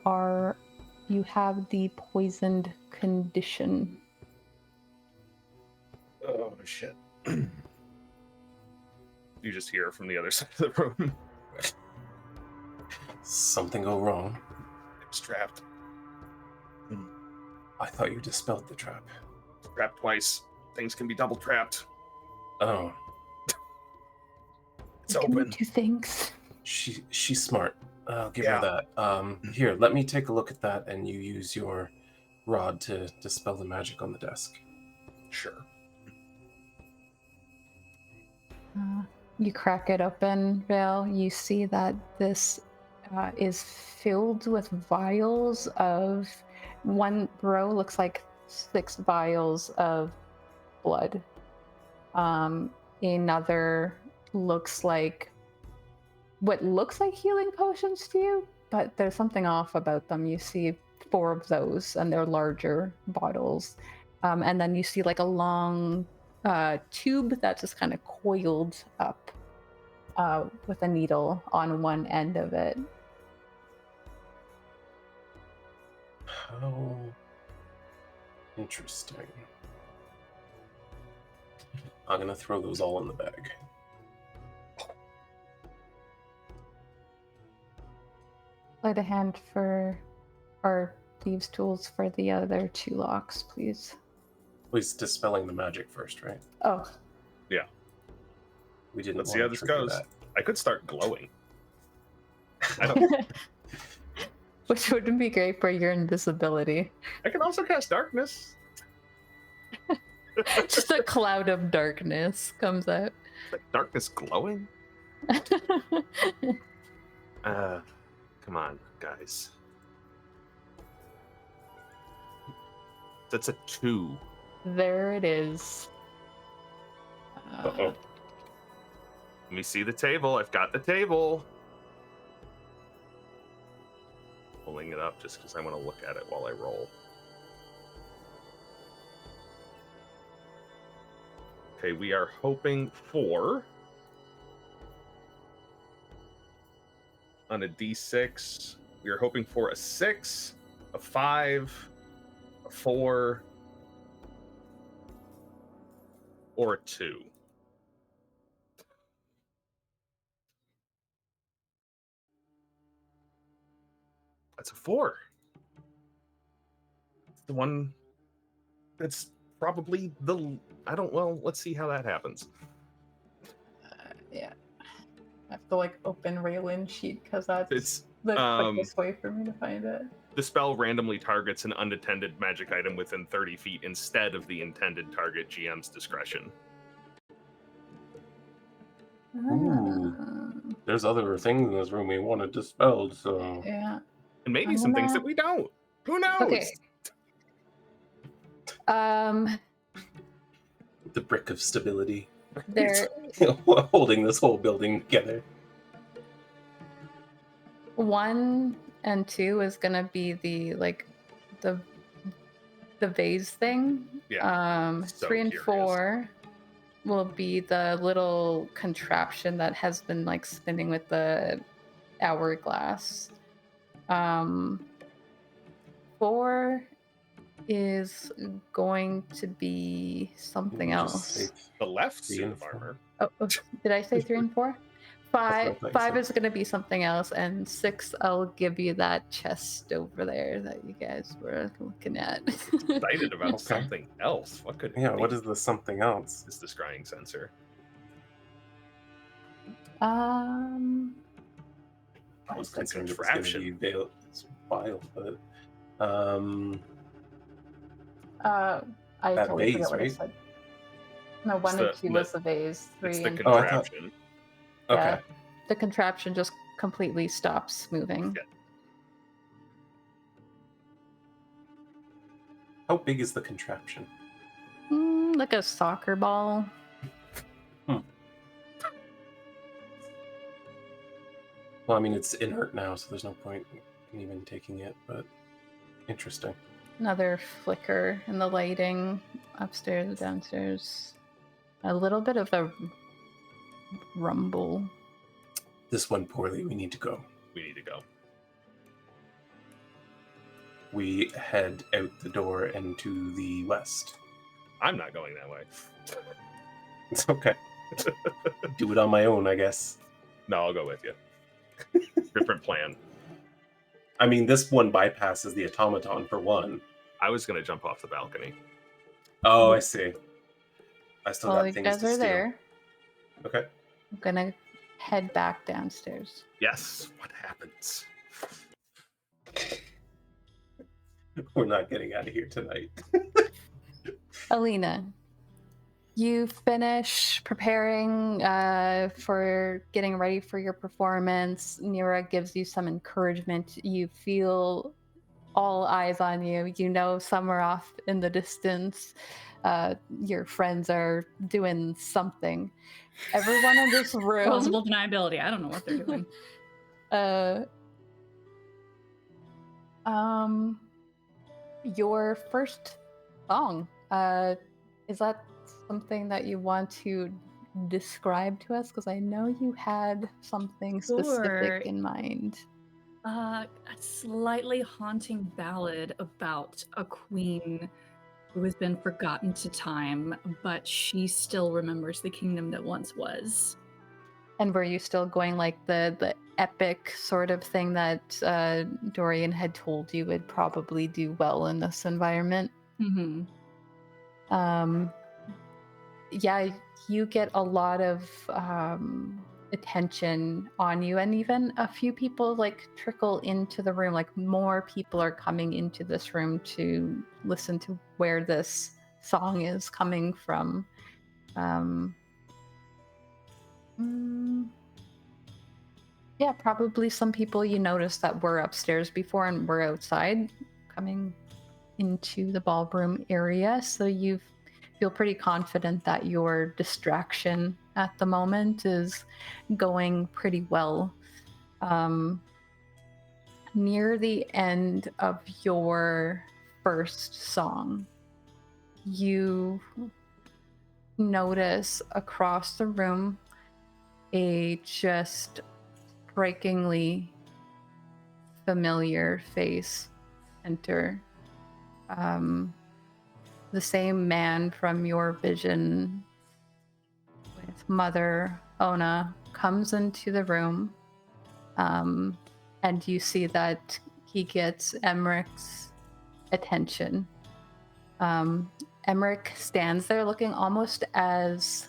have the poisoned condition. Oh shit. You just hear from the other side of the room. Something go wrong. It was trapped. I thought you dispelled the trap. Trapped twice. Things can be double trapped. Oh, It's You can open. do things. she's smart. I'll give Yeah. her that. Here, let me take a look at that, and you use your rod to dispel the magic on the desk. Sure. You crack it open, Vael. You see that this is filled with vials of one row looks like 6 vials of blood. Another looks like what looks like healing potions to you, but there's something off about them. You see 4 of those, and they're larger bottles. And then you see like a long tube that's just kind of coiled up with a needle on one end of it. How interesting. I'm gonna throw those all in the bag. Light a hand for our thieves' tools for the other 2 locks, please. He's dispelling the magic first, right? Oh, We didn't. Let's see wanna how this trigger goes. that. I could start glowing. I don't. which wouldn't be great for your invisibility. I can also cast darkness. Just a cloud of darkness comes out. Like darkness glowing? Come on, guys. That's a 2. There it is. Uh-oh. Let me see the table. I've got the table. Pulling it up just because I want to look at it while I roll. Okay, we are hoping for... On a D6, we are hoping for a 6, a 5, a 4, or a 2. That's a 4. It's the one that's probably the... well, let's see how that happens. Yeah. I have to like open Raelynn sheet because that's It's the quickest way for me to find it. the spell randomly targets an unattended magic item within 30 feet instead of the intended target GM's discretion. Ooh. There's other things in this room we wanted dispelled, so... Yeah. And maybe some things that we don't. Who knows? Okay. the brick of stability. There, Holding this whole building together. 1 and 2 is gonna be the vase thing. Yeah. So 3 and curious. 4 will be the little contraption that has been like spinning with the hourglass. 4 is going to be something We'll just else. say The left 3 suit and of 4. armor. Oh, did I say 3 and 4? what I Five thought you five said. is going to be something else, and 6, I'll give you that chest over there that you guys were looking at. Excited about Okay. something else. What could it Yeah, be? what is the something else? Is the scrying sensor? I was The concerned it was going to contraption. be Vael, but I that totally vase, forgot what I right? said. No, 1 and 2 was the vase. 3 It's the and Oh, I thought- contraption. Okay. Yeah. The contraption just completely stops moving. Yeah. How big is the contraption? Like a soccer ball. Well, I mean, it's inert now, so there's no point in even taking it, but interesting. Another flicker in the lighting upstairs and downstairs. A little bit of a rumble. This went poorly. We need to go. We need to go. We head out the door and to the west. I'm not going that way. It's okay. Do it on my own, I guess. No, I'll go with you. Different plan. I mean, this one bypasses the automaton for one. I was going to jump off the balcony. Oh, I see. I still Well, got you things guys to are steal. there. Okay. I'm gonna head back downstairs. Yes. What happens? We're not getting out of here tonight. Alina, you finish preparing for getting ready for your performance. Nyra gives you some encouragement. You feel all eyes on you. You know somewhere off in the distance, your friends are doing something. Everyone in this room... Plausible deniability. I don't know what they're doing. Your first song, is that something that you want to describe to us? Because I know you had something Sure. specific in mind. A slightly haunting ballad about a queen who has been forgotten to time, but she still remembers the kingdom that once was. And were you still going like the epic sort of thing that Dorian had told you would probably do well in this environment? Mm-hmm. Yeah, you get a lot of attention on you, and even a few people like trickle into the room. Like more people are coming into this room to listen to where this song is coming from. Yeah, probably some people you noticed that were upstairs before and were outside coming into the ballroom area. So you feel pretty confident that your distraction at the moment is going pretty well. Near the end of your first song, you notice across the room a just strikingly familiar face enter. The same man from your vision with Mother Ona comes into the room, and you see that he gets Emmerich's attention. Emmerich stands there looking almost as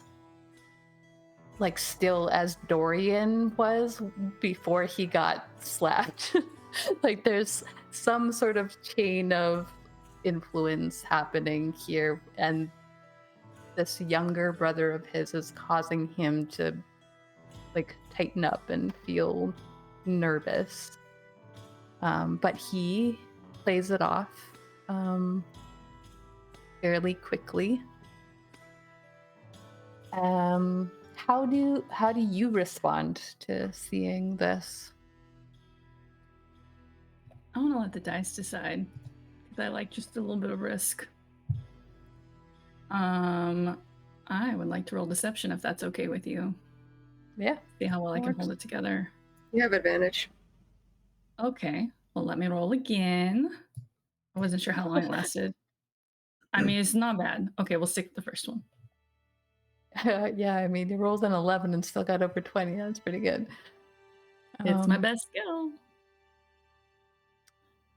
like still as Dorian was before he got slapped. Like there's some sort of chain of influence happening here, and this younger brother of his is causing him to like tighten up and feel nervous. But he plays it off fairly quickly. How do you respond to seeing this? I want to let the dice decide, because I like just a little bit of risk. I would like to roll deception if that's okay with you. Yeah. See how well I can Works. hold it together. You have advantage. Okay. Well, let me roll again. I wasn't sure how long it lasted. I mean, it's not bad. Okay, we'll stick with the first one. Yeah, I mean, you rolled an 11 and still got over 20. That's pretty good. It's my best skill.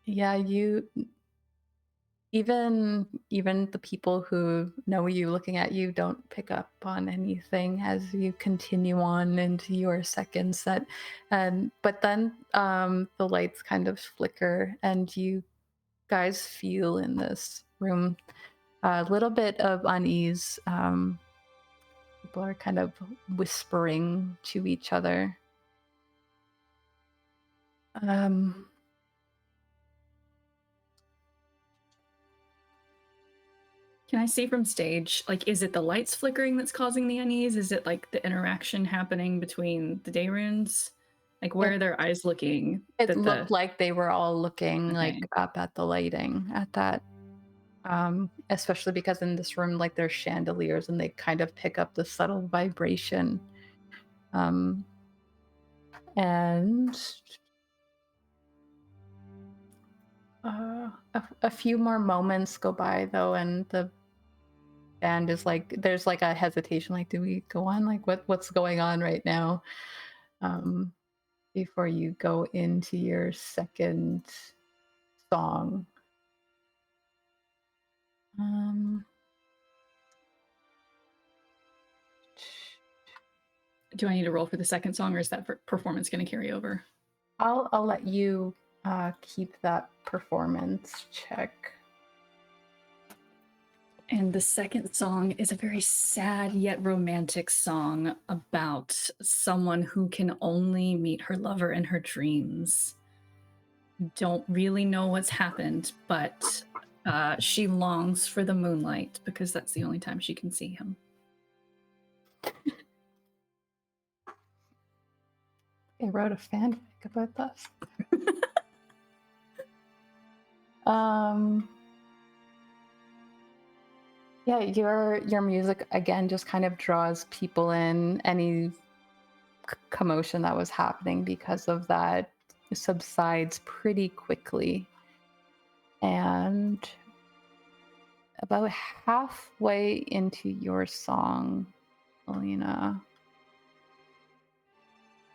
Yeah, you even the people who know you looking at you don't pick up on anything as you continue on into your second set. But then the lights kind of flicker and you guys feel in this room a little bit of unease. People are kind of whispering to each other. Can I see from stage, like, is it the lights flickering that's causing the unease? Is it like the interaction happening between the day runes? Like, where are their eyes looking? It looked like they were all looking like up at the lighting at that. Especially because in this room, like, there's chandeliers and they kind of pick up the subtle vibration. And a few more moments go by though, and the band is like, there's like a hesitation, like, do we go on? Like, what's going on right now? Before you go into your second song. Do I need to roll for the second song, or is that performance going to carry over? I'll let you keep that performance check. And the second song is a very sad yet romantic song about someone who can only meet her lover in her dreams. Don't really know what's happened, but she longs for the moonlight because that's the only time she can see him. I wrote a fanfic about this. Yeah, your music again just kind of draws people in. Any commotion that was happening because of that subsides pretty quickly. And about halfway into your song, Alina,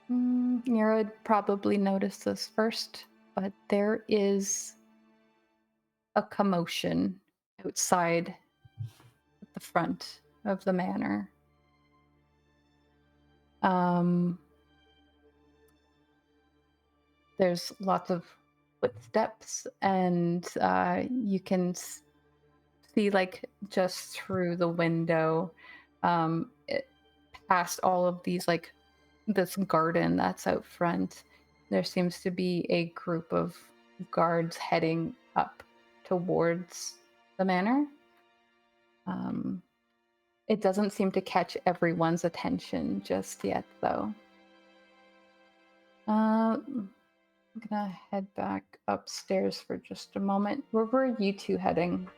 Nyra would probably notice this first, but there is a commotion outside at the front of the manor. There's lots of footsteps, and you can see, like, just through the window, past all of these, like, this garden that's out front. There seems to be a group of guards heading up towards the manor. It doesn't seem to catch everyone's attention just yet, though. I'm gonna head back upstairs for just a moment. Where were you two heading,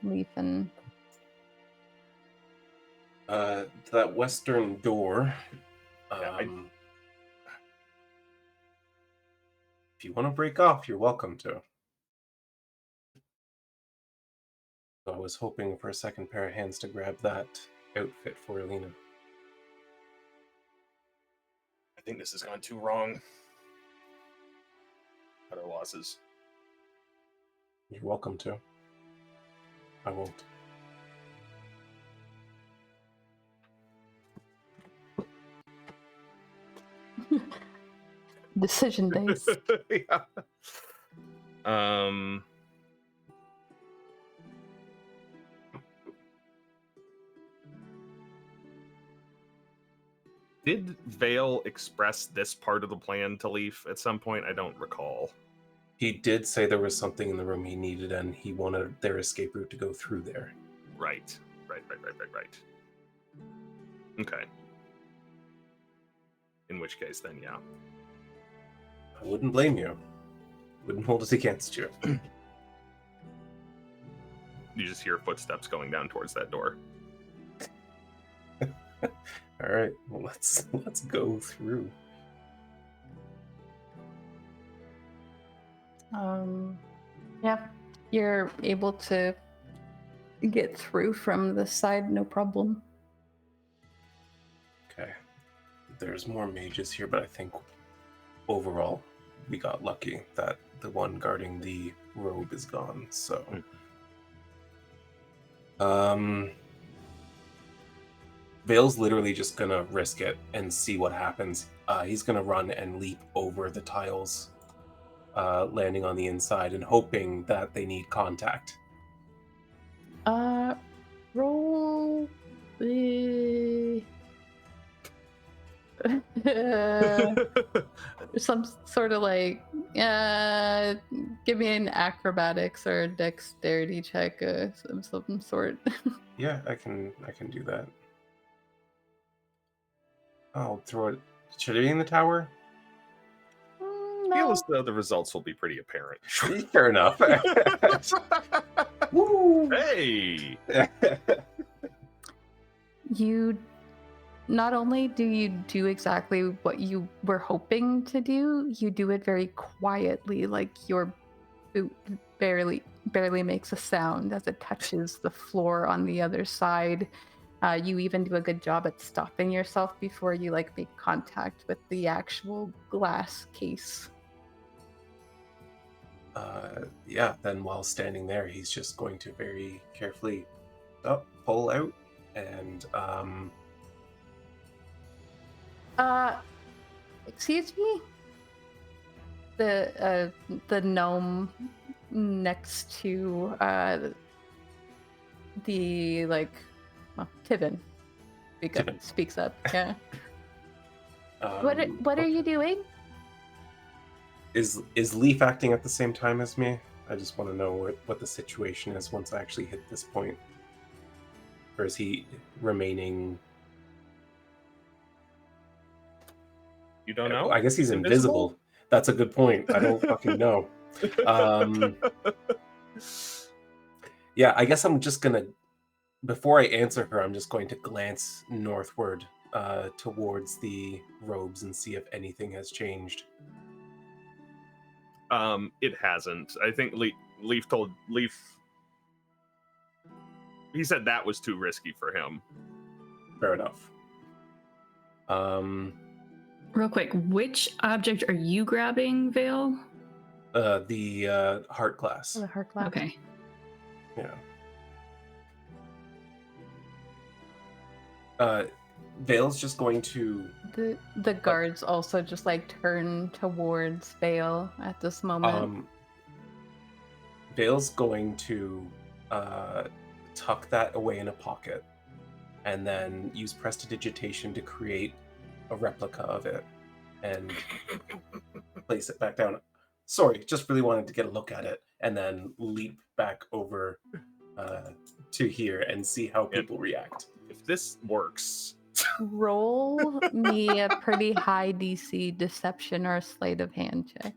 Leif and... that western door. If you want to break off, you're welcome to. So I was hoping for a second pair of hands to grab that outfit for Alina. I think this has gone too wrong. Cut our losses. You're welcome to. I won't. Decision days. Yeah. Did Vael express this part of the plan to Leif at some point? I don't recall. He did say there was something in the room he needed, and he wanted their escape route to go through there. Right. Okay. In which case, then, yeah. I wouldn't blame you. Wouldn't hold it against you. You just hear footsteps going down towards that door. All right, well, let's go through. Yeah, you're able to get through from the side, no problem. Okay, there's more mages here, but I think overall we got lucky that the one guarding the robe is gone. So, Vael's literally just gonna risk it and see what happens. He's gonna run and leap over the tiles, landing on the inside and hoping that they need contact. Roll some sort of like, give me an acrobatics or a dexterity check, some sort. Yeah, I can do that. I'll throw it. Should it be in the tower? I feel as though the results will be pretty apparent. Fair enough. Woo! Hey! You not only do you do exactly what you were hoping to do, you do it very quietly, like your boot barely makes a sound as it touches the floor on the other side. You even do a good job at stopping yourself before you make contact with the actual glass case. Yeah, then while standing there, he's just going to very carefully pull out and excuse me? The gnome next to the Tivin speaks up. Yeah. What are you doing? Is Leif acting at the same time as me? I just want to know what the situation is once I actually hit this point. Or is he remaining... You don't know? I guess he's invisible. That's a good point. I don't fucking know. Yeah, I guess I'm just gonna... Before I answer her, I'm just going to glance northward towards the robes and see if anything has changed. It hasn't. I think Leif told Leif. He said that was too risky for him. Fair enough. Real quick, which object are you grabbing, Vael? The heart glass. The heart glass. Okay. Yeah. Vael's just going to... The guards also just turn towards Vael at this moment. Vael's going to tuck that away in a pocket and then use prestidigitation to create a replica of it and place it back down. Sorry, just really wanted to get a look at it and then leap back over to here and see how people react. If this works... Roll me a pretty high DC deception or sleight of hand check.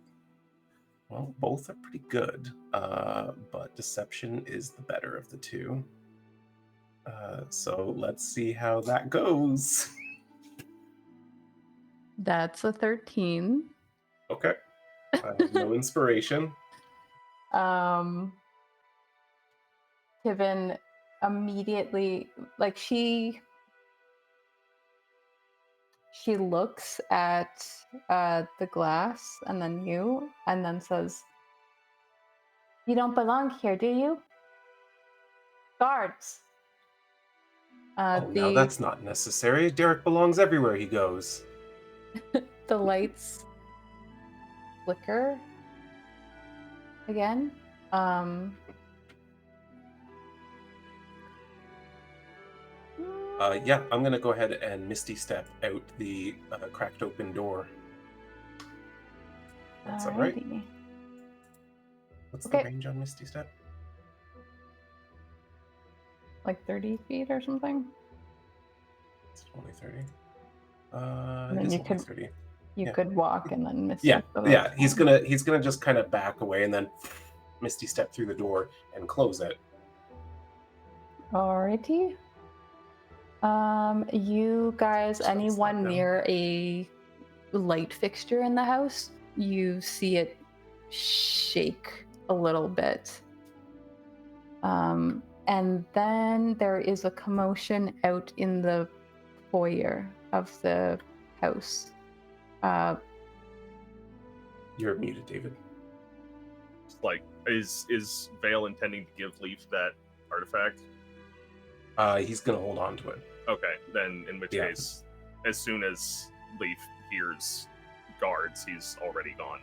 Well, both are pretty good, but deception is the better of the two. So let's see how that goes. That's a 13. Okay. I have no inspiration. Tivin immediately, she looks at the glass and then you, and then says, "You don't belong here, do you? Guards." No, that's not necessary. Derek belongs everywhere he goes. The lights flicker again. Yeah, I'm gonna go ahead and Misty Step out the cracked open door. That's all right. What's the range on Misty Step? 30 feet or something? It's only 30. And then it is you only could 30. you Yeah. could walk and then Misty. Yeah, step yeah. He's outside. gonna just kind of back away and then Misty step through the door and close it. Alrighty. You guys, Shuts that anyone down. near a light fixture in the house, you see it shake a little bit. And then there is a commotion out in the foyer of the house. You're muted, David. Like, is Vael intending to give Leif that artifact? He's gonna hold on to it. Okay, then in which Yeah. case, as soon as Leif hears guards, he's already gone.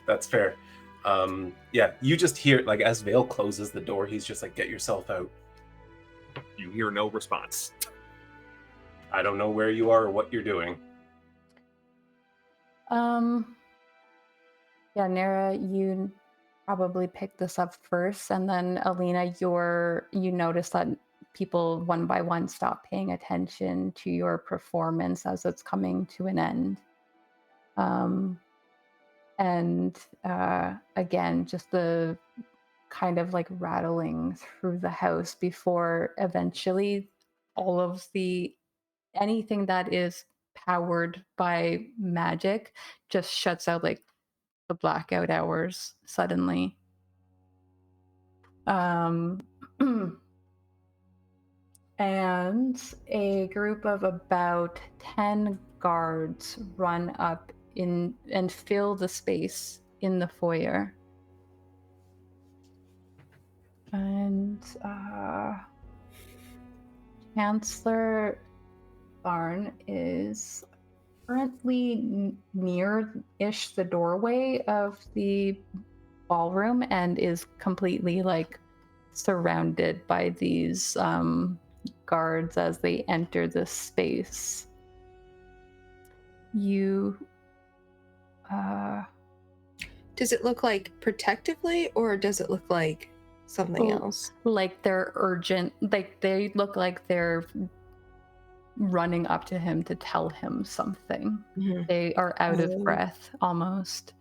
That's fair. Yeah, you just hear, like, as Vael closes the door, he's just like, get yourself out. You hear no response. I don't know where you are or what you're doing. Yeah, Nyra, you probably picked this up first, and then Alina, you notice that people one by one stop paying attention to your performance as it's coming to an end. Again, just the kind of like rattling through the house before eventually all of anything that is powered by magic just shuts out, like the blackout hours suddenly. And a group of about 10 guards run up in and fill the space in the foyer. And Chancellor Barn is currently near-ish the doorway of the ballroom and is completely like surrounded by these guards as they enter this space. Does it look like protectively, or does it look like something else? Like they're urgent, like they look like they're running up to him to tell him something. Mm-hmm. They are out of breath almost.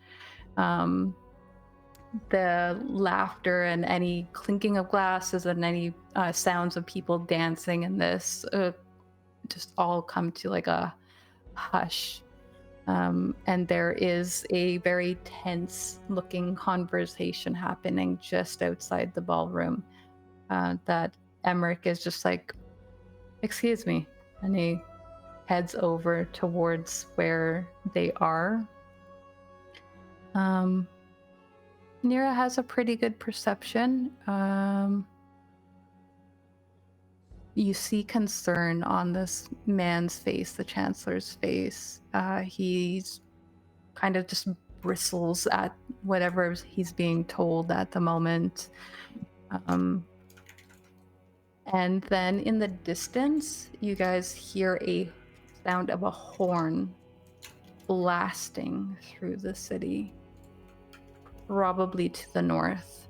The laughter and any clinking of glasses and any sounds of people dancing in this just all come to like a hush. And there is a very tense looking conversation happening just outside the ballroom that Emmerich is just like, excuse me, and he heads over towards where they are. Nyra has a pretty good perception. You see concern on this man's face, the Chancellor's face. He's kind of just bristles at whatever he's being told at the moment. And then in the distance, you guys hear a sound of a horn blasting through the city, probably to the north.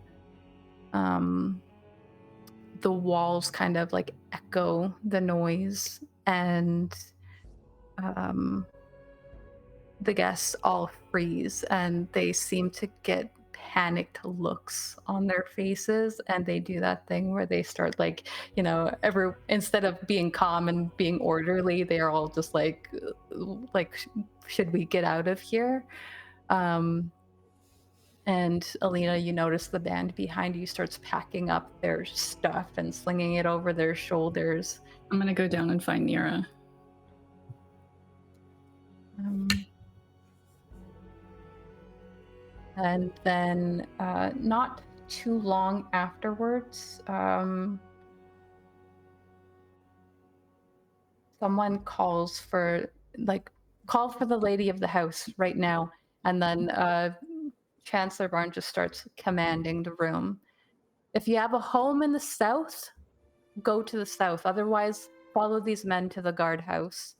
The walls kind of like echo the noise, and the guests all freeze, and they seem to get panicked looks on their faces, and they do that thing where they start like, instead of being calm and being orderly, they are all just like should we get out of here? And Alina, you notice the band behind you starts packing up their stuff and slinging it over their shoulders. I'm gonna go down and find Nyra. And then not too long afterwards, someone calls for the lady of the house right now, and then Chancellor Barn just starts commanding the room. If you have a home in the south, go to the south. Otherwise, follow these men to the guardhouse.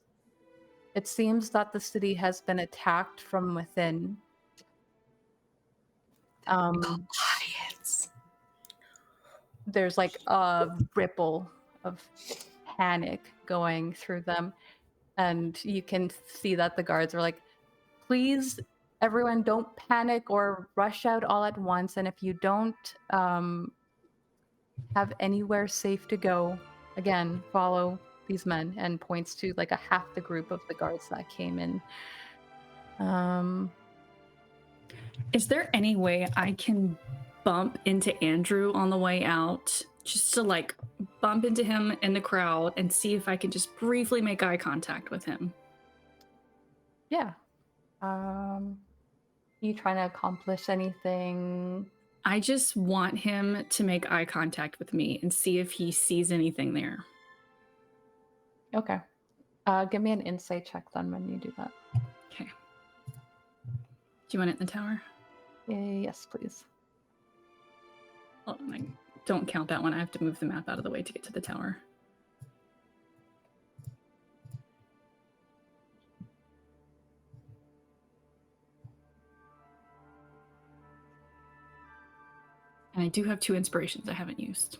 It seems that the city has been attacked from within. Alliance. There's like a ripple of panic going through them. And you can see that the guards are like, please, everyone, don't panic or rush out all at once. And if you don't have anywhere safe to go, again, follow these men, and points to like a half the group of the guards that came in. Is there any way I can bump into Andrew on the way out? Just to like bump into him in the crowd and see if I can just briefly make eye contact with him. Yeah. You trying to accomplish anything? I just want him to make eye contact with me and see if he sees anything there. Okay. Give me an insight check then when you do that. Okay. Do you want it in the tower? Yes, please. Oh, don't count that one. I have to move the map out of the way to get to the tower. And I do have 2 inspirations I haven't used.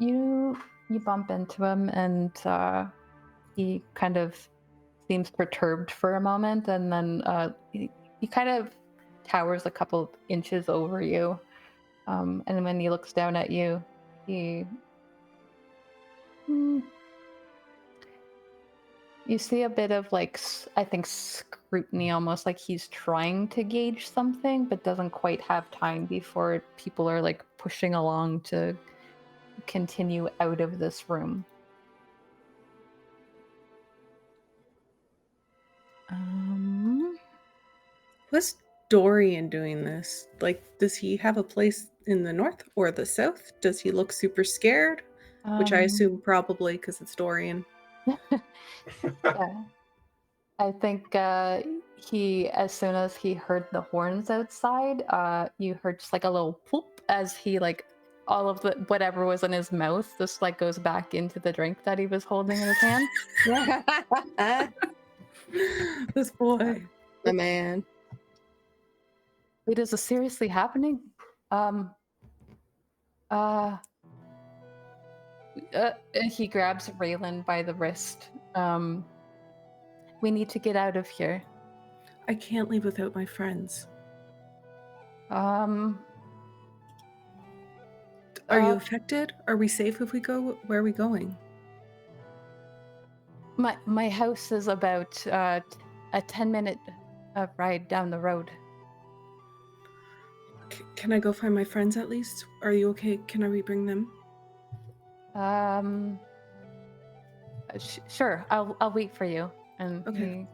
You bump into him, and he kind of seems perturbed for a moment, and then he kind of towers a couple inches over you. And when he looks down at you, you see a bit of like, I think, scrutiny, almost like he's trying to gauge something, but doesn't quite have time before people are like pushing along to continue out of this room. What's Dorian doing this? Like, does he have a place in the north or the south? Does he look super scared? Which I assume probably because it's Dorian. Yeah. I think he, as soon as he heard the horns outside, you heard just like a little whoop as he like all of the whatever was in his mouth just like goes back into the drink that he was holding in his hand. This boy, my man. Wait, is this seriously happening? He grabs Raelynn by the wrist. We need to get out of here. I can't leave without my friends. Are you affected? Are we safe if we go? Where are we going? My house is about a 10-minute ride down the road. Can I go find my friends at least? Are you okay? Can I rebring them? Sure. I'll wait for you. And okay.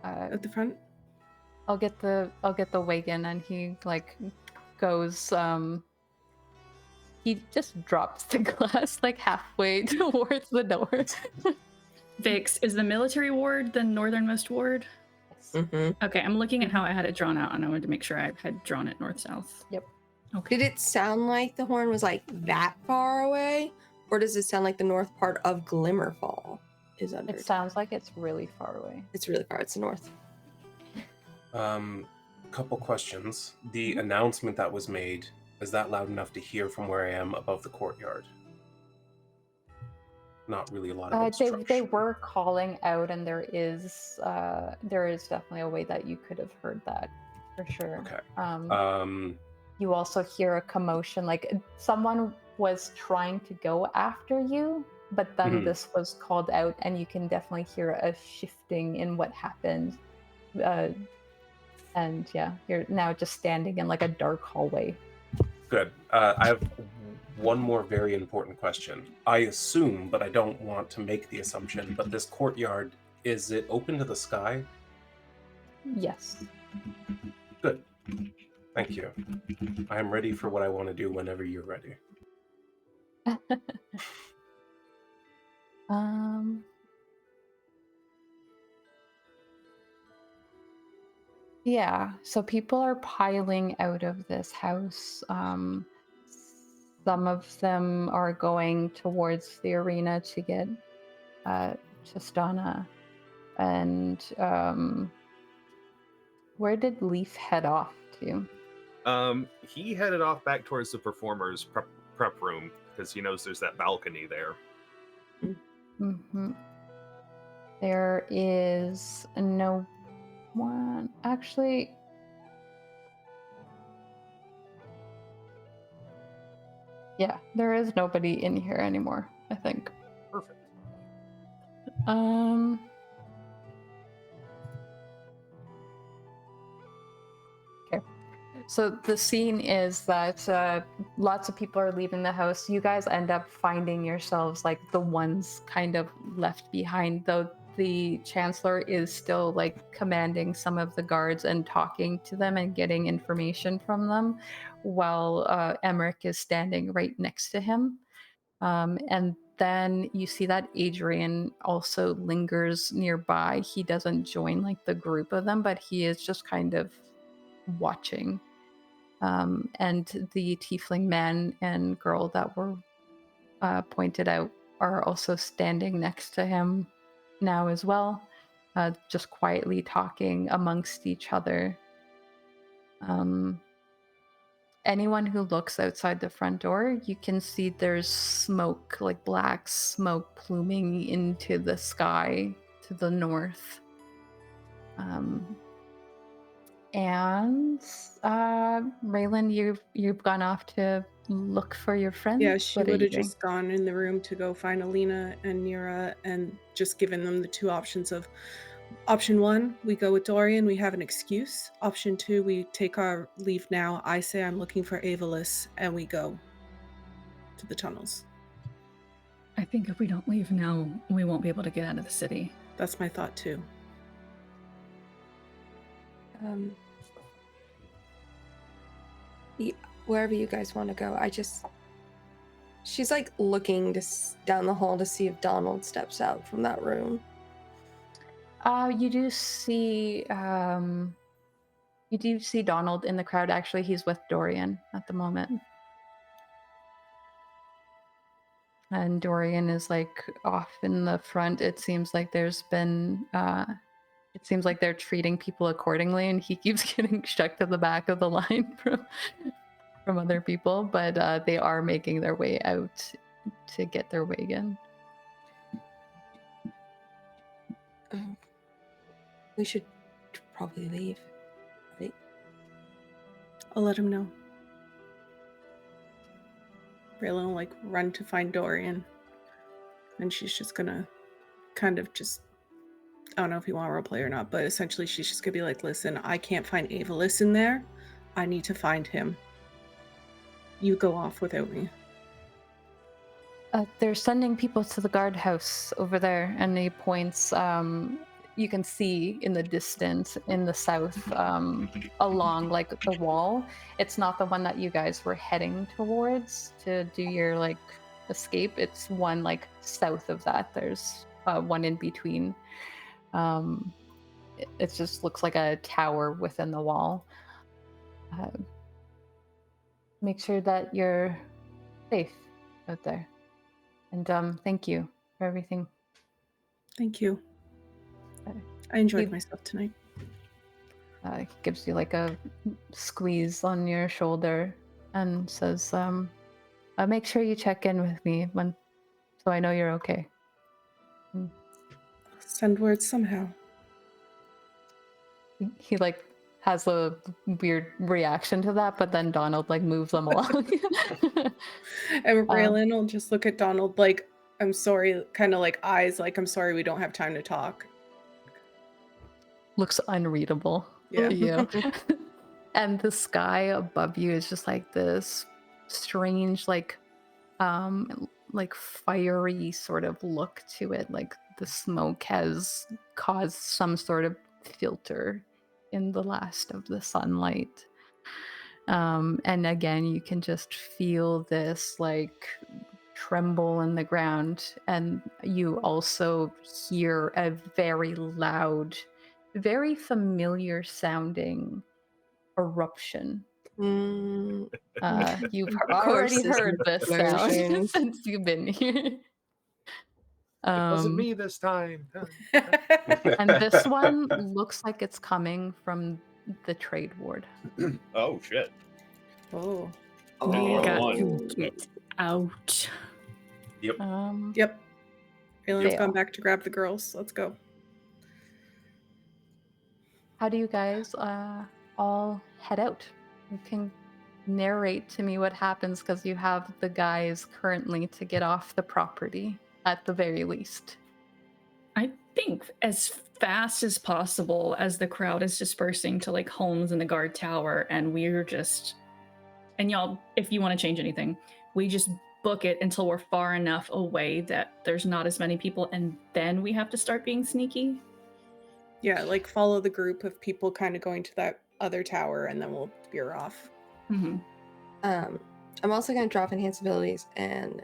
At the front. I'll get the wagon, and he like goes. He just drops the glass like halfway towards the door. Vixx, is the military ward the northernmost ward? Mm-hmm. Okay, I'm looking at how I had it drawn out, and I wanted to make sure I had drawn it north-south. Yep. Okay. Did it sound like the horn was like that far away? Or does it sound like the north part of Glimmerfall is under? It sounds like it's really far away. It's really far. It's the north. Couple questions. The announcement that was made, is that loud enough to hear from where I am above the courtyard? Not really a lot of obstruction. They were calling out, and there is definitely a way that you could have heard that for sure. Okay. You also hear a commotion, like someone was trying to go after you, but then this was called out, and you can definitely hear a shifting in what happened. And yeah, you're now just standing in like a dark hallway. Good. I have one more very important question. I assume, but I don't want to make the assumption, but this courtyard, is it open to the sky? Yes. Good. Thank you. I am ready for what I want to do whenever you're ready. Yeah, so people are piling out of this house. Some of them are going towards the arena to get Chis'dana. And where did Leif head off to? He headed off back towards the performers prep room because he knows there's that balcony there. Mm-hmm. There is no one. Actually, yeah, there is nobody in here anymore, I think. Perfect. Okay. So the scene is that lots of people are leaving the house. You guys end up finding yourselves like the ones kind of left behind, though the Chancellor is still like commanding some of the guards and talking to them and getting information from them, while Emmerich is standing right next to him. And then you see that Adrian also lingers nearby. He doesn't join like the group of them, but he is just kind of watching. And the tiefling man and girl that were pointed out are also standing next to him now as well, just quietly talking amongst each other. Anyone who looks outside the front door, you can see there's smoke, like black smoke pluming into the sky to the north. And Raelynn, you've gone off to look for your friends. Yeah, she What are would you have doing? just gone in the room to go find Alina and Nyra and just given them the two options of option 1, we go with Dorian, we have an excuse. Option 2, we take our leave now. I say I'm looking for Avalis and we go to the tunnels. I think if we don't leave now, we won't be able to get out of the city. That's my thought too. Wherever you guys want to go, she's like looking down the hall to see if Donald steps out from that room. You do see Donald in the crowd. Actually, he's with Dorian at the moment. And Dorian is like off in the front. It seems like there's been it seems like they're treating people accordingly, and he keeps getting shucked to the back of the line from other people, but they are making their way out to get their wagon. We should probably leave, right? I'll let him know. Raelynn will like run to find Dorian, and she's just gonna kind of just, I don't know if you want to roleplay or not, but essentially she's just gonna be like, listen, I can't find Avalis in there. I need to find him. You go off without me. They're sending people to the guardhouse over there, and he points. You can see in the distance, in the south, along like the wall. It's not the one that you guys were heading towards to do your like escape. It's one like south of that. There's one in between. It just looks like a tower within the wall. Make sure that you're safe out there. And thank you for everything. Thank you. I enjoyed myself tonight. He gives you like a squeeze on your shoulder and says, make sure you check in with me so I know you're okay. Send word somehow. He like has a weird reaction to that, but then Donald like moves them along. And Raelynn will just look at Donald like, I'm sorry, kind of like eyes like, I'm sorry we don't have time to talk. Looks unreadable to you. And the sky above you is just like this strange like fiery sort of look to it, like the smoke has caused some sort of filter in the last of the sunlight. And again, you can just feel this like tremble in the ground, and you also hear a very loud, very familiar sounding eruption. You've already heard this sound since you've been here. It wasn't me this time. And this one looks like it's coming from the trade ward. Oh shit. Oh. We got Oh. to get out. Yep. Yep. Raelynn's Vael. gone back to grab the girls. Let's go. How do you guys all head out? You can narrate to me what happens because you have the guys currently to get off the property at the very least. I think as fast as possible as the crowd is dispersing to like homes in the guard tower, and we're just, and y'all, if you want to change anything, we just book it until we're far enough away that there's not as many people, and then we have to start being sneaky. Yeah, like follow the group of people kind of going to that other tower, and then we'll veer off. Mm-hmm. I'm also going to drop enhanced abilities and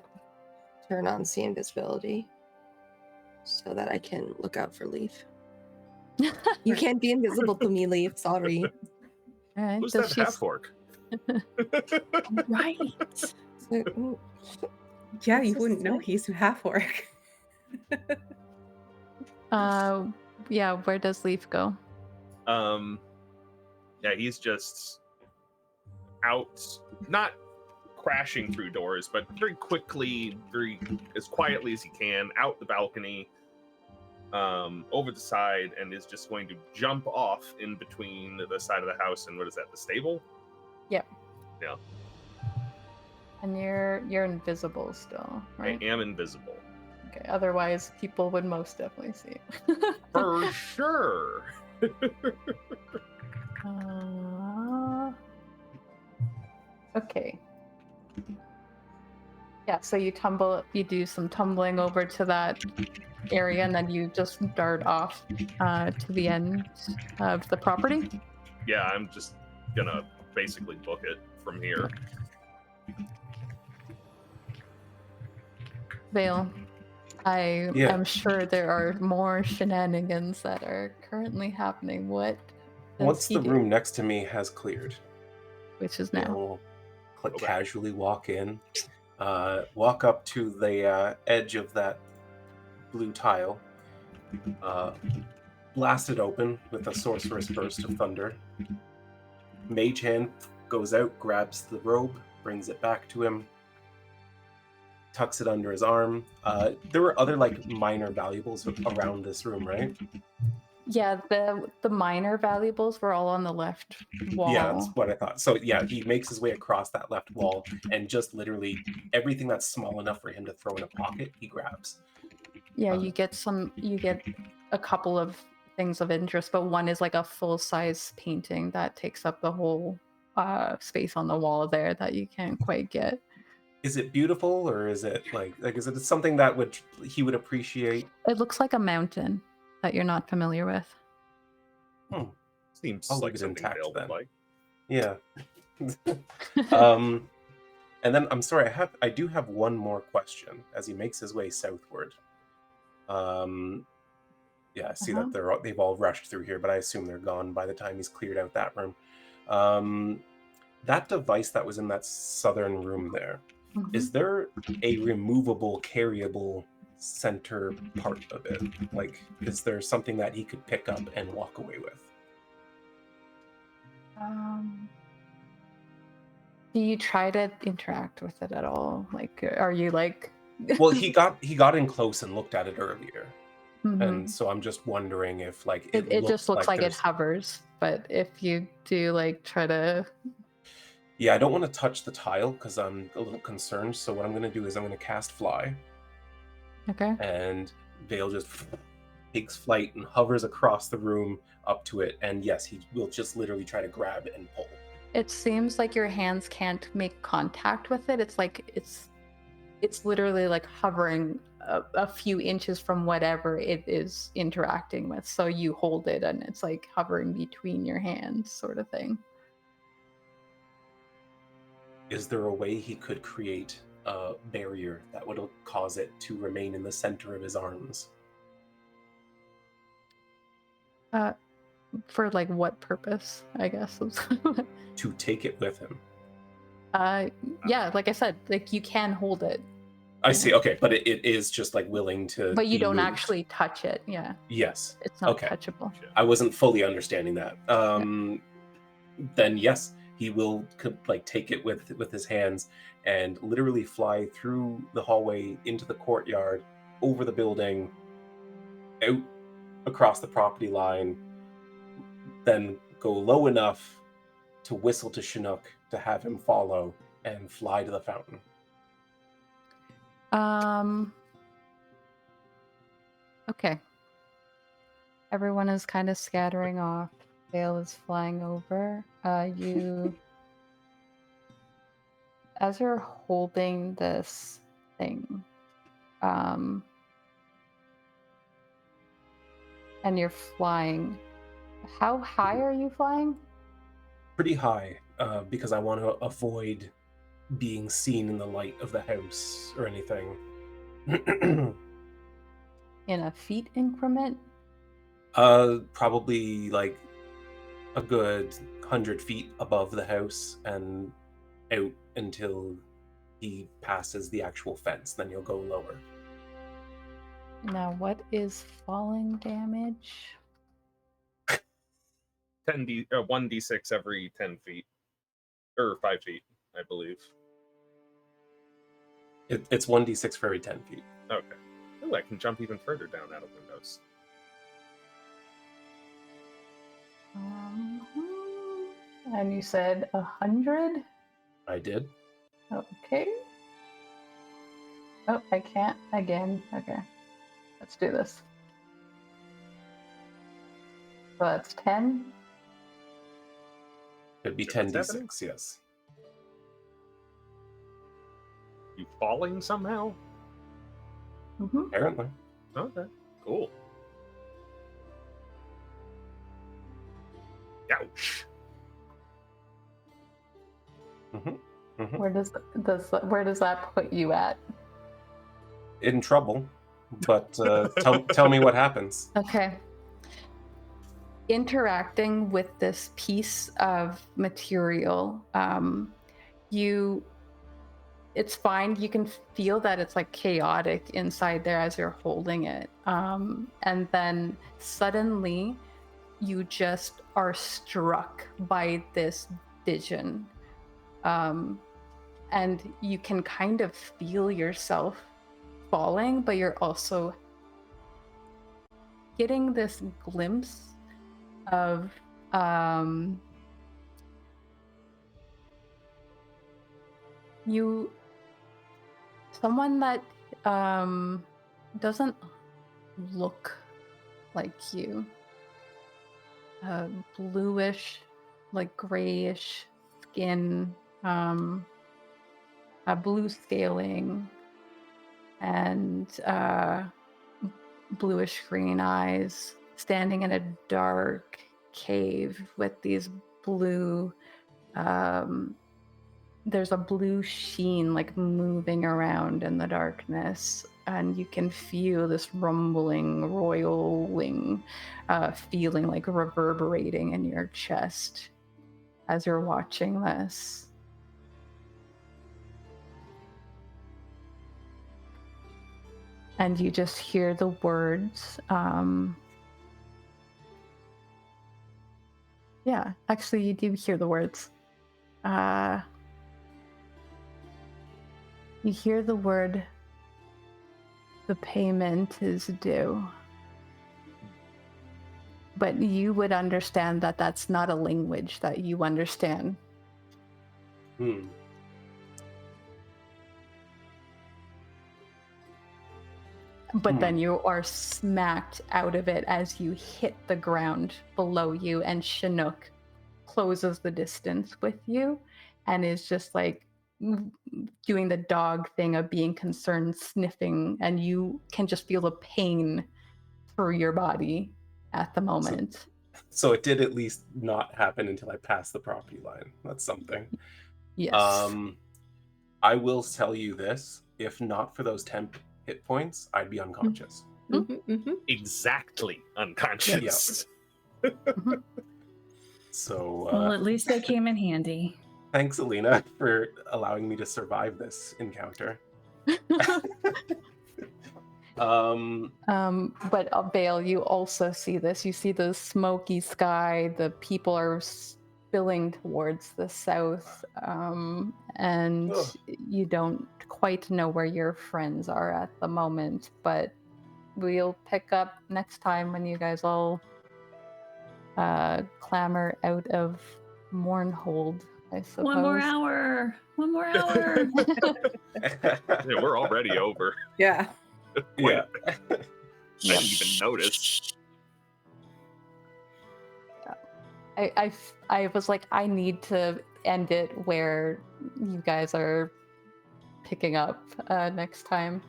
turn on see invisibility so that I can look out for Leif. You can't be invisible to me, Leif. Sorry. All right. Who's does that she half orc? Right. So, Yeah, What's you this wouldn't know say? he's a half orc. Yeah, where does Leif go? Yeah, he's just out, not crashing through doors, but very quickly, very as quietly as he can, out the balcony, over the side, and is just going to jump off in between the side of the house and what is that, the stable? Yep. Yeah. And you're invisible still, right? I am invisible. Okay. Otherwise, people would most definitely see you. For sure. Okay. Yeah, so you do some tumbling over to that area, and then you just dart off to the end of the property. Yeah, I'm just gonna basically book it from here. Vael, I Yeah. am sure there are more shenanigans that are currently happening. What does Once he the do? room next to me has cleared, Which is now. they'll Okay. casually walk in, walk up to the edge of that blue tile, blast it open with a sorcerous burst of thunder. Mage hand goes out, grabs the robe, brings it back to him, tucks it under his arm. There were other like minor valuables around this room, right? Yeah, the minor valuables were all on the left wall. Yeah, that's what I thought. So yeah, he makes his way across that left wall and just literally everything that's small enough for him to throw in a pocket, he grabs. Yeah, you get a couple of things of interest, but one is like a full-size painting that takes up the whole space on the wall there that you can't quite get. Is it beautiful, or is it like is it something that he would appreciate? It looks like a mountain that you're not familiar with. Seems I'll like leave it something intact Vael would then. like. Yeah. And then I'm sorry, I do have one more question as he makes his way southward. Yeah, I see that they've all rushed through here, but I assume they're gone by the time he's cleared out that room. That device that was in that southern room there, is there a removable, carryable center part of it? Like, is there something that he could pick up and walk away with? Do you try to interact with it at all? Like, are you like? Well, he got in close and looked at it earlier, and so I'm just wondering if like it just looks like it there's- hovers. But if you do like try to, Yeah, I don't want to touch the tile because I'm a little concerned. So what I'm going to do is I'm going to cast Fly, okay. and Vael just takes flight and hovers across the room up to it, and yes, he will just literally try to grab and pull. It seems like your hands can't make contact with it. It's like it's literally like hovering a few inches from whatever it is interacting with. So you hold it and it's like hovering between your hands, sort of thing. Is there a way he could create a barrier that would cause it to remain in the center of his arms? For like what purpose, I guess. To take it with him. Yeah, like I said, like you can hold it. I see. Okay, but it is just like willing to. But you be don't moved. actually touch it. Yeah. Yes. It's not Okay. touchable. I wasn't fully understanding that. Then yes, he will take it with his hands and literally fly through the hallway into the courtyard, over the building, out across the property line, then go low enough to whistle to Chinook to have him follow and fly to the fountain. Okay. Everyone is kind of scattering off. Vael is flying over. You, as you're holding this thing, and you're flying, how high are you flying? Pretty high, because I want to avoid being seen in the light of the house or anything. In a feet increment? Probably like a good 100 feet above the house and out until he passes the actual fence. Then you'll go lower. Now, what is falling damage? 1d6 every 10 feet. Or 5 feet, I believe. It's 1d6 for every 10 feet. Okay. Ooh, I can jump even further down out of windows. And you said 100? I did. Okay. Oh, I can't again. Okay. Let's do this. So that's 10. It'd be What's 10d6, happening? yes. You falling somehow? Mm-hmm. Apparently. Okay, cool. Ouch. Mm-hmm. Mm-hmm. Where does that put you at? In trouble, but tell me what happens. Okay. Interacting with this piece of material, it's fine. You can feel that it's like chaotic inside there as you're holding it. And then suddenly you just are struck by this vision. And you can kind of feel yourself falling, but you're also getting this glimpse of someone that doesn't look like you. Bluish, like grayish skin, a blue scaling, and bluish green eyes, standing in a dark cave with these blue there's a blue sheen like moving around in the darkness, and you can feel this rumbling, roiling feeling like reverberating in your chest as you're watching this. And you just hear the words. Yeah, actually, you do hear the words. You hear the word, "The payment is due." But you would understand that that's not a language that you understand. But then you are smacked out of it as you hit the ground below you, and Chinook closes the distance with you and is just like doing the dog thing of being concerned, sniffing, and you can just feel the pain through your body at the moment. So it did at least not happen until I passed the property line. That's something. Yes. I will tell you this: if not for those 10 hit points, I'd be unconscious. Exactly unconscious. Yeah. So well, at least they came in handy. Thanks, Alina, for allowing me to survive this encounter. But Vael, you also see this. You see the smoky sky. The people are spilling towards the south, and Ugh. you don't quite know where your friends are at the moment, but we'll pick up next time when you guys all clamber out of Mournhold, I suppose. One more hour. One more hour. Yeah, we're already over. Yeah. Yeah. I didn't even notice. I was like, I need to end it where you guys are picking up next time.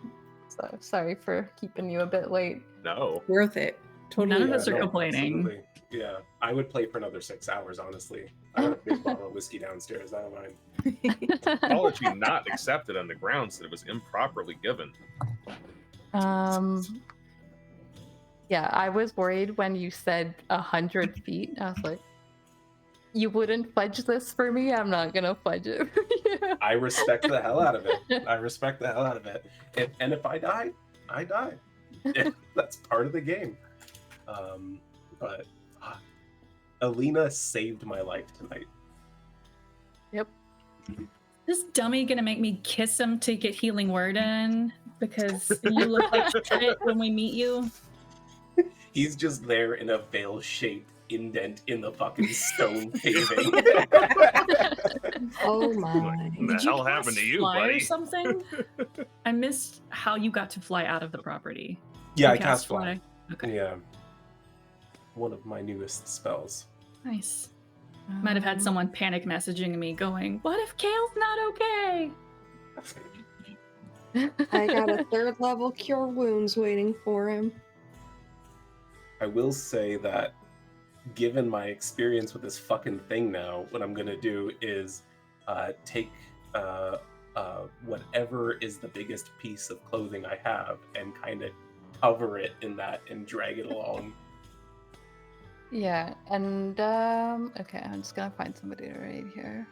So sorry for keeping you a bit late. No. Worth it. Totally. None of us worth are it. complaining. Absolutely. Yeah, I would play for another 6 hours, honestly. I got a big bottle of whiskey downstairs, I don't mind. Apology not accepted on the grounds that it was improperly given. Yeah, I was worried when you said 100 feet. I was like, you wouldn't fudge this for me? I'm not gonna fudge it for you. I respect the hell out of it. I respect the hell out of it. And if I die, I die. That's part of the game. But Alina saved my life tonight. Yep. This dummy gonna make me kiss him to get healing word in because you look like shit when we meet you. He's just there in a Vael-shaped indent in the fucking stone paving. Oh my. What the Did you hell happened to you, fly buddy? or something? I missed how you got to fly out of the property. Yeah, You I cast fly. Okay, Yeah. One of my newest spells. nice. Might have had someone panic messaging me going, what if Kale's not okay? I got a 3rd level cure wounds waiting for him. I will say that given my experience with this fucking thing now, what I'm gonna do is take whatever is the biggest piece of clothing I have and kind of cover it in that and drag it along. Yeah, and okay, I'm just gonna find somebody to raid here.